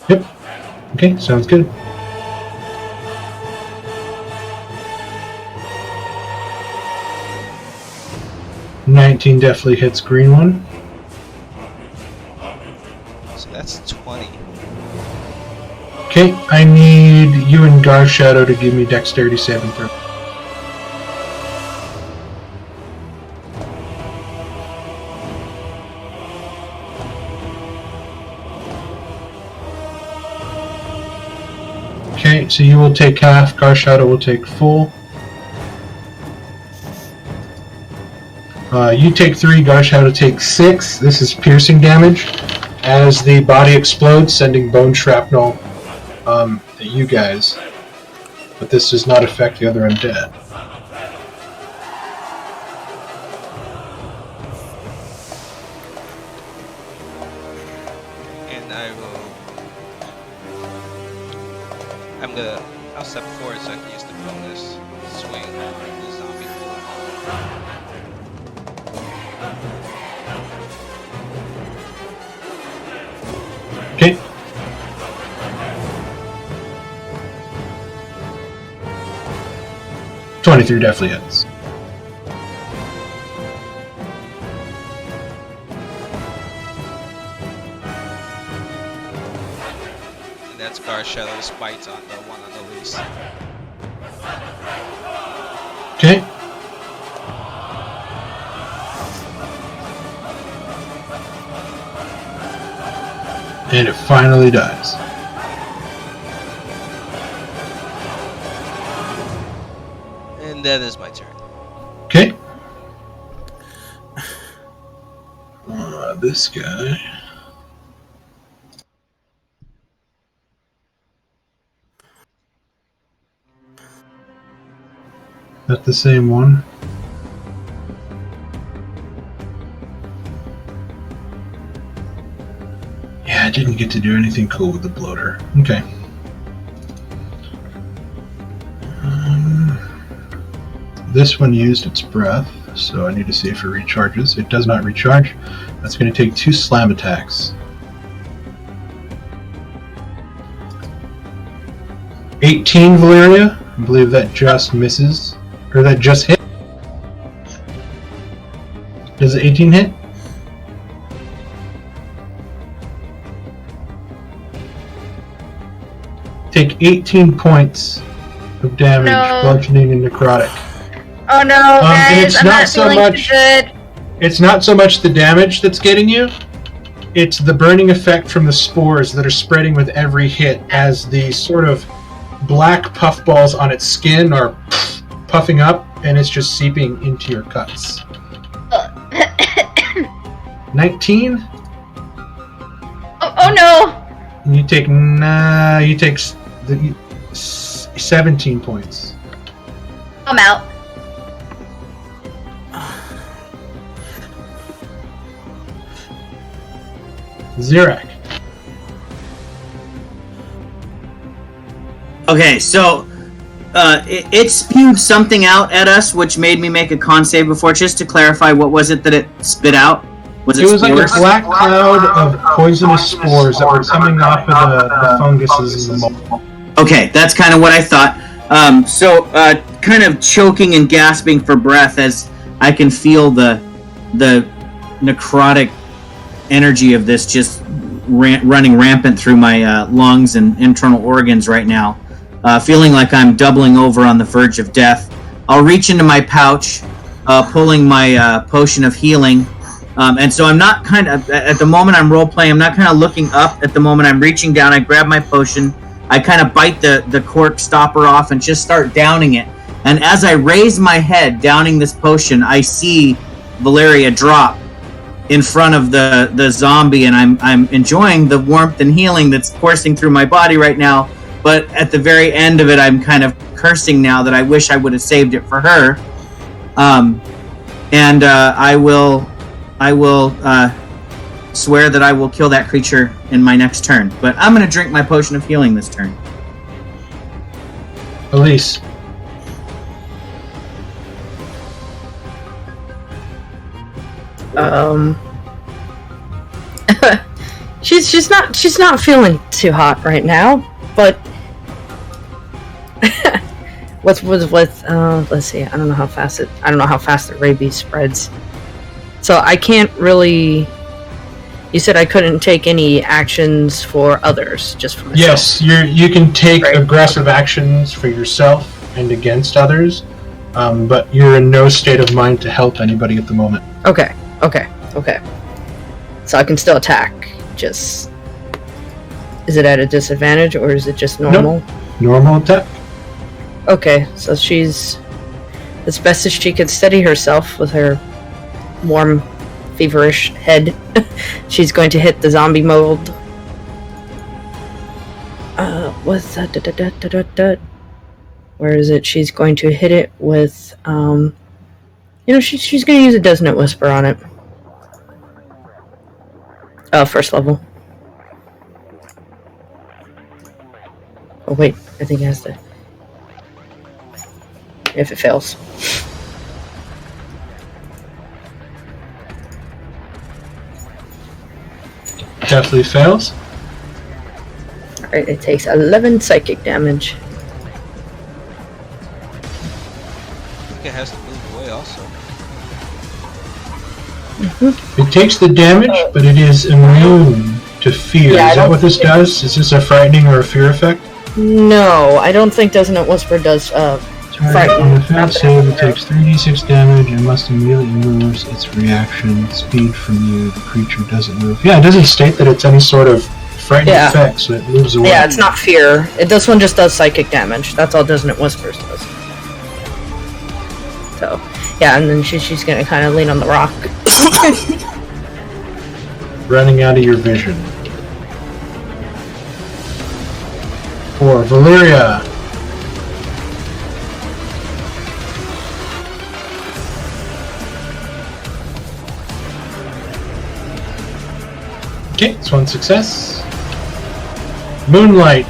Yep. Okay, sounds good. $19 definitely hits green one. So that's 20. Okay, I need you and Gar Shadow to give me dexterity saving throw. Okay, so you will take half, Gar Shadow will take full. You take 3, Gar Shadow takes 6. This is piercing damage as the body explodes, sending bone shrapnel at you guys. But this does not affect the other undead. And I'll step forward so I can use the bonus swing on the zombie pool. Okay. $23 definitely hits. And that's Gar Shadow's bite on the one on the least. Okay. And it finally dies. And that is my turn. Okay. This guy. That the same one? Yeah, I didn't get to do anything cool with the bloater. Okay. This one used its breath, so I need to see if it recharges. It does not recharge. That's going to take 2 slam attacks. 18, Valeria. I believe that just misses. Or that just hit. Does 18 hit? Take 18 points of damage, No. bludgeoning and necrotic. Oh no, And guys, it's I'm not not so feeling much- too good. It's not so much the damage that's getting you, it's the burning effect from the spores that are spreading with every hit as the sort of black puffballs on its skin are puffing up and it's just seeping into your cuts. 19? Oh no! You take 17 points. I'm out. Zirak. Okay, so it spewed something out at us, which made me make a con save before. Just to clarify, what was it that it spit out? It was like a black cloud of poisonous spores that were coming off of the funguses in the mold. Okay, that's kind of what I thought. Kind of choking and gasping for breath as I can feel the necrotic energy of this just running rampant through my lungs and internal organs right now. Feeling like I'm doubling over on the verge of death. I'll reach into my pouch, pulling my potion of healing. And so I'm not at the moment I'm role-playing, I'm not kind of looking up at the moment I'm reaching down. I grab my potion, I kind of bite the cork stopper off and just start downing it. And as I raise my head, downing this potion, I see Valeria drop in front of the zombie, and I'm enjoying the warmth and healing that's coursing through my body right now. But at the very end of it, I'm kind of cursing now that I wish I would have saved it for her. I will swear that I will kill that creature in my next turn. But I'm going to drink my potion of healing this turn. Elise. She's not feeling too hot right now, but with let's see, I don't know how fast the rabies spreads. So I can't really. You said I couldn't take any actions for others, just for myself. Yes, you can take aggressive actions for yourself and against others, but you're in no state of mind to help anybody at the moment. Okay. So I can still attack. Just is it at a disadvantage or is it just normal? Nope. Normal attack. Okay, so she's as best as she can steady herself with her warm, feverish head. She's going to hit the zombie mold. With where is it? She's going to hit it with she's going to use a Desnant Whisper on it. First level. Oh wait, I think it has to. If it fails. Definitely fails. Alright, it takes 11 psychic damage. I think it has to move away also. It takes the damage, but it is immune to fear. Yeah, Is that what this does? Is this a frightening or a fear effect? No, I don't think Desnant Whisper does frighten. On the failed save, it takes 3d6 damage and must immediately lose its reaction speed from you. The creature doesn't move. Yeah, it doesn't state that it's any sort of frightening effect, so it moves away. Yeah, it's not fear. This one just does psychic damage. That's all Desnant Whispers does. So, yeah, and then she's gonna kind of lean on the rock. Running out of your vision. For Valeria. Okay, it's one success. Moonlight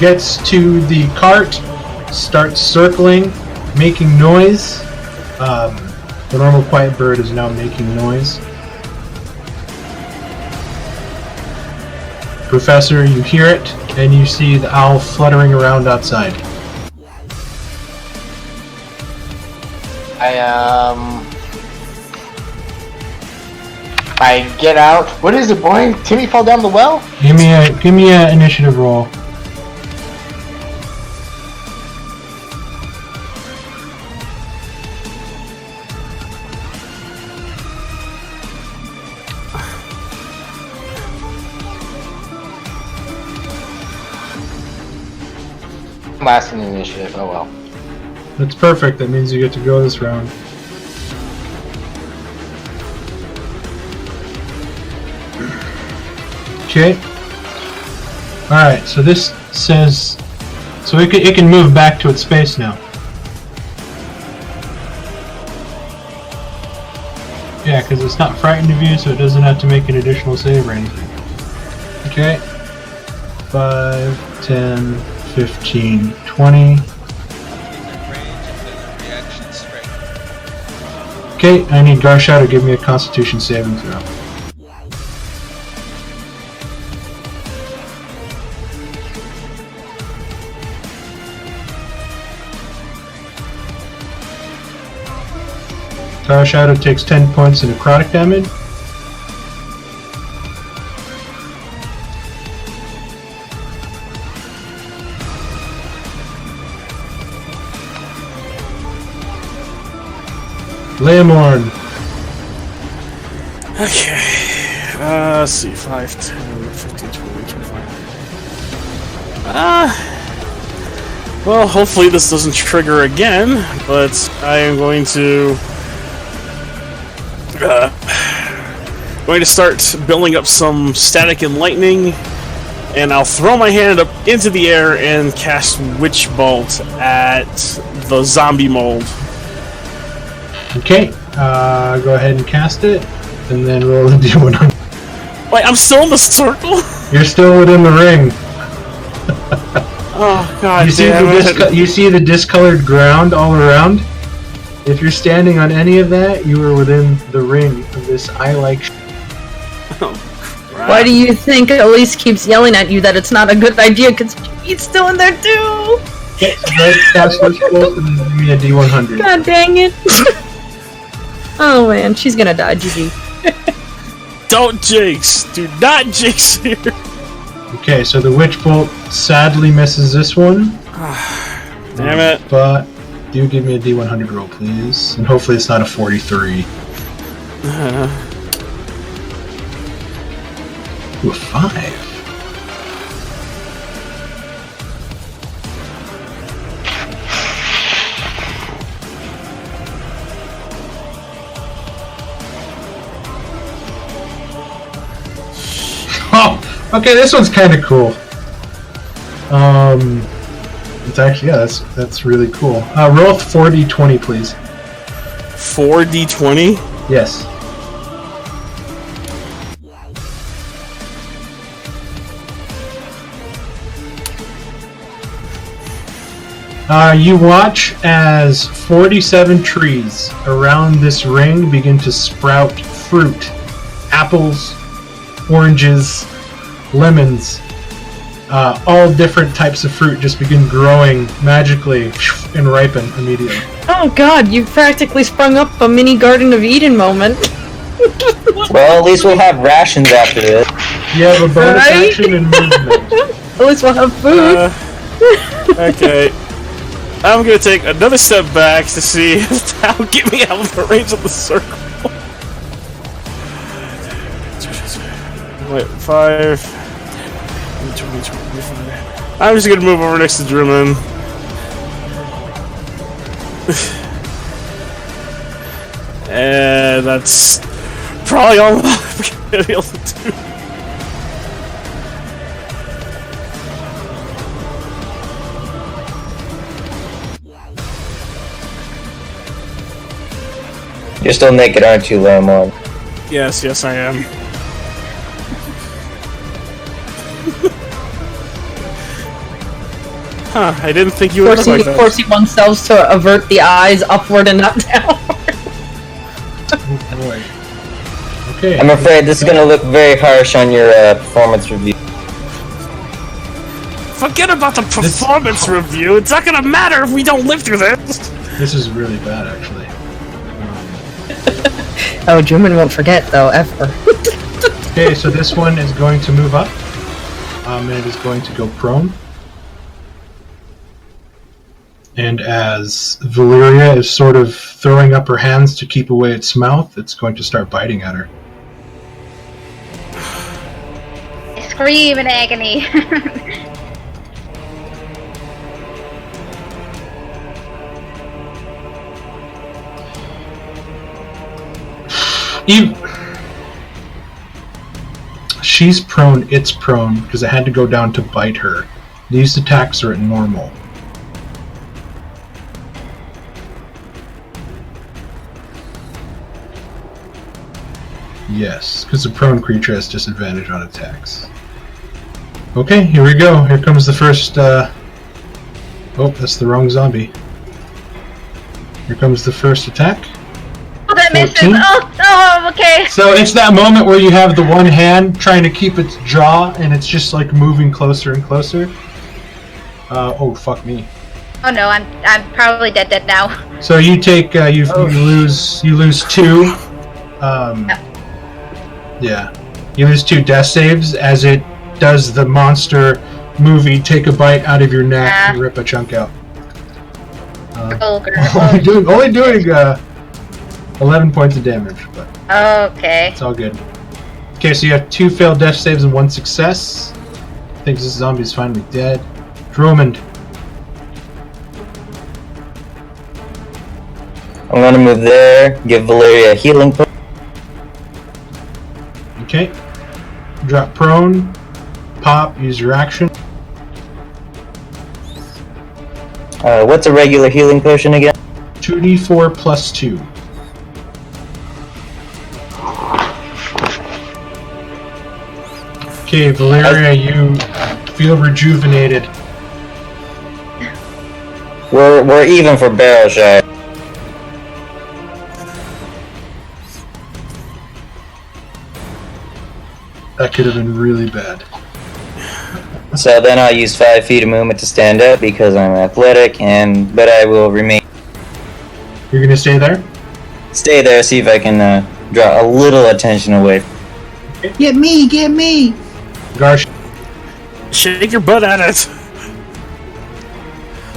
gets to the cart, starts circling, making noise. The normal quiet bird is now making noise. Professor, you hear it, and you see the owl fluttering around outside. I get out. What is it, boy? Timmy fall down the well? Give me a initiative roll. Last in the initiative. Oh well. That's perfect. That means you get to go this round. Okay. Alright, so this says... So it can move back to its space now. Yeah, because it's not frightened of you, so it doesn't have to make an additional save or anything. Okay. 5, 10, 15, 20. Okay, I need Garsha to give me a Constitution saving throw. Tower Shadow takes 10 points of necrotic damage. Leomorn. Okay. Let's see. 5, 10, 15, 20, 25. Well, hopefully this doesn't trigger again, but I am going to start building up some static and lightning, and I'll throw my hand up into the air and cast Witch Bolt at the zombie mold. Okay, go ahead and cast it, and then roll the D100. Wait, I'm still in the circle? You're still within the ring. Oh, god You see, damn it. you see the discolored ground all around? If you're standing on any of that, you are within the ring of this eye-like Why do you think Elise keeps yelling at you that it's not a good idea? Because he's still in there too! That's what's supposed to give me a D100. God dang it! Oh man, she's gonna die, GG. Don't jinx! Do not jinx here! Okay, so the Witch Bolt sadly misses this one. Damn it. But do give me a D100 roll, please. And hopefully it's not a 43. Ooh, a 5. Oh, okay, this one's kind of cool. It's actually, yeah, that's really cool. Roll 4d20, please. 4d20? Yes. You watch as 47 trees around this ring begin to sprout fruit. Apples, oranges, lemons, all different types of fruit just begin growing magically and ripen immediately. Oh god, you've practically sprung up a mini Garden of Eden moment. Well, at least we'll have rations after this. You have a bonus Right? action and movement. At least we'll have food. Okay. I'm gonna take another step back to see if that'll get me out of the range of the circle. Wait, 5. 20, 25. I'm just gonna move over next to Drummond. And that's probably all I'm gonna be able to do. You're still naked, aren't you, Lamon? Yes, I am. Huh, I didn't think you would look like that. Forcing oneself to avert the eyes upward and not down. Oh boy. Okay. I'm afraid this is going to look very harsh on your performance review. Forget about the performance review. It's not gonna matter if we don't live through this. This is really bad, actually. Oh, German won't forget though, ever. Okay, so this one is going to move up. And it is going to go prone. And as Valyria is sort of throwing up her hands to keep away its mouth, it's going to start biting at her. I scream in agony. She's prone, it's prone, because it had to go down to bite her. These attacks are at normal. Yes, because the prone creature has disadvantage on attacks. Okay, here we go. Here comes the first, Oh, that's the wrong zombie. Here comes the first attack. Oh, that misses. 14? Oh, okay. So it's that moment where you have the one hand trying to keep its jaw, and it's just like moving closer and closer. Oh, fuck me. Oh no, I'm probably dead now. So you take, you lose 2. Yeah. You lose 2 death saves as it does the monster movie take a bite out of your neck and rip a chunk out. Only doing 11 points of damage, but Okay. it's all good. Okay, so you have 2 failed death saves and 1 success. Thinks this zombie's finally dead. Drummond. I'm going to move there, give Valyria a healing potion. Okay. Drop prone. Pop. Use your action. What's a regular healing potion again? 2d4 plus 2. Okay, Valeria, you feel rejuvenated. We're even for barrel shot. That could have been really bad. So then I'll use 5 feet of movement to stand up because I'm athletic, but I will remain. You're gonna stay there? Stay there, see if I can draw a little attention away. Get me! Get me! Garsh, Shake your butt at it.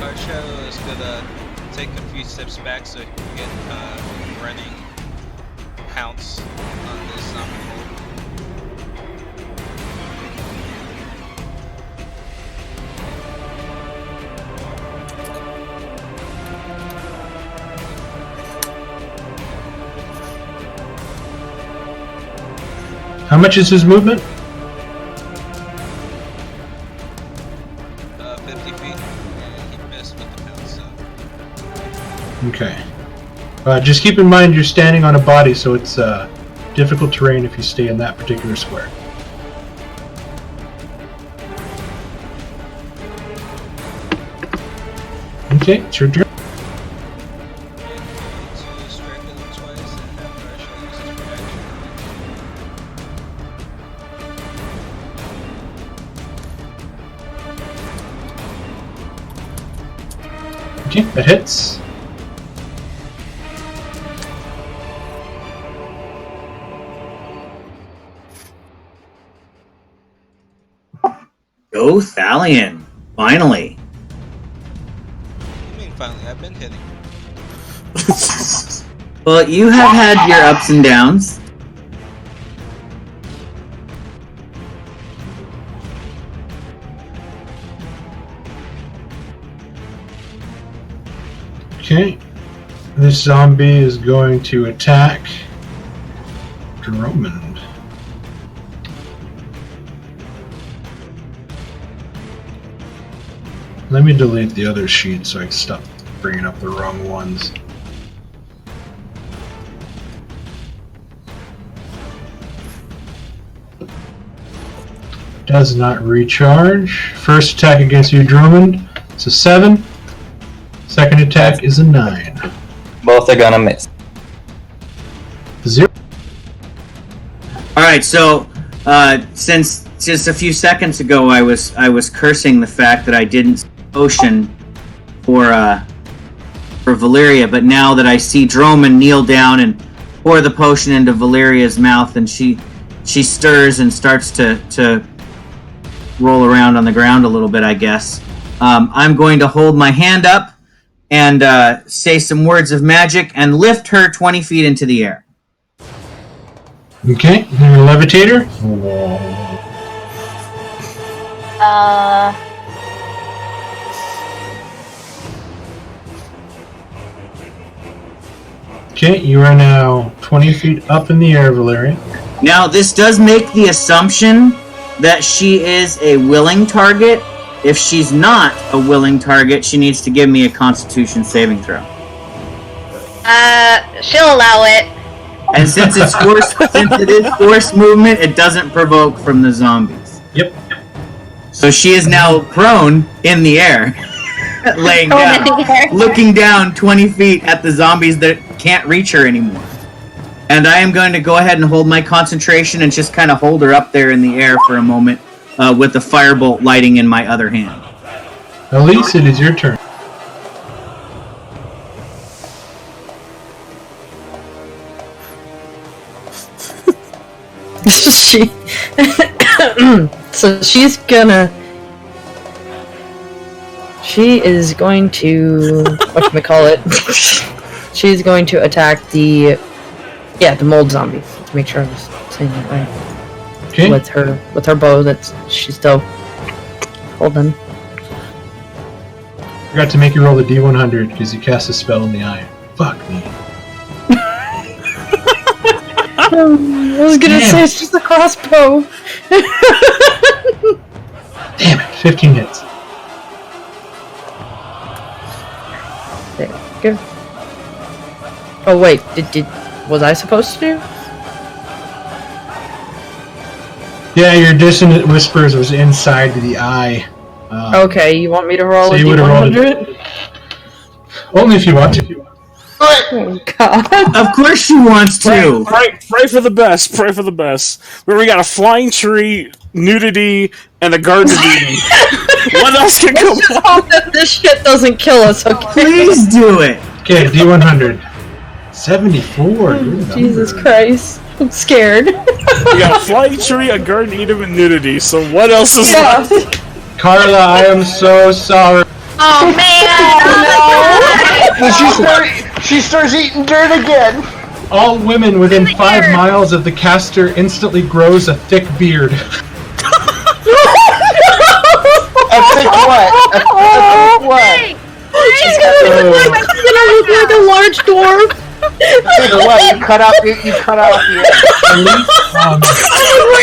Our Shadow is gonna take a few steps back so he can get running pounce on this zombie. how much is his movement? 50 feet, and he missed with the pounce. So. Okay. Just keep in mind you're standing on a body, so it's difficult terrain if you stay in that particular square. Okay, it's your turn. To strike at him twice, and after I show use his reaction. Okay, that hits. Go Thalion! Finally. I mean, finally, I've been hitting. Well, you have had your ups and downs. Okay. This zombie is going to attack Drummond. Let me delete the other sheet so I can stop bringing up the wrong ones. Does not recharge. First attack against you, Drummond. It's a 7. Second attack is a 9. Both are gonna miss. 0. Alright, so since just a few seconds ago I was cursing the fact that I didn't see potion for Valeria, but now that I see Droman kneel down and pour the potion into Valeria's mouth, and she stirs and starts to roll around on the ground a little bit, I guess. I'm going to hold my hand up and say some words of magic and lift her 20 feet into the air. Okay, then a levitator. Okay, you are now 20 feet up in the air, Valeria. Now, this does make the assumption that she is a willing target. If she's not a willing target, she needs to give me a Constitution saving throw. She'll allow it. And since it is forced movement, it doesn't provoke from the zombies. Yep. So she is now prone in the air, laying down, looking down 20 feet at the zombies that can't reach her anymore. And I am going to go ahead and hold my concentration and just kind of hold her up there in the air for a moment with the firebolt lighting in my other hand. Elise, it is your turn. So she is going to, whatchamacallit, she's going to attack the mold zombie, to make sure I was saying that right. Okay. With her bow that she's still holding. Forgot to make you roll the D100 because you cast a spell in the eye. Fuck me. I was gonna say it's just a crossbow. Damn it, 15 hits. There we go. Oh wait, was I supposed to do? Yeah, your dissonant whispers was inside the eye. Okay, you want me to roll So a you would've rolled D100? Only if you want to. Oh, God. Of course she wants to. Pray for the best. Pray for the best. Where we got a flying tree, nudity, and a garden of Eden. What else can go Let's just hope that this shit doesn't kill us, okay? Please do it. Okay, D100. 74. Good Jesus number. Christ. I'm scared. We got a flying tree, a garden of Eden, and nudity. So what else is Yeah. left? Carla, I am so sorry. Oh man! She starts eating dirt again. All women within 5 miles of the caster instantly grows a thick beard. A thick what? A thick what? She's gonna look like a large dwarf. Thick what? You cut out the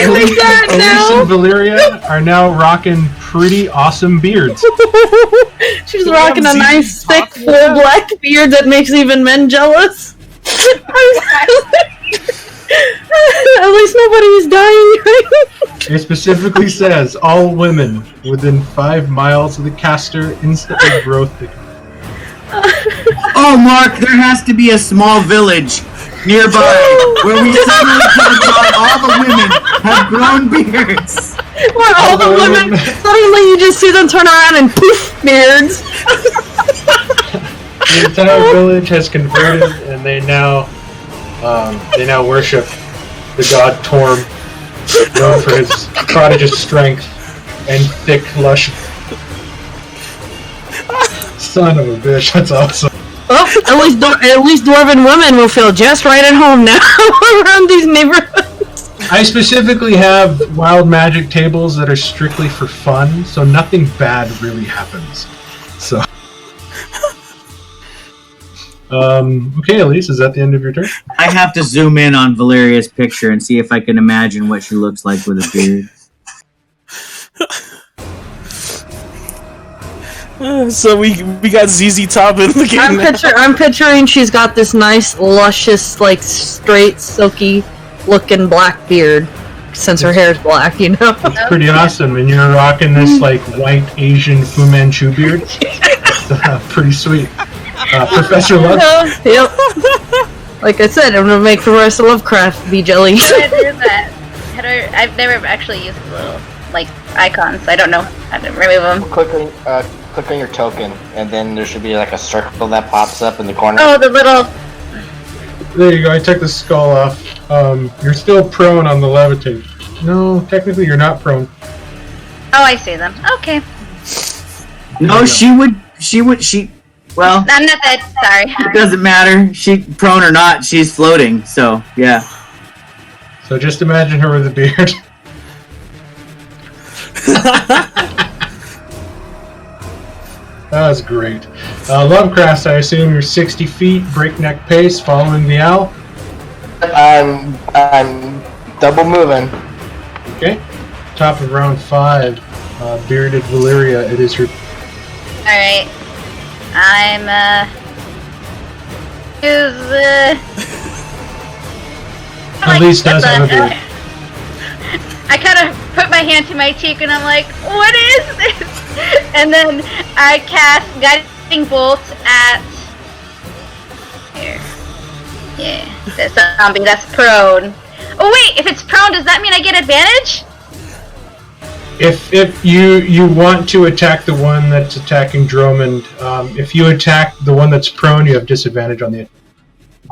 Elise that and now. Valeria are now rocking pretty awesome beards. She's rocking a nice, thick, full black beard that makes even men jealous. At least nobody's dying. It specifically says all women within 5 miles of the caster instantly grow thick. Oh, Mark, there has to be a small village nearby where we suddenly come upon all the women have grown beards. Where all the women, suddenly you just see them turn around and poof, beards. The entire village has converted, and they now worship the god Torm, known for his prodigious strength and thick, lush. Son of a bitch, that's awesome. Well, at least dwarven women will feel just right at home now around these neighborhoods. I specifically have wild magic tables that are strictly for fun, so nothing bad really happens. So, okay, Elise, is that the end of your turn? I have to zoom in on Valeria's picture and see if I can imagine what she looks like with a beard. So we got ZZ Top in the game. I'm picturing she's got this nice, luscious, like straight, silky looking black beard. Since her hair's black, you know. It's pretty awesome, and you're rocking this like white Asian Fu Manchu beard. It's, pretty sweet. Professor Love. Yep. Like I said, I'm gonna make Professor Lovecraft be jelly. How do I do that? I've never actually used the little like icons. I don't know how to remove them. Click on your token, and then there should be like a circle that pops up in the corner. Oh, the little. There you go. I took the skull off. You're still prone on the levitate. No, technically you're not prone. Oh, I see them. Okay. No, she would. Well, I'm not that. Sorry. it doesn't matter. She prone or not, she's floating. So yeah. So just imagine her with a beard. That was great. Lovecraft, I assume you're 60 feet, breakneck pace, following the owl. I'm double moving. Okay. Top of round 5, bearded Valeria, it is your... Alright. I'm, Elise does have a beard. I kind of put my hand to my cheek and I'm like, what is this? And then I cast Guiding Bolt at... Here. Yeah, the zombie, that's prone. Oh wait, if it's prone, does that mean I get advantage? If you want to attack the one that's attacking Dromond, if you attack the one that's prone, you have disadvantage on the...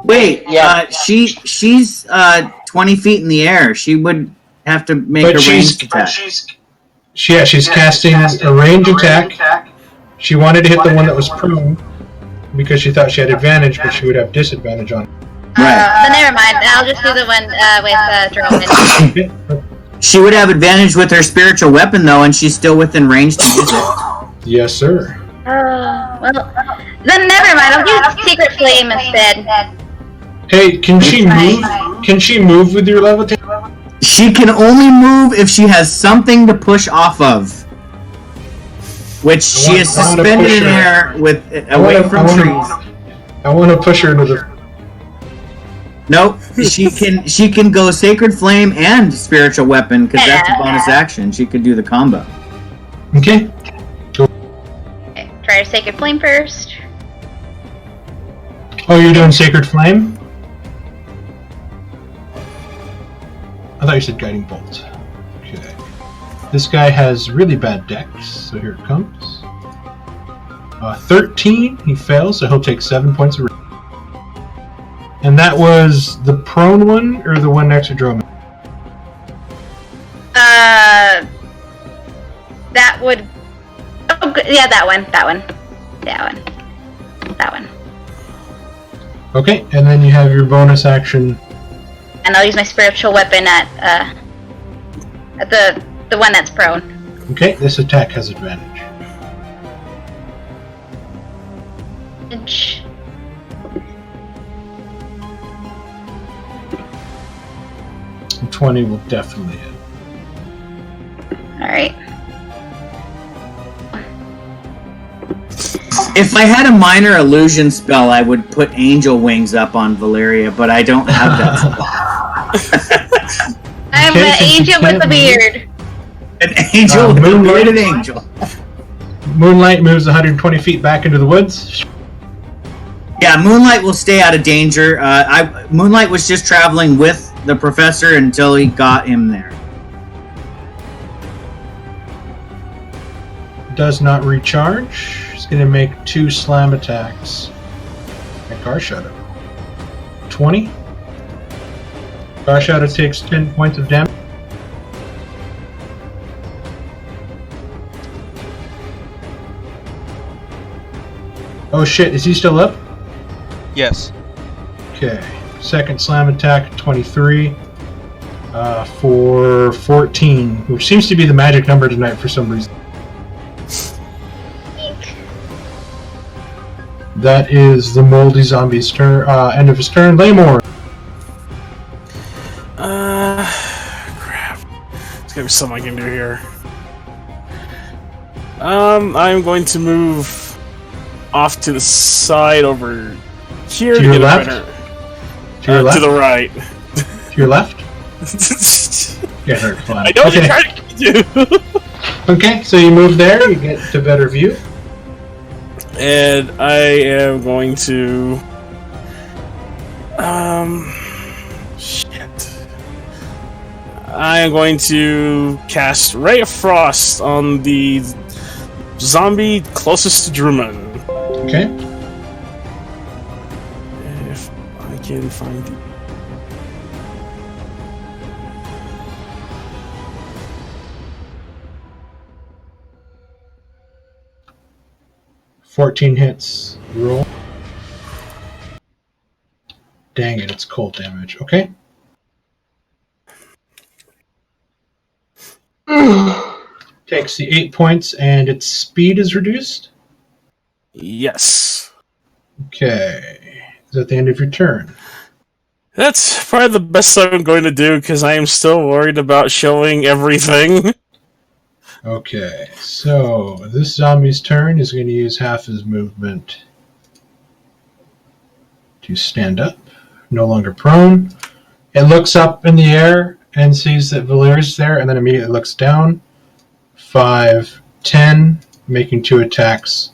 Wait, she's 20 feet in the air. She would have to make a ranged attack. She's casting a range attack. She wanted to hit the one that was prone because she thought she had advantage, but she would have disadvantage on it. Right. Then never mind. I'll just do the one with Dromond. She would have advantage with her spiritual weapon, though, and she's still within range to use it. Yes, sir. Well, then never mind. I'll use Secret Flame instead. Hey, can she move? Can she move with your levitate? She can only move if she has something to push off of. Which she is suspended in air with away from trees. I want to push her into the... Nope. She can go Sacred Flame and Spiritual Weapon because that's a bonus action. She could do the combo. Okay. Okay, try Sacred Flame first. Oh, you're doing Sacred Flame? I thought you said Guiding Bolt. Okay. This guy has really bad dex, so here it comes. 13, he fails, so he'll take 7 points of. And that was the prone one, or the one next to Droman? That would. Oh, yeah, that one. Okay, and then you have your bonus action. And I'll use my spiritual weapon at the one that's prone. Okay, this attack has advantage. 20 will definitely hit. Alright. If I had a minor illusion spell, I would put angel wings up on Valeria, but I don't have that spell. I'm Okay, an since you angel with can't a beard. An angel with a Moonlight. bearded angel. Moonlight moves 120 feet back into the woods. Yeah, Moonlight will stay out of danger. Moonlight was just traveling with the professor until he got him there. Does not recharge. He's going to make 2 slam attacks at Garshadow. 20. Garshadow takes 10 points of damage. Oh shit, is he still up? Yes. Okay. Second slam attack, 23. For 14, which seems to be the magic number tonight for some reason. That is the moldy zombie's turn. End of his turn. Laymore. Crap. There's gotta be something I can do here. I'm going to move off to the side over here To your get a left? better- To your left? To the right. To your left? Get hurt. Fine. I know what Okay. you're trying to do. Okay, so you move there, you get to better view. And I am going to shit. I am going to cast Ray of Frost on the zombie closest to Drummond. Okay. If I can find the 14 hits. Roll. Dang it, it's cold damage. Okay. Takes the 8 points and its speed is reduced. Yes. Okay. Is that the end of your turn? That's probably the best I'm going to do because I am still worried about showing everything. Okay, so this zombie's turn is going to use half his movement to stand up, no longer prone. It looks up in the air and sees that Valeria's there, and then immediately looks down. 5, 10, making 2 attacks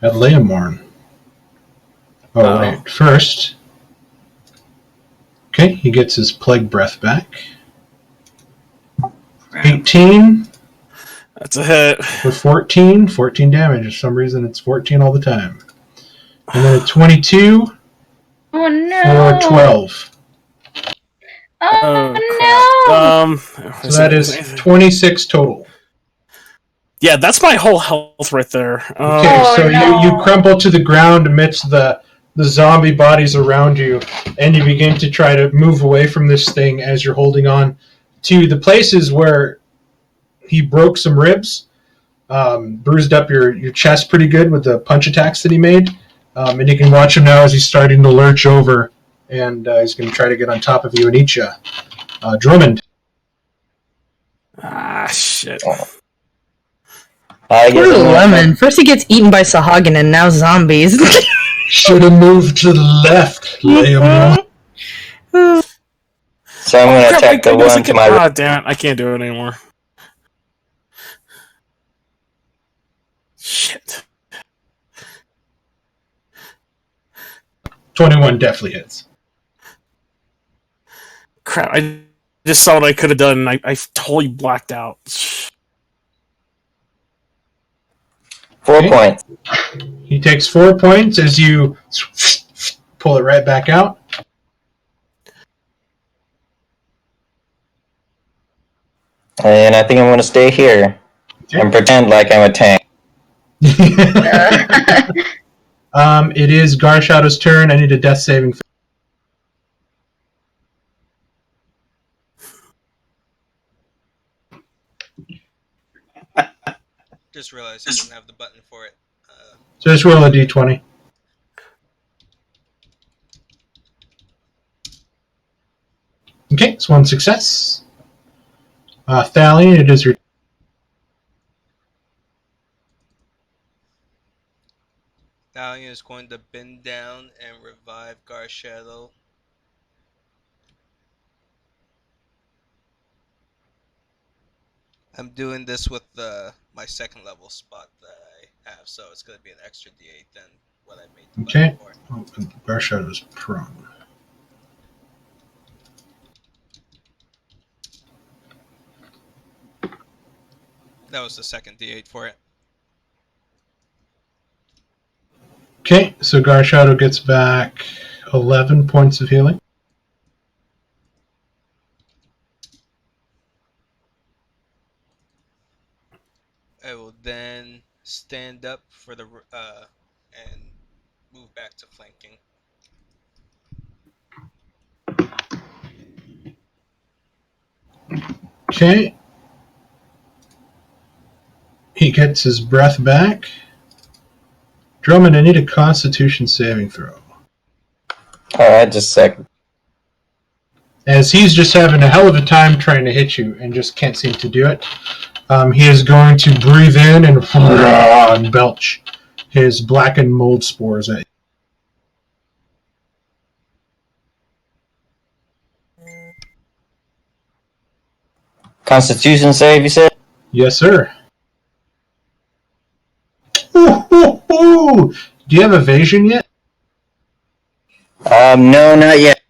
at Leomorn. Oh, wait, first. Okay, he gets his Plague Breath back. 18 That's a hit. for 14 damage. For some reason, it's 14 all the time. And then a 22 Oh no! for 12. Oh So that is 26 total. Yeah, that's my whole health right there. Okay, so you crumple to the ground amidst the zombie bodies around you, and you begin to try to move away from this thing as you're holding on to the places where he broke some ribs, bruised up your chest pretty good with the punch attacks that he made, and you can watch him now as he's starting to lurch over, and he's going to try to get on top of you and eat you. Drummond. Ah, shit. I Poor guess Lemon. First he gets eaten by Sahagin and now zombies. Should have moved to the left, Liam. So I'm going to attack the one to my right. Ah, damn it. I can't do it anymore. Shit. 21 definitely hits. Crap, I just saw what I could have done, and I totally blacked out. 4 points. He takes 4 points as you pull it right back out. And I think I'm going to stay here and pretend like I'm a tank. It is Garshadow's turn. I need a death saving. Just realized I didn't have the button for it. So just roll a d20. Okay, it's one success. Thalion, it is your... Thalion is going to bend down and revive Garshadow. I'm doing this with my second level spot that I have, so it's going to be an extra d8 than what I made the Okay. button for. Oh, Garshadow's prone. That was the second d8 for it. Okay, so Garshadow gets back 11 points of healing. I will then stand up for the and move back to flanking. Okay. He gets his breath back. Drummond, I need a Constitution saving throw. Alright, just a second. As he's just having a hell of a time trying to hit you and just can't seem to do it. He is going to breathe in and belch his blackened mold spores at you. Constitution save, you said? Yes, sir. Ooh. Do you have evasion yet? No, not yet.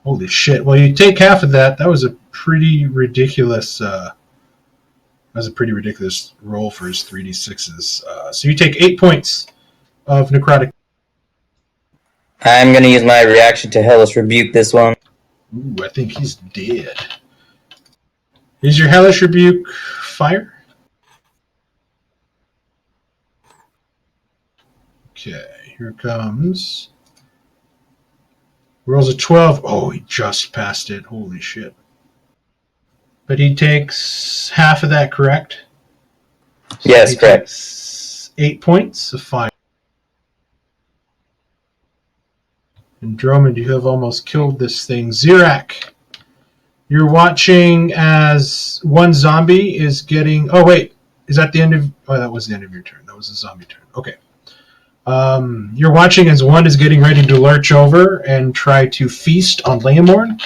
Holy shit. Well, you take half of that. That was a pretty ridiculous roll for his 3d6s. So you take 8 points of necrotic. I'm going to use my reaction to Hellish Rebuke this one. Ooh, I think he's dead. Is your Hellish Rebuke fire? Okay, here comes. Rolls a 12. Oh, he just passed it. Holy shit. But he takes half of that, correct? So yes, correct. 8 points of fire. And Drummond, you have almost killed this thing. Zirak, you're watching as one zombie is getting... Oh, wait. Is that the end of... Oh, that was the end of your turn. That was a zombie turn. Okay. You're watching as one is getting ready to lurch over and try to feast on Leomorn.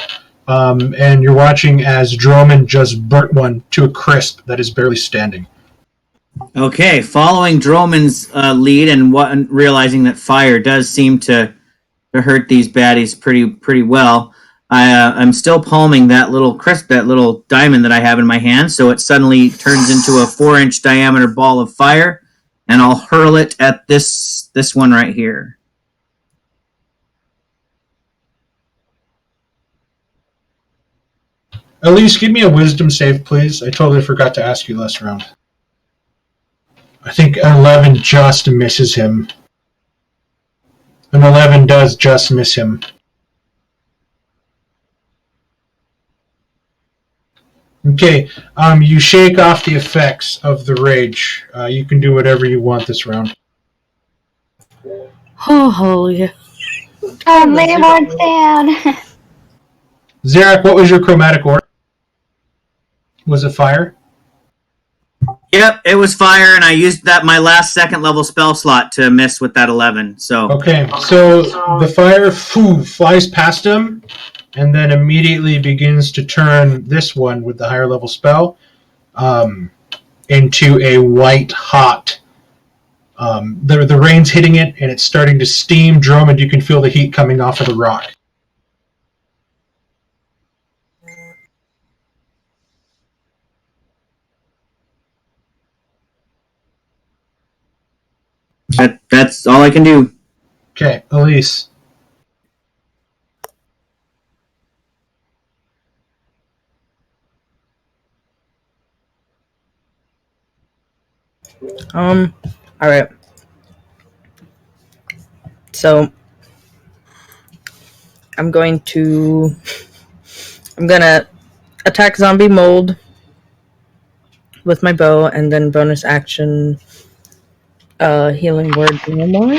And you're watching as Drummond just burnt one to a crisp that is barely standing. Okay, following Droman's lead and realizing that fire does seem to hurt these baddies pretty well, I'm still palming that little diamond that I have in my hand, so it suddenly turns into a 4-inch diameter ball of fire, and I'll hurl it at this one right here. Elise, give me a wisdom save, please. I totally forgot to ask you last round. I think 11 just misses him. An 11 does just miss him. Okay, you shake off the effects of the rage. You can do whatever you want this round. Oh, yeah. Oh, Leomorn's down. Zarak, what was your chromatic orb? Was it fire? Yep, it was fire, and I used my last second level spell slot to miss with that 11. So Okay, so the fire flies past him, and then immediately begins to turn this one with the higher level spell into a white hot. The rain's hitting it, and it's starting to steam. Drummond, you can feel the heat coming off of the rock. that's all I can do. Okay, Elise. Alright. So, I'm gonna attack zombie mold with my bow, and then bonus action, healing word more.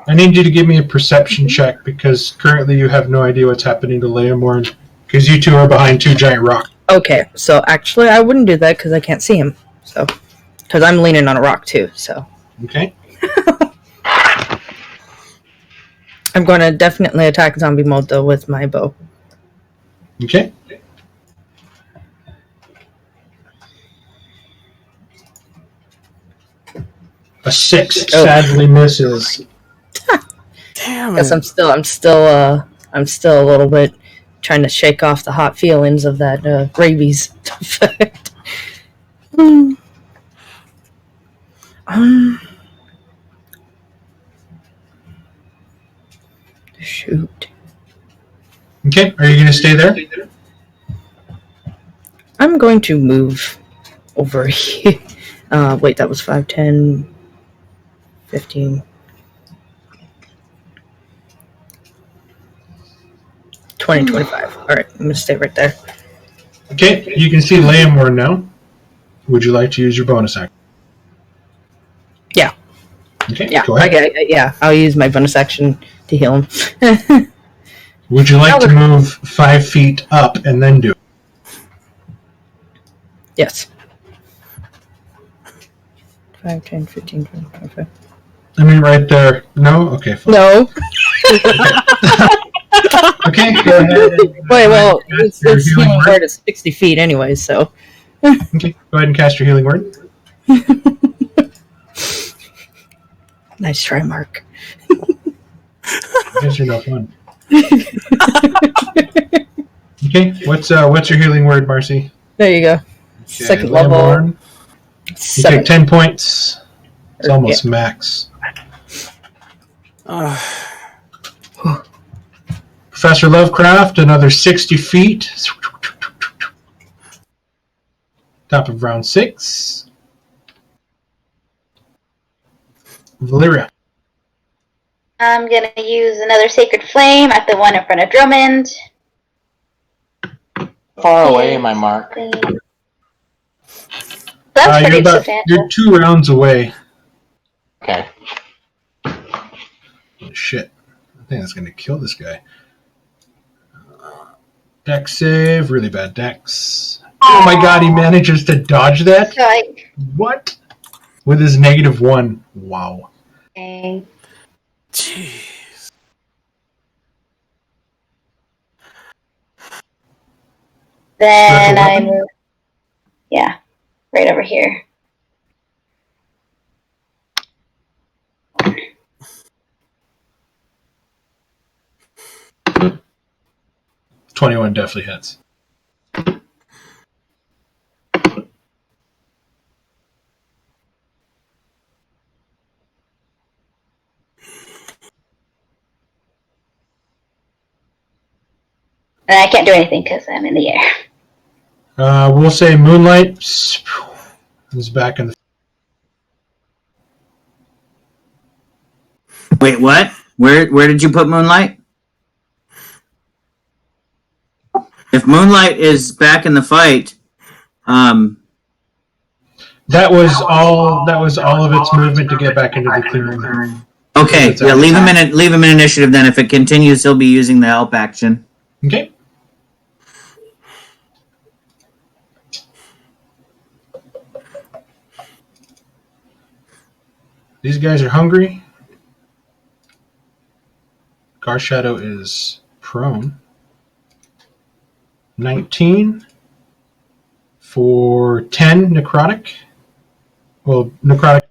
I need you to give me a perception check, because currently you have no idea what's happening to Leomorn, because you two are behind two giant rocks. Okay, so actually I wouldn't do that because I can't see him. So, because I'm leaning on a rock too, so. Okay. I'm going to definitely attack zombie mold though with my bow. Okay. A 6 sadly misses. Damn Guess it. I'm still a little bit trying to shake off the hot feelings of that rabies effect. Shoot. Okay, are you going to stay there? I'm going to move over here. Wait, that was 5, 10, 15, 20, 25. Alright, I'm going to stay right there. Okay, you can see Leomorn now. Would you like to use your bonus action? Yeah. Okay, Yeah, go ahead. yeah, I'll use my bonus action to heal him. Would you like to move 5 feet up and then do it? Yes. 5, 10, 15, 20, 25. I mean, right there. No? Okay, fine. No. Okay, go ahead. Wait, well, it's Your healing healing word. word is 60 feet anyway, so. Okay, go ahead and cast your healing word. Nice try, Mark. You guys are no fun. Okay, what's your healing word, Marcy? There you go. Okay, Second Leomorn. level. You 7. take 10 points. It's almost max. Professor Lovecraft, another 60 feet. Top of round 6. Valyria. I'm gonna use another Sacred Flame at the one in front of Drummond. Far away am I, Mark? That's pretty You're substantial. 2 rounds away. Okay. Shit. I think that's going to kill this guy. Dex save. Really bad dex. Oh my god, he manages to dodge that? So What? With his -1. Wow. okay. Jeez. Then Special I weapon? move. Yeah, right over here. $21 definitely hits. And I can't do anything because I'm in the air. We'll say Moonlight is back in the... Wait, what? Where did you put Moonlight? If Moonlight is back in the fight, That was all of its movement to get back into the clearing. okay, yeah, leave him in initiative then. If it continues, he'll be using the help action. Okay. These guys are hungry. Garshadow is prone. 19 for 10 necrotic. Well, necrotic.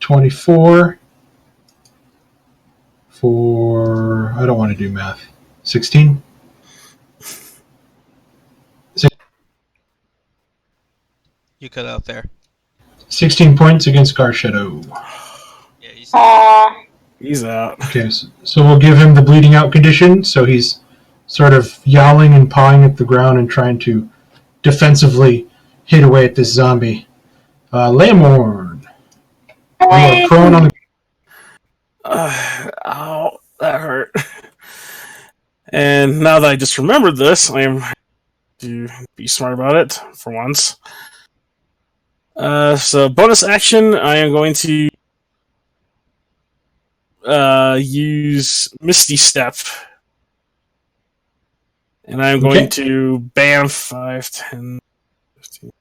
$24 for, I don't want to do math. 16? You cut out there. 16 points against Garshadow. Yeah, you see. Aww. He's out. Okay, so we'll give him the bleeding out condition, so he's sort of yowling and pawing at the ground and trying to defensively hit away at this zombie. Lamorn. You are prone on the... Ow, that hurt. And now that I just remembered this, I am to be smart about it for once. So bonus action, I am going to use Misty Step. And I'm going to bam 5, 10, 15.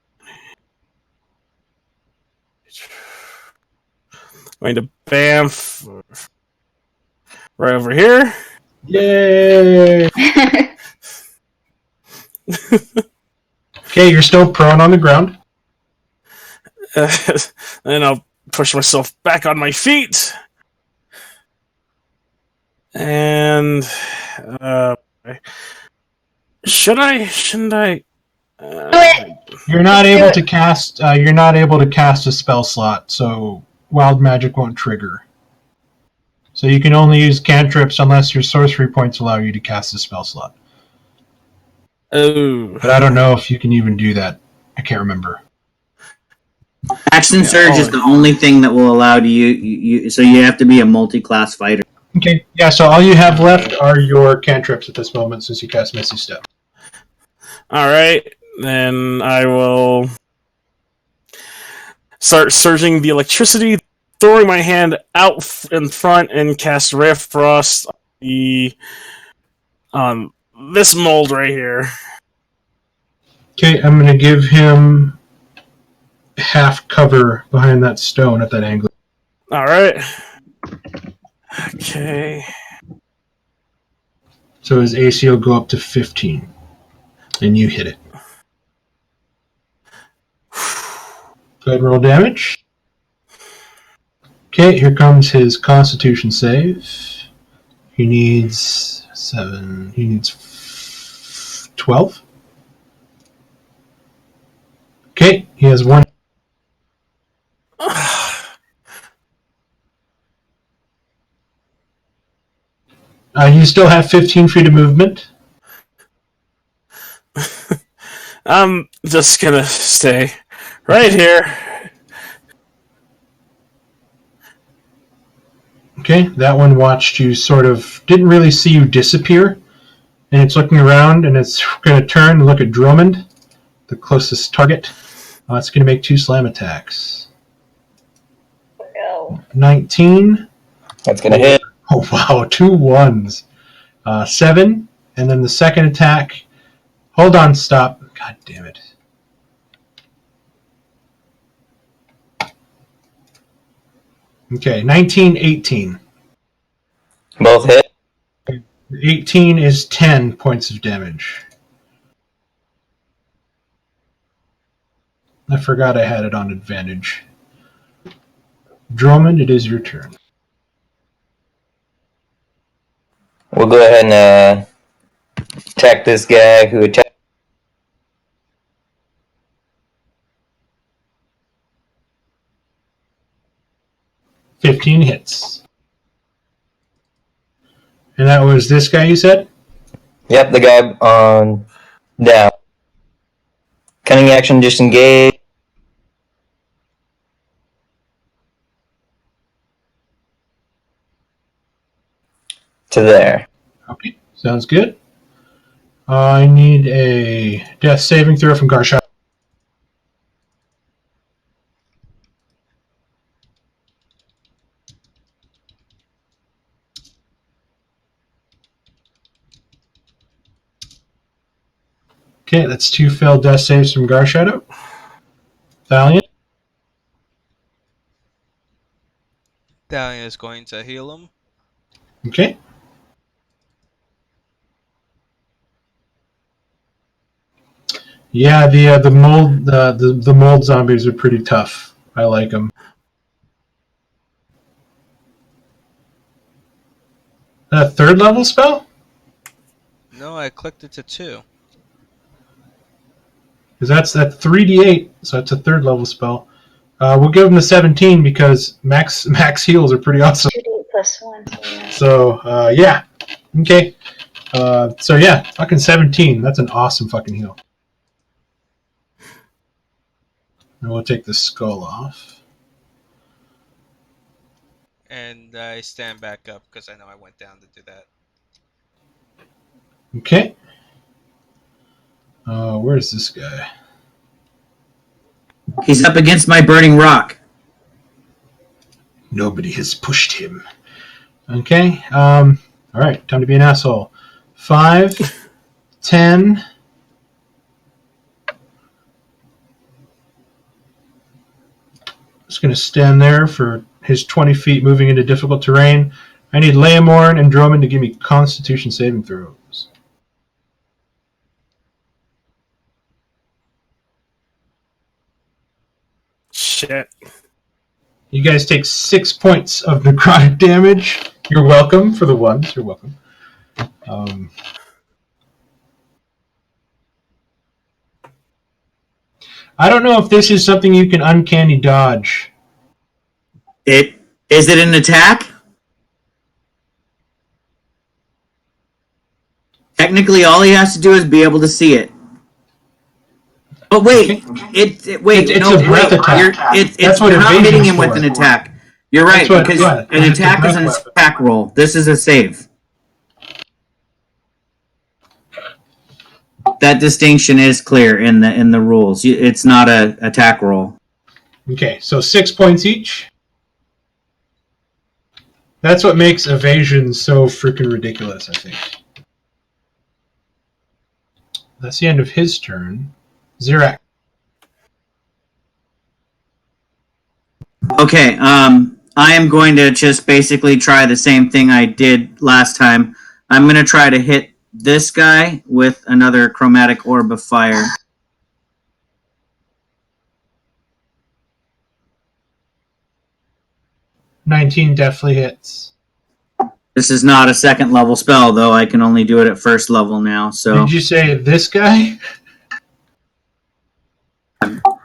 I'm going to bam right over here. Yay! Okay, you're still prone on the ground. Then I'll push myself back on my feet. And shouldn't I? You're not able to cast. You're not able to cast a spell slot, so wild magic won't trigger. So you can only use cantrips unless your sorcery points allow you to cast a spell slot. Oh, But I don't know if you can even do that. I can't remember. Action Surge is the only thing that will allow you. So you have to be a multi-class fighter. Okay, yeah. So all you have left are your cantrips at this moment, since you cast Misty Step. all right. Then I will start surging the electricity, throwing my hand out in front, and cast Ray of Frost on this mold right here. Okay, I'm going to give him half cover behind that stone at that angle. All right. Okay. So his AC will go up to 15, and you hit it. Go ahead and roll damage. Okay, here comes his Constitution save. He needs 7. He needs 12. Okay, he has 1. You still have 15 feet of movement. I'm just gonna stay right here. Okay, that one watched you sort of, didn't really see you disappear, and it's looking around, and it's going to turn and look at Drummond, the closest target. It's going to make 2 slam attacks. No. 19. That's gonna hit. Oh, wow, 2 1s. 7, and then the second attack. Hold on, stop. God damn it. Okay, 19, 18. Both hit. 18 is 10 points of damage. I forgot I had it on advantage. Drummond, it is your turn. We'll go ahead and attack this guy who attacked. 15 hits. And that was this guy, you said? Yep, the guy on down. Cunning action, disengage. To there. Okay, sounds good. I need a death saving throw from Garshadow. Okay, that's 2 failed death saves from Garshadow. Valiant. Dahlia is going to heal him. Okay. Yeah, the mold zombies are pretty tough. I like them. A 3rd level spell? No, I clicked it to 2. Because that's 3d8, so that's a 3rd level spell. We'll give him the 17 because max heals are pretty awesome. 2d plus 1. So yeah. So yeah, okay. So yeah, fucking 17. That's an awesome fucking heal. And we'll take the skull off. And I stand back up because I know I went down to do that. Okay. Where's this guy? He's up against my burning rock. Nobody has pushed him. Okay. All right. Time to be an asshole. 5, 10. Just going to stand there for his 20 feet moving into difficult terrain. I need Leomorn and Droman to give me Constitution saving throws. Shit. You guys take 6 points of necrotic damage. You're welcome for the ones. You're welcome. I don't know if this is something you can uncanny dodge. Is it an attack? Technically, all he has to do is be able to see it. But wait, It's a breath attack. It's That's what not evasion's hitting him for. with an attack. You're right, That's what- because yeah, an it's a attack is breath an weapon. attack roll. This is a save. That distinction is clear in the rules. It's not a attack roll. Okay, so 6 points each. That's what makes evasion so freaking ridiculous, I think. That's the end of his turn. Zirak. Okay, I am going to just basically try the same thing I did last time. I'm going to try to hit this guy with another chromatic orb of fire. $19 definitely hits. This is not a 2nd level spell, though. I can only do it at 1st level now. So Did you say this guy?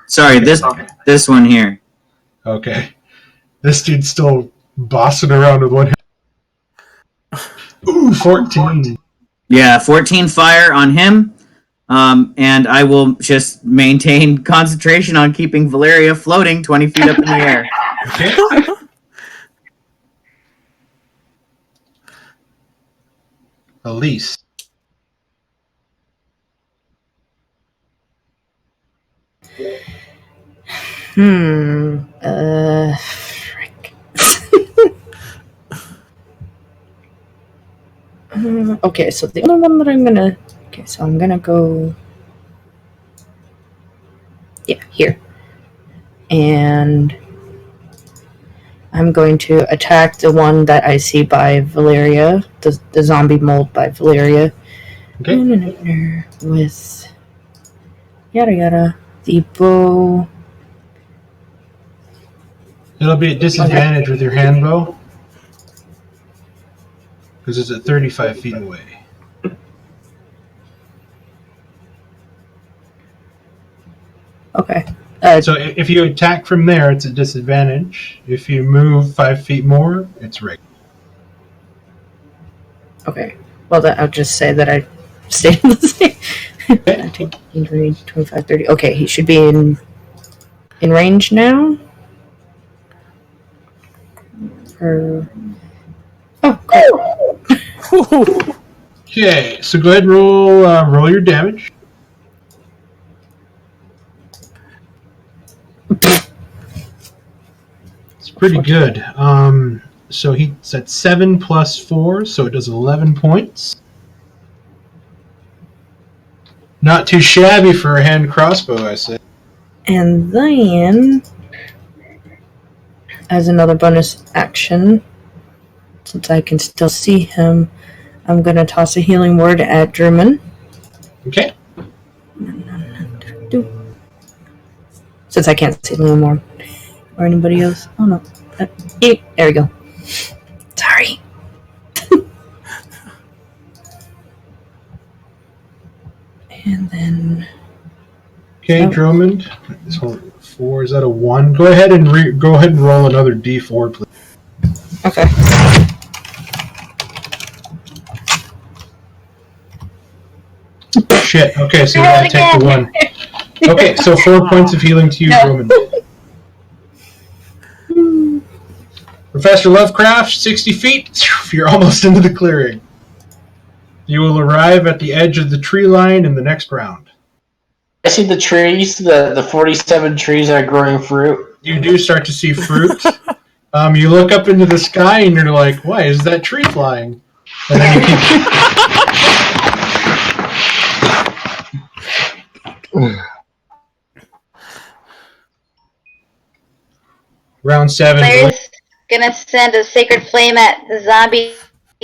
sorry, this one here. Okay. This dude's still bossing around with one hit. Ooh, 14. Yeah, 14 fire on him. And I will just maintain concentration on keeping Valeria floating 20 feet up in the air. Okay. Elise. Frick. Okay, so the other one that I'm gonna... Okay, so I'm gonna go... Yeah, here. And I'm going to attack the one that I see by Valeria, the zombie mold by Valeria. Okay. With yada yada, the bow. It'll be at disadvantage with your hand bow. Because it's at 35 feet away. Okay. So if you attack from there, it's a disadvantage. If you move 5 feet more, it's right. Okay. Well, then I'll just say that I stayed in the same. 19, 20, 25, 30. Okay, he should be in range now. Oh, cool. Okay, so go ahead and roll your damage. It's pretty good. So he's at 7 plus 4, so it does 11 points. Not too shabby for a hand crossbow, I say. And then, as another bonus action, since I can still see him, I'm going to toss a healing word at Drummond. Okay. Since I can't see Liam or anybody else. Oh no. There we go. Sorry. And then. Okay, Drummond. This one, 4. Is that a 1? Go ahead and roll another D4, please. Okay. Shit. Okay, so you gotta take the 1. Okay, so 4 points of healing to you, Drummond. Professor Lovecraft, 60 feet. You're almost into the clearing. You will arrive at the edge of the tree line in the next round. I see the trees, the 47 trees that are growing fruit. You do start to see fruit. You look up into the sky and you're like, why is that tree flying? And then you keep... Round 7. Player's gonna send a sacred flame at the zombie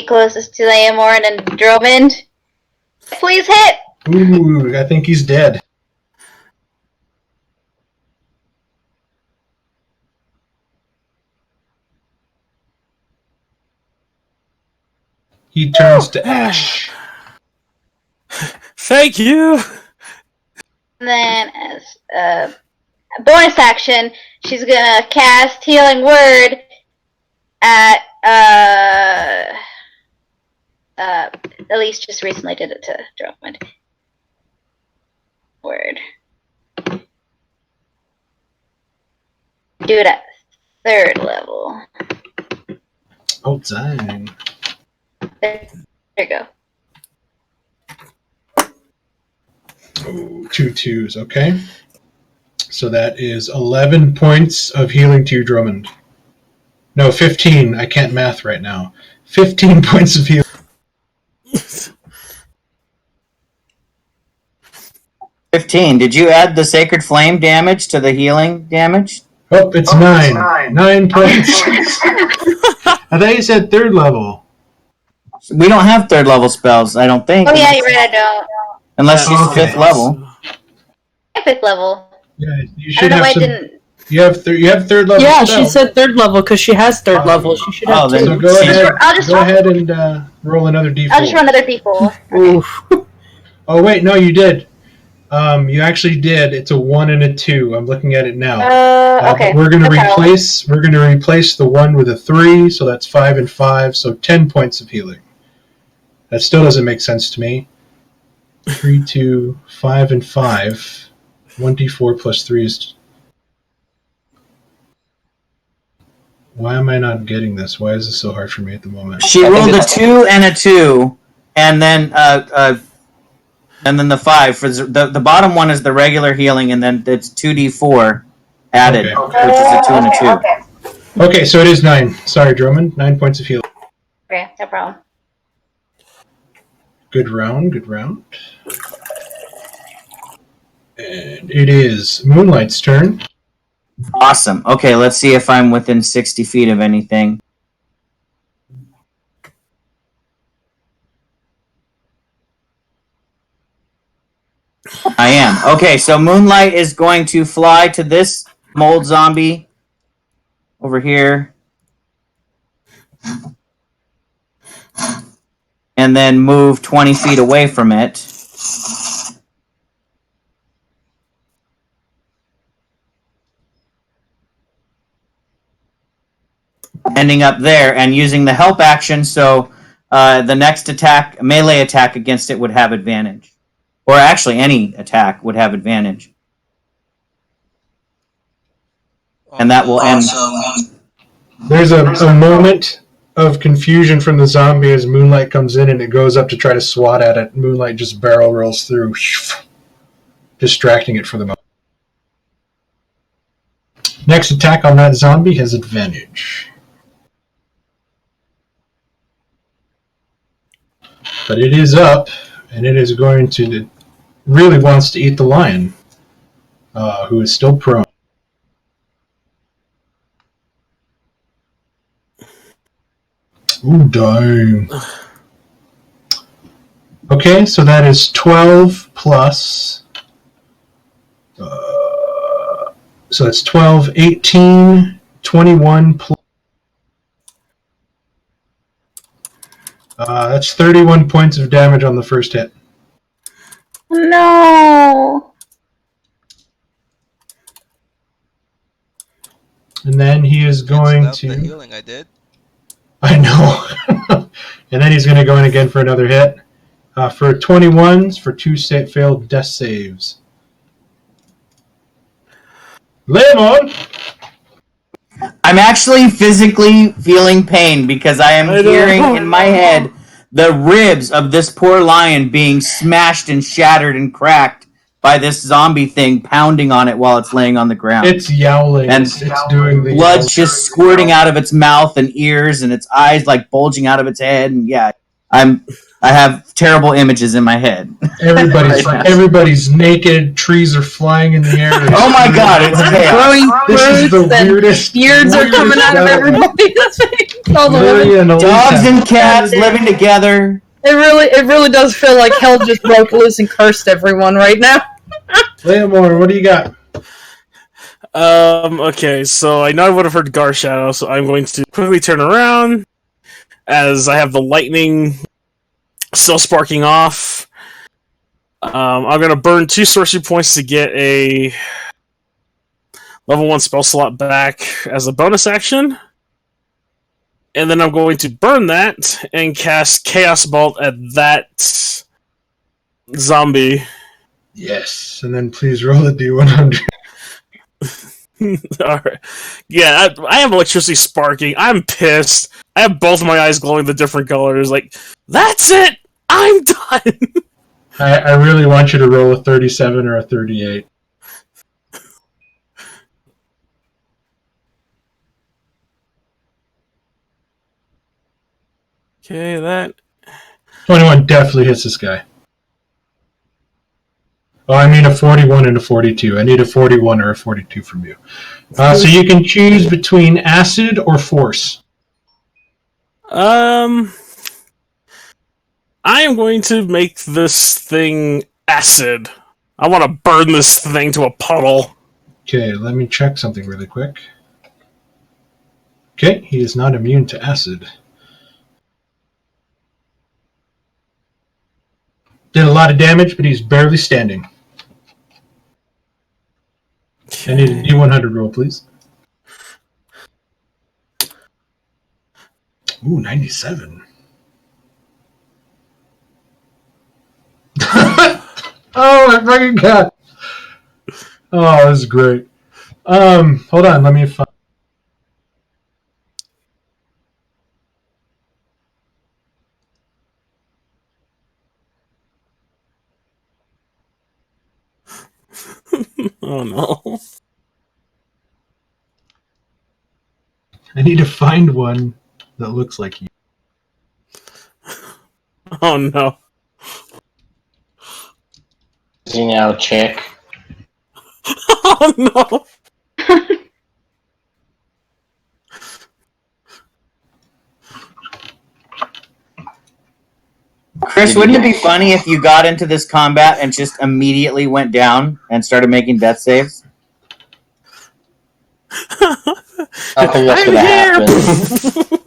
closest to Liamorn and Drummond. Please hit! Ooh, I think he's dead. He turns to ash. Thank you! And then, as a bonus action, she's gonna cast Healing Word at, Elise just recently did it to Drummond. Word. Do it at 3rd level. Oh, dang. There you go. Oh, 2 2s, okay. So that is 11 points of healing to you, Drummond. No, 15. I can't math right now. 15 points of healing. 15. Did you add the Sacred Flame damage to the healing damage? Oh, it's 9. 9 points. I thought you said 3rd level. We don't have 3rd level spells, I don't think. Oh yeah, you're right, I don't. Unless she's Okay. 5th level. 5th level. Yeah, you I should don't know have why I some... didn't. You have 3rd level Yeah, spell. she said 3rd level because she has 3rd level. She should have Oh, then- So 2. go ahead, I'll just go roll- ahead and roll another d4. I'll just roll another d4. Oof. Oh, wait, no, you did. You actually did. It's a 1 and a 2. I'm looking at it now. Okay. But we're gonna No problem. replace the 1 with a 3, so that's 5 and 5, so 10 points of healing. That still doesn't make sense to me. 3, 2, 5, and 5. 1d4 plus 3 is... Why am I not getting this? Why is this so hard for me at the moment? She rolled a 2 and a 2, and then the 5. For the bottom one is the regular healing, and then it's 2d4 added, Okay. which is a 2 and a 2. Okay. Okay, so it is 9. Sorry, Drummond. 9 points of healing. Okay, no problem. Good round, good round. And it is Moonlight's turn. Awesome. Okay, let's see if I'm within 60 feet of anything. I am. Okay, so Moonlight is going to fly to this mold zombie over here. And then move 20 feet away from it. Ending up there and using the help action, so the next attack, melee attack against it would have advantage. Or actually, any attack would have advantage. And that will end. There's a moment of confusion from the zombie as Moonlight comes in and it goes up to try to swat at it. Moonlight just barrel rolls through, distracting it for the moment. Next attack on that zombie has advantage. But it is up, and it is going to really wants to eat the lion, who is still prone. Ooh, dang. Okay, so that is 12 plus. So it's 12, 18, 21 plus. That's 31 points of damage on the first hit. No. And then he is going Stop the to. healing I did. I know. And then he's going to go in again for another hit. For 21s, for 2 failed death saves. Lemon! I'm actually physically feeling pain because I am hearing in my head the ribs of this poor lion being smashed and shattered and cracked by this zombie thing pounding on it while it's laying on the ground. It's yowling. And it's doing the blood's just squirting out of its mouth and ears, and its eyes like bulging out of its head. And yeah, I have terrible images in my head. Everybody's naked. Trees are flying in the air. Oh my god, it's chaos. This is the weirdest. Beards are coming out of everybody. All the women. Dogs and cats living together. It really does feel like hell just broke loose and cursed everyone right now. Leomore, what do you got? Okay, so I know I would have heard Gar Shadow, so I'm going to quickly turn around as I have the lightning still sparking off. I'm going to burn 2 sorcery points to get a level 1 spell slot back as a bonus action. And then I'm going to burn that and cast Chaos Bolt at that zombie. Yes, and then please roll a d100. Alright. Yeah, I have electricity sparking. I'm pissed. I have both my eyes glowing the different colors. Like, that's it! I'm done! I really want you to roll a 37 or a 38. Okay, that... 21 definitely hits this guy. Oh, I mean a 41 and a 42. I need a 41 or a 42 from you. So you can choose between acid or force. I am going to make this thing acid. I want to burn this thing to a puddle. Okay, let me check something really quick. Okay, he is not immune to acid. Did a lot of damage, but he's barely standing. I need a D100 roll, please. Ooh, 97. Oh my fucking god! Oh, this is great. Hold on, let me find. Oh no. I need to find one that looks like you. Oh no. Is he now a chick? Oh no. Chris, wouldn't it be funny if you got into this combat and just immediately went down and started making death saves? I don't think that's gonna happen.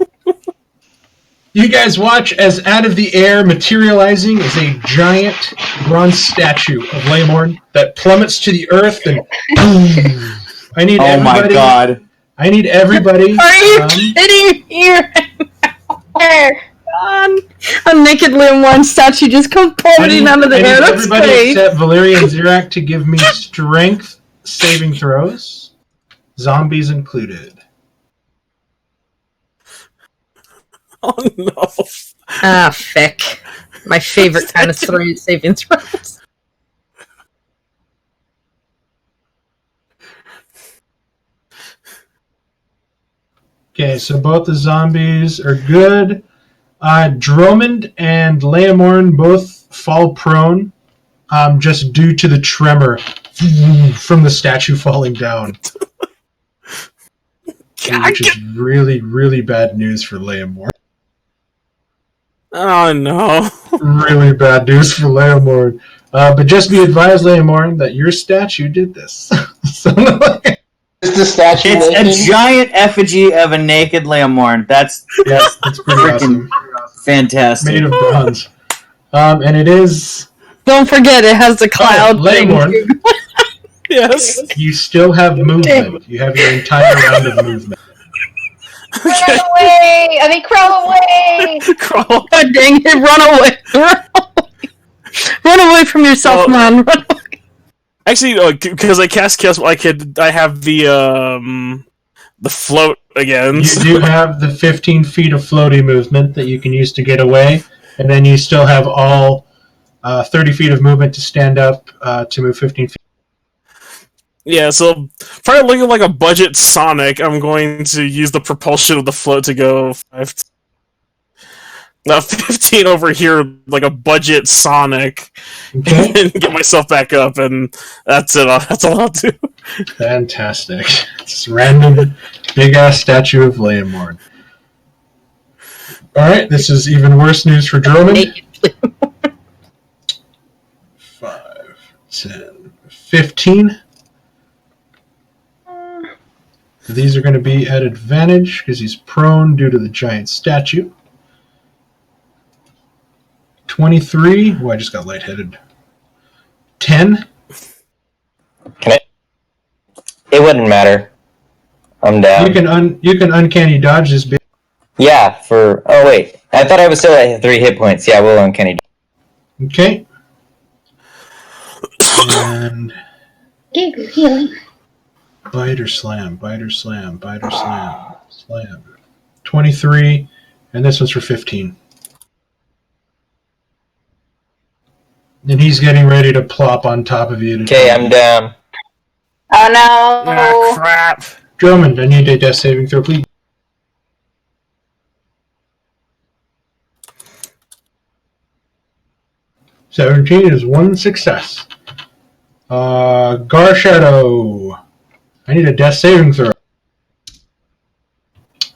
You guys watch as out of the air materializing is a giant bronze statue of Lamorn that plummets to the earth and boom. I need Oh my everybody. god. I need everybody. Are you kidding me right now? A naked Limb statue just comes plummeting out of the air. That's everybody great. except Valeria and Zirak to give me strength saving throws. Zombies included. Oh no. Ah, feck. My favorite kind of saving throws. Okay, so both the zombies are good. Dromond and Leomorn both fall prone. just due to the tremor from the statue falling down. Which is really, really bad news for Leomord. Oh no. Really bad news for Leomord. But just be advised, Leomord, that your statue did this. So, Is the statue It's naked? a giant effigy of a naked Leomorn. That's yes, it's pretty freaking awesome. fantastic. Made of bronze. And it is... Don't forget, it has the cloud thing. Leomord, Yes. you still have movement. You have your entire round of movement. Run away! I mean, crawl away! Crawl. God dang it, run away! Run away! Run away from yourself, Well- man! Run away. Actually, because I cast Chaos, I have the float again. You do have the 15 feet of floaty movement that you can use to get away, and then you still have all 30 feet of movement to stand up to move 15 feet. Yeah, so probably looking like a budget Sonic, I'm going to use the propulsion of the float to go 15 over here, like a budget Sonic, Okay. and get myself back up, and that's it. That's all I'll do. Fantastic. Just random big-ass statue of Leomord. Alright, this is even worse news for Drummond. 5, 10, 15. These are going to be at advantage because he's prone due to the giant statue. 23. Oh, I just got lightheaded. 10. It wouldn't matter. I'm down. You can uncanny dodge this big. Yeah, oh wait. I thought I was still at 3 hit points. Yeah, we'll uncanny. Okay. And Healing. bite or slam, bite or slam, bite or slam, slam. 23, and this one's for 15. And he's getting ready to plop on top of you. Okay, I'm down. Oh no! Ah, crap. Drummond, I need a death saving throw, please. $17 is one success. Garshadow. I need a death saving throw.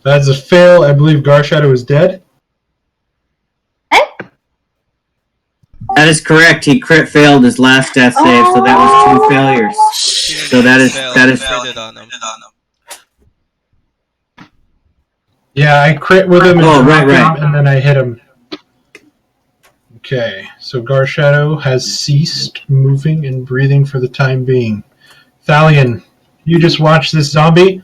That's a fail. I believe Garshadow is dead. That is correct. He crit failed his last death save, so that was 2 failures. So that is Critted on him. Yeah, I crit with him and, Oh, right. and then I hit him. Okay, so Garshadow has ceased moving and breathing for the time being. Thalion, you just watch this zombie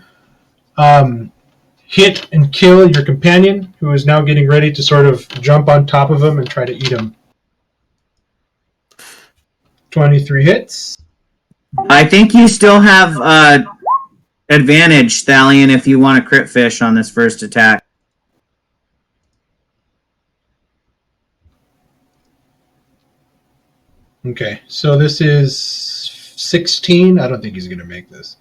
hit and kill your companion, who is now getting ready to sort of jump on top of him and try to eat him. 23 hits. I think you still have advantage, Thalion, if you want to crit fish on this first attack. Okay, so this is 16. I don't think he's going to make this.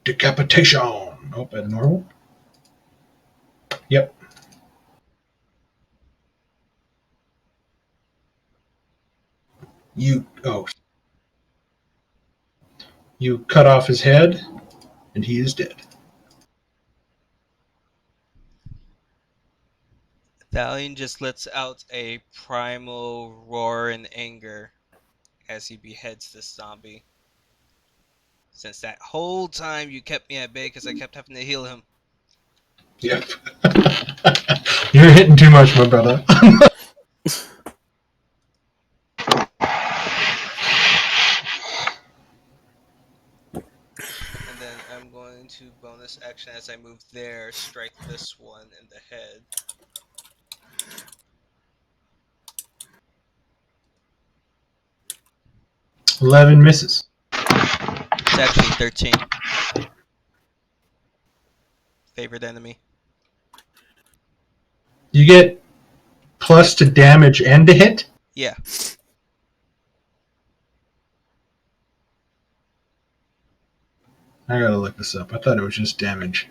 Decapitation. Oh, at normal. Yep. You cut off his head, and he is dead. Thalion just lets out a primal roar in anger as he beheads this zombie. Since that whole time you kept me at bay because I kept having to heal him. Yep. You're hitting too much, my brother. And then I'm going to bonus action as I move there, strike this one in the head. $11 misses. It's actually 13. Favorite enemy. You get plus to damage and to hit? Yeah. I gotta look this up. I thought it was just damage.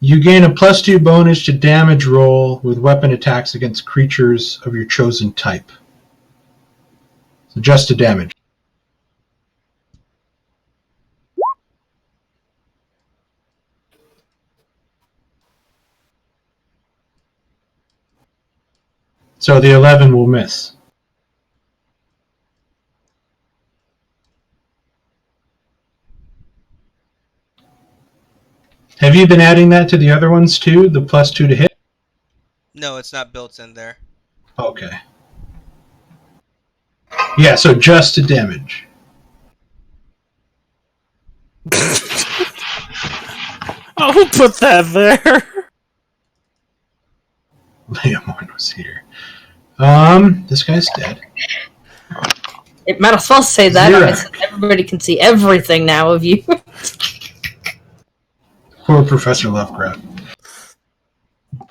You gain a +2 bonus to damage roll with weapon attacks against creatures of your chosen type. So just to damage. So the 11 will miss. Have you been adding that to the other ones too? The +2 to hit? No, it's not built in there. Okay. Yeah, so just to damage. I'll put that there. Leomorn was here. This guy's dead. It might as well say that. Xerac. Everybody can see everything now of you. Poor Professor Lovecraft.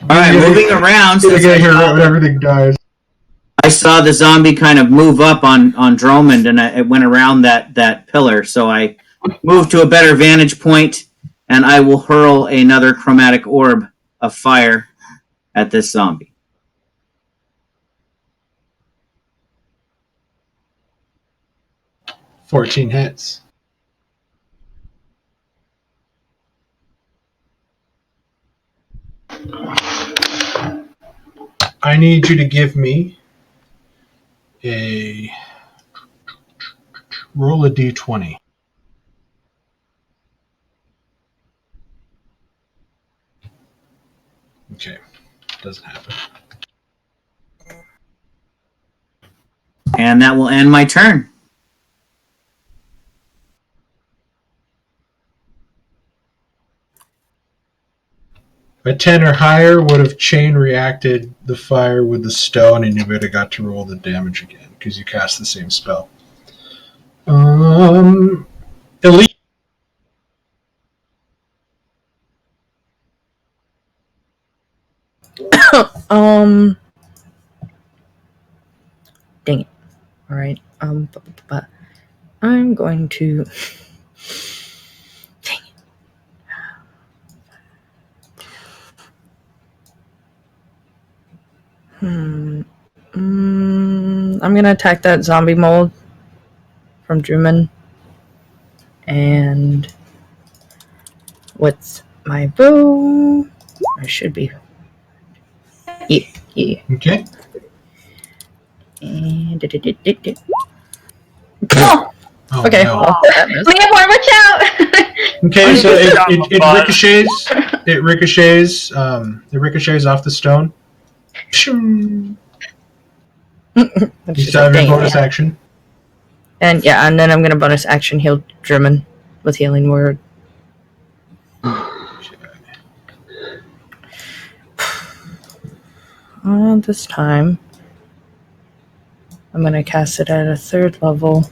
Alright, moving around. He's gonna Since get I here saw- when everything dies. I saw the zombie kind of move up on Dromond, and it went around that pillar. So I moved to a better vantage point, and I will hurl another chromatic orb of fire at this zombie. $14 hits. I need you to give me a roll a d20. Okay, doesn't happen. And that will end my turn. A 10 or higher would have chain reacted the fire with the stone, and you would have got to roll the damage again because you cast the same spell. Elite. Dang it. Alright, but I'm going to... Dang it. I'm gonna attack that zombie mold from Druman. And with my bow, I should be. Yeah. Okay. And Oh, okay. no. Leomorn, watch out! Okay, so it But- ricochets. It ricochets. It ricochets off the stone. You still have your bonus action. And yeah, and then I'm gonna bonus action heal Druman with healing word. This time, I'm gonna cast it at a 3rd level.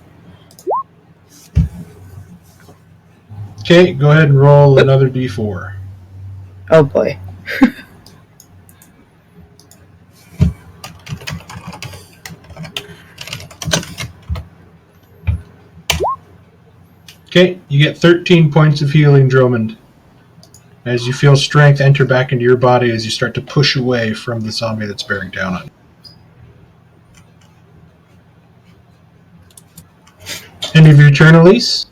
Okay, go ahead and roll another d4. Oh boy. Okay, you get 13 points of healing, Drummond. As you feel strength enter back into your body as you start to push away from the zombie that's bearing down on you. End of your turn, Elise?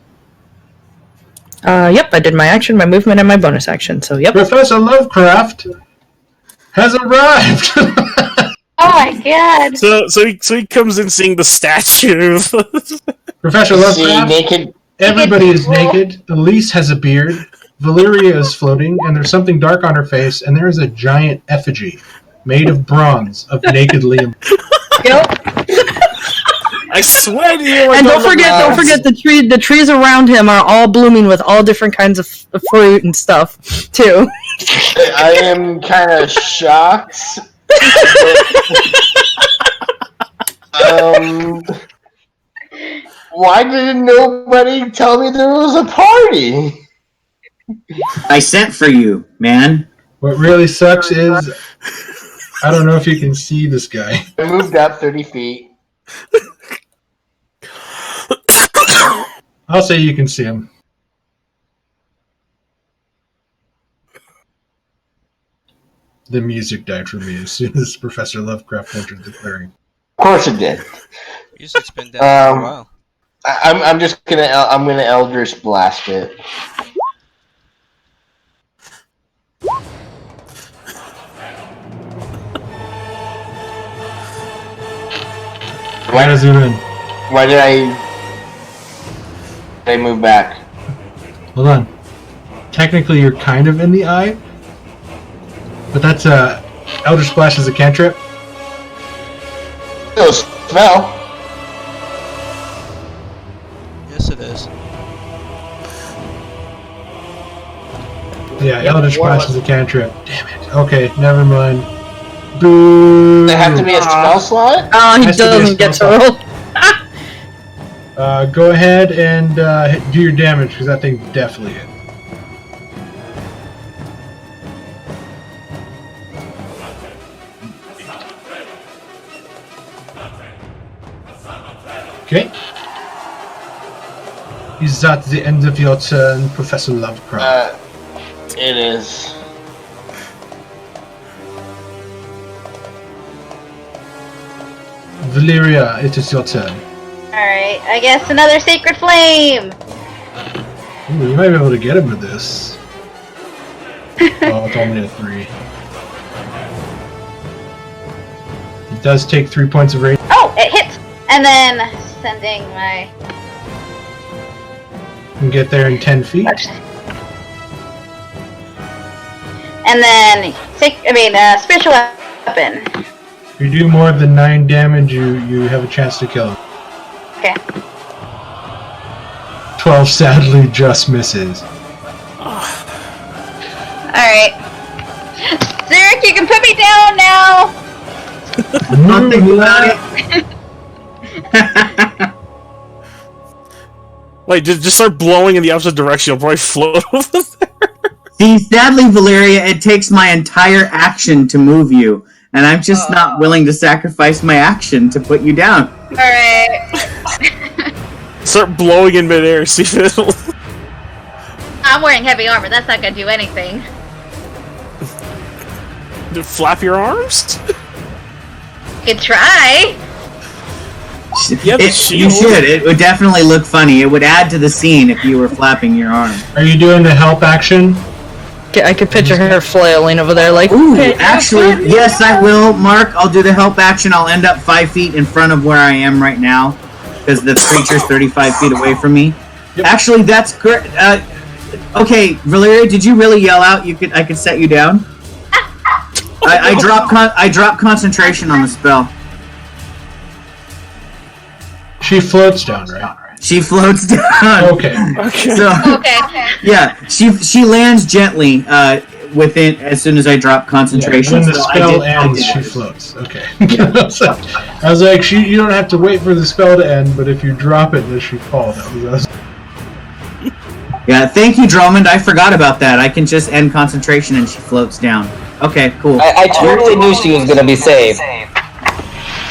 Yep, I did my action, my movement, and my bonus action, so yep. Professor Lovecraft has arrived! Oh my god. So he comes in seeing the statue. Professor See, Lovecraft, naked. everybody is naked. Elise has a beard. Valeria is floating, and there's something dark on her face, and there is a giant effigy made of bronze of naked Liam. Yep. I swear to you. And don't forget the trees around him are all blooming with all different kinds of fruit and stuff, too. I am kind of shocked. Why didn't nobody tell me there was a party? I sent for you, man. What really sucks is, I don't know if you can see this guy. I moved up 30 feet. I'll say you can see him. The music died for me as soon as Professor Lovecraft entered the clearing. Of course it did. Music's been down for a while. I'm just gonna Eldritch Blast it. Why does it in? Why did I move back? Hold on. Technically, you're kind of in the eye, but that's Eldritch Splash is a cantrip. Still spell. Yes, it is. Yeah, Eldritch Splash is a cantrip. Damn it. Okay, never mind. Boo. Does it have to be a spell slot? Oh, he Has to be a doesn't get to spell roll. Go ahead and do your damage because that thing definitely hit. Okay. Is that the end of your turn, Professor Lovecraft? It is. Valeria, it is your turn. Alright, I guess another Sacred Flame! Ooh, you might be able to get him with this. Oh, it's only a 3. It does take 3 points of rage. Oh, it hits! And then sending my... You can get there in 10 feet. And then, spiritual weapon. If you do more than 9 damage, you have a chance to kill him. Okay. 12 sadly just misses. Alright. Zurich, you can put me down now! Don't think about it. Wait, just start blowing in the opposite direction. You'll probably float over there. See, sadly, Valeria, it takes my entire action to move you, and I'm just not willing to sacrifice my action to put you down. Alright. Start blowing in midair. See if it'll... I'm wearing heavy armor, that's not gonna do anything. Flap your arms? You could try. Yep, You should. It would definitely look funny. It would add to the scene if you were flapping your arm. Are you doing the help action? I could picture her flailing over there like, Ooh, "Hey, actually, yes, I will, Mark. I'll do the help action. I'll end up 5 feet in front of where I am right now, because the creature's 35 feet away from me. Yep. Actually, that's great. Okay, Valeria, did you really yell out? I could set you down. I drop concentration on the spell. She floats down, right? She floats down. Okay. So, Okay. yeah, she lands gently within as soon as I drop concentration. When the so spell I ends, did she that. floats. Okay. I was like, you don't have to wait for the spell to end, but if you drop it, then she falls. Yeah, thank you, Drummond. I forgot about that. I can just end concentration and she floats down. Okay, cool. I totally knew she was gonna be safe.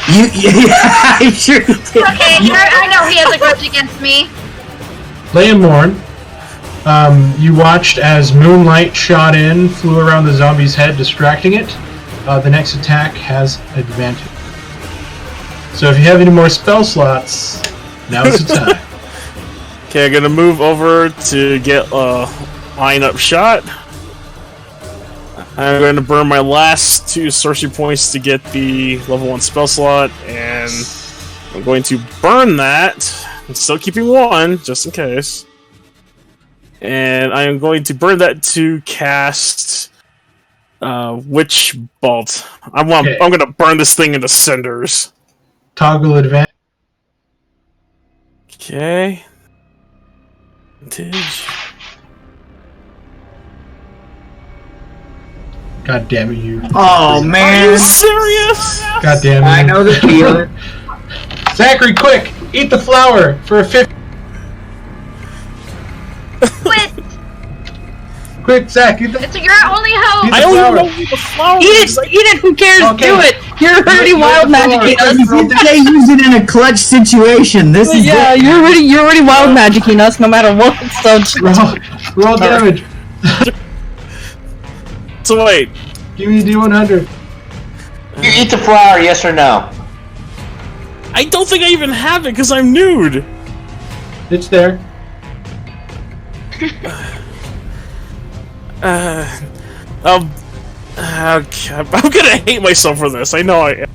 Yeah, I sure did. Okay, I know he has a grudge against me. Leia Morn, you watched as moonlight shot in, flew around the zombie's head, distracting it. The next attack has advantage. So if you have any more spell slots, now's the time. Okay, I'm gonna move over to get a line-up shot. I'm going to burn my last 2 sorcery points to get the level 1 spell slot, and I'm going to burn that. I'm still keeping 1, just in case. And I am going to burn that to cast Witch Bolt. I'm going to burn this thing into cinders. Toggle advantage. Okay. Advantage. God damn it, you. Oh, man. Are you serious? God damn it. I know the feeling. Zachary, quick! Eat the flower for a 50. Quit! Quick, Zach, eat the It's your only hope! I don't flower. even know what the flower eat is. it, who cares? Okay. Do it! You're already wild magicking us. They use it in a clutch situation. This is Yeah, it. you're already wild magicking us no matter what, so roll damage. So wait, Give me a D100. You eat the flower, yes or no? I don't think I even have it because I'm nude. It's there. Okay, I'm gonna hate myself for this. I know I am.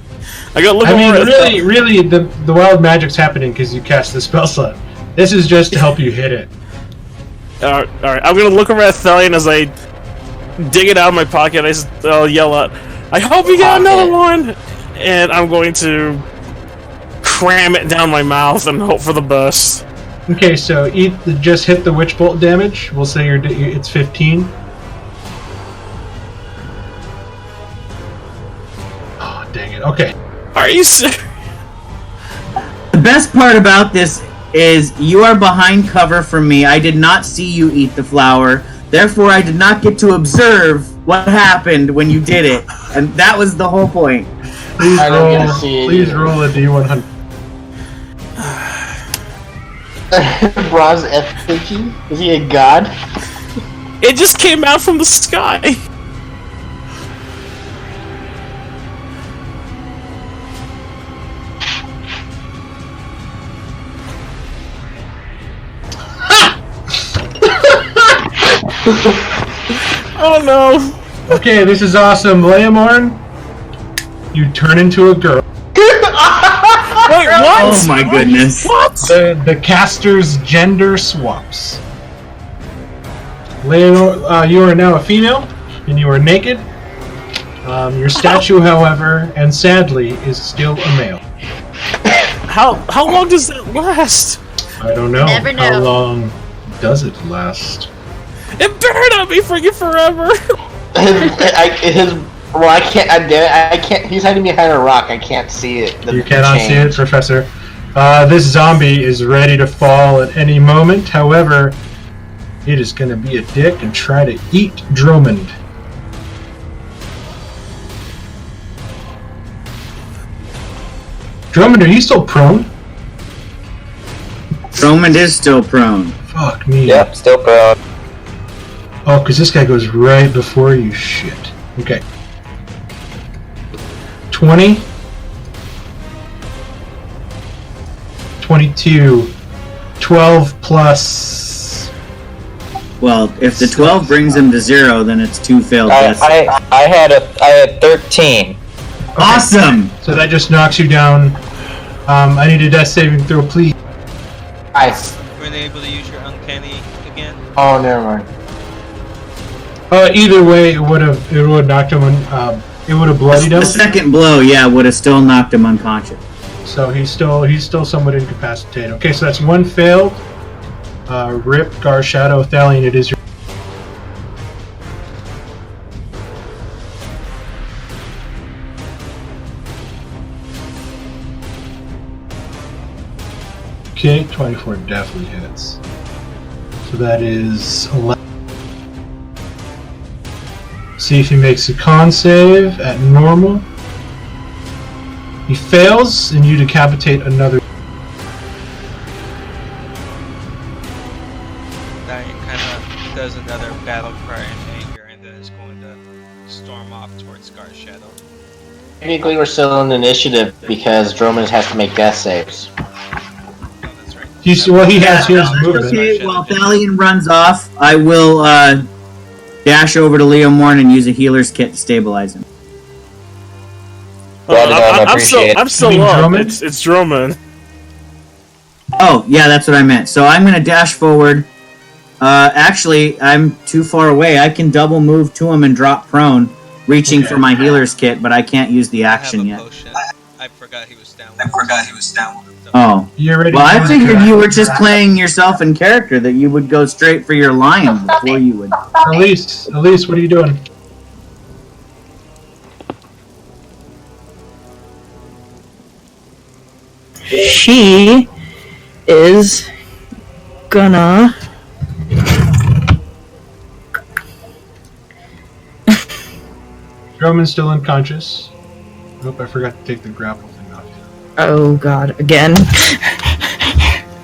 I gotta look I mean, over it. really, the wild magic's happening because you cast the spell slot. This is just to help you hit it. Alright, I'm gonna look over at Thalion as I dig it out of my pocket. I'll yell out, I hope you got another one! And I'm going to cram it down my mouth and hope for the best. Okay, so just hit the witch bolt damage. We'll say it's 15. Oh, dang it. Okay. Are you serious? The best part about this is you are behind cover from me. I did not see you eat the flower. Therefore, I did not get to observe what happened when you did it. And that was the whole point. Please I don't roll, get to see it please either. roll a D100. Bronze effigy? Is he a god? It just came out from the sky. Oh no. Okay, this is awesome. Leomorn, you turn into a girl. Wait, what? Oh my goodness. What? The caster's gender swaps. Leonor, you are now a female, and you are naked. Your statue, however, and sadly, is still a male. How long does that last? I don't know. Never How know. long does it last? It burned on me freaking forever. Well, I can't. I can't. He's hiding behind a rock. I can't see it. You cannot see it, Professor. This zombie is ready to fall at any moment. However, it is going to be a dick and try to eat Drummond. Drummond, are you still prone? Drummond is still prone. Fuck me. Yep, still proud. Oh, because this guy goes right before you. Shit. Okay. 20. 22. 12 plus... Well, if the 12 brings him to 0, then it's 2 failed deaths. I had 13. Awesome! So that just knocks you down. I need a death saving throw, please. Were they able to use your uncanny again? Oh, never mind. Either way, it would have knocked him on. It would have bloodied him. The second blow, yeah, would have still knocked him unconscious. So he's still somewhat incapacitated. Okay, so that's one failed. Rip, Gar, Shadow, Thalion, it is your... Okay, 24 definitely hits. So that is 11. See if he makes a con save at normal. He fails, and you decapitate another. Diane kind of does another battle cry in anger and then is going to storm off towards Scar's Shadow. Technically, we're still in initiative because Drummond has to make death saves. Oh, that's right. He has movement. Okay, while Thalion runs off, I will dash over to Leomorn and use a healer's kit to stabilize him. Well done, I appreciate it. I'm still You mean up. Drummond? It's Drummond. Oh, yeah, that's what I meant. So I'm going to dash forward. Actually, I'm too far away. I can double move to him and drop prone, reaching for my healer's kit, but I can't use the I have action a yet. potion. I forgot he was down. Oh. You're ready. Well, to I use figured your you were action. just playing yourself in character, that you would go straight for your lion before you would. Elise, what are you doing? She is gonna Drummond's still unconscious. Nope, I forgot to take the grapple thing off. oh god, again.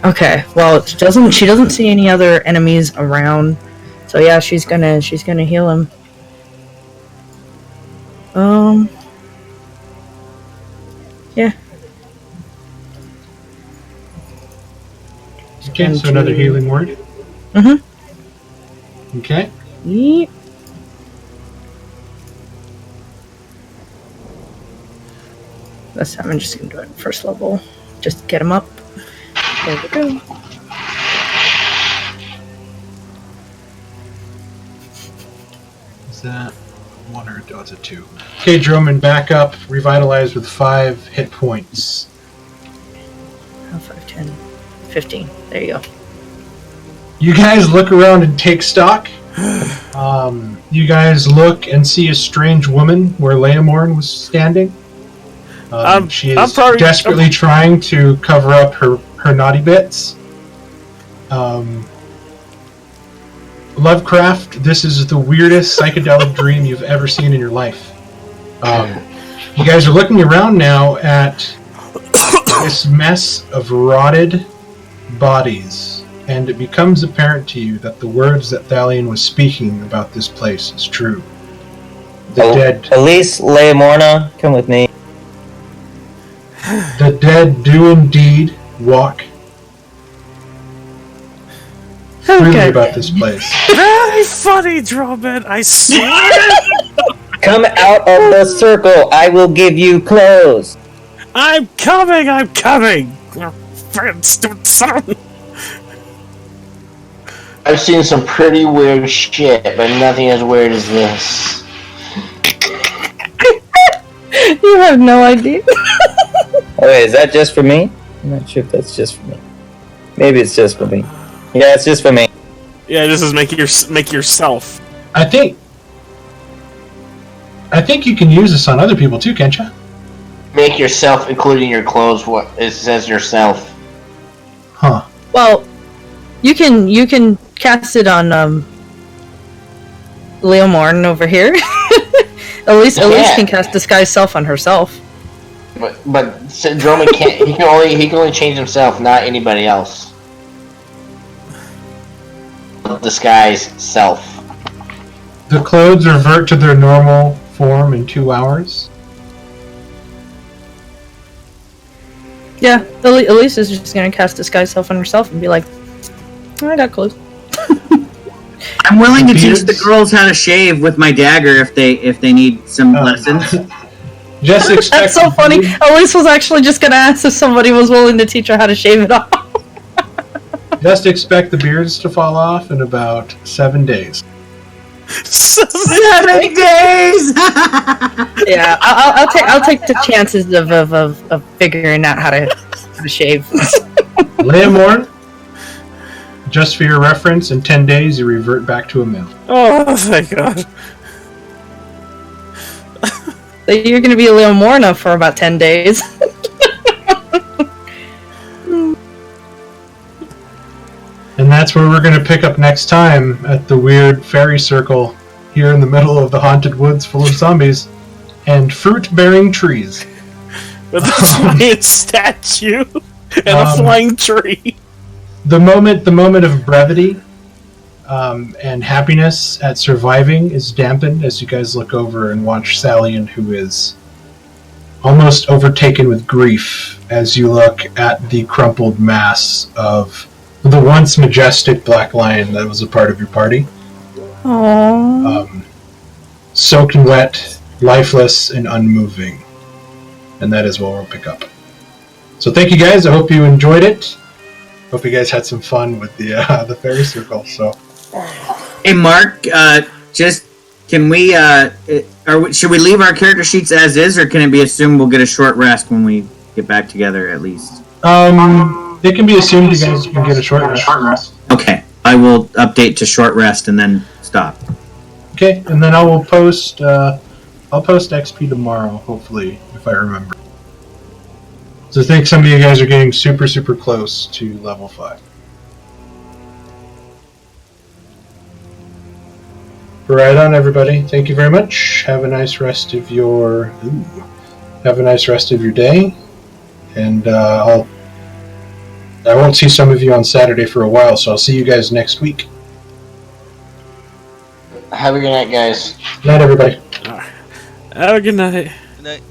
Okay, well she doesn't see any other enemies around. So yeah, she's gonna heal him. Yeah. Okay, so another healing word. Mm-hmm. Okay. Yep. This time I'm just gonna do it first level. Just get him up. There we go. Is that 1 or it's a 2? Okay, Droman, back up. Revitalize with 5 hit points. 5, 10, 15. There you go. You guys look around and take stock. You guys look and see a strange woman where Leomorn was standing. She is desperately trying to cover up her naughty bits. Lovecraft, this is the weirdest psychedelic dream you've ever seen in your life. You guys are looking around now at this mess of rotted bodies, and it becomes apparent to you that the words that Thalion was speaking about this place is true. The dead... Elise, Leomorna, come with me. The dead do indeed walk freely about this place. Very funny, Droman, I swear! Come out of the circle, I will give you clothes. I'm coming! I've seen some pretty weird shit, but nothing as weird as this. You have no idea. Wait, is that just for me? I'm not sure if that's just for me. Maybe it's just for me. Yeah, it's just for me. Yeah, this is make yourself. I think you can use this on other people too, can't you? Make yourself, including your clothes. What it says yourself. Huh. Well, you can cast it on Leomorn over here. Elise can cast disguise self on herself. But Droman can't. He can only change himself, not anybody else. Disguise self. The clothes revert to their normal form in 2 hours. Yeah, Elise is just gonna cast disguise self on herself and be like, I got clothes. I'm willing to teach the girls how to shave with my dagger if they need some lessons. Just expect. That's so funny. Elise was actually just gonna ask if somebody was willing to teach her how to shave it off. Just expect the beards to fall off in about 7 days. 7 days. Yeah, I'll take the chances of figuring out how to shave. Leomorn, just for your reference, in 10 days you revert back to a male. Oh, thank God. So you're going to be a Leomorna for about 10 days. And that's where we're going to pick up next time, at the weird fairy circle here in the middle of the haunted woods full of zombies and fruit-bearing trees. With a giant statue and a flying tree. The moment of brevity and happiness at surviving is dampened as you guys look over and watch Thalion, who is almost overtaken with grief as you look at the crumpled mass of the once majestic black lion that was a part of your party. Aww. Soaking wet, lifeless, and unmoving. And that is where we'll pick up. So thank you guys. I hope you enjoyed it. Hope you guys had some fun with the fairy circle. So, Hey, Mark. Just can we? Should we leave our character sheets as is, or can it be assumed we'll get a short rest when we get back together at least? It can be assumed you guys can get a short rest. Okay, I will update to short rest and then stop. Okay, and then I'll post XP tomorrow, hopefully, if I remember. So I think some of you guys are getting super, super close to level 5. Right on, everybody. Thank you very much. Have a nice rest of your day, and I won't see some of you on Saturday for a while, so I'll see you guys next week. Have a good night, guys. Good night, everybody. Have a good night. Good night.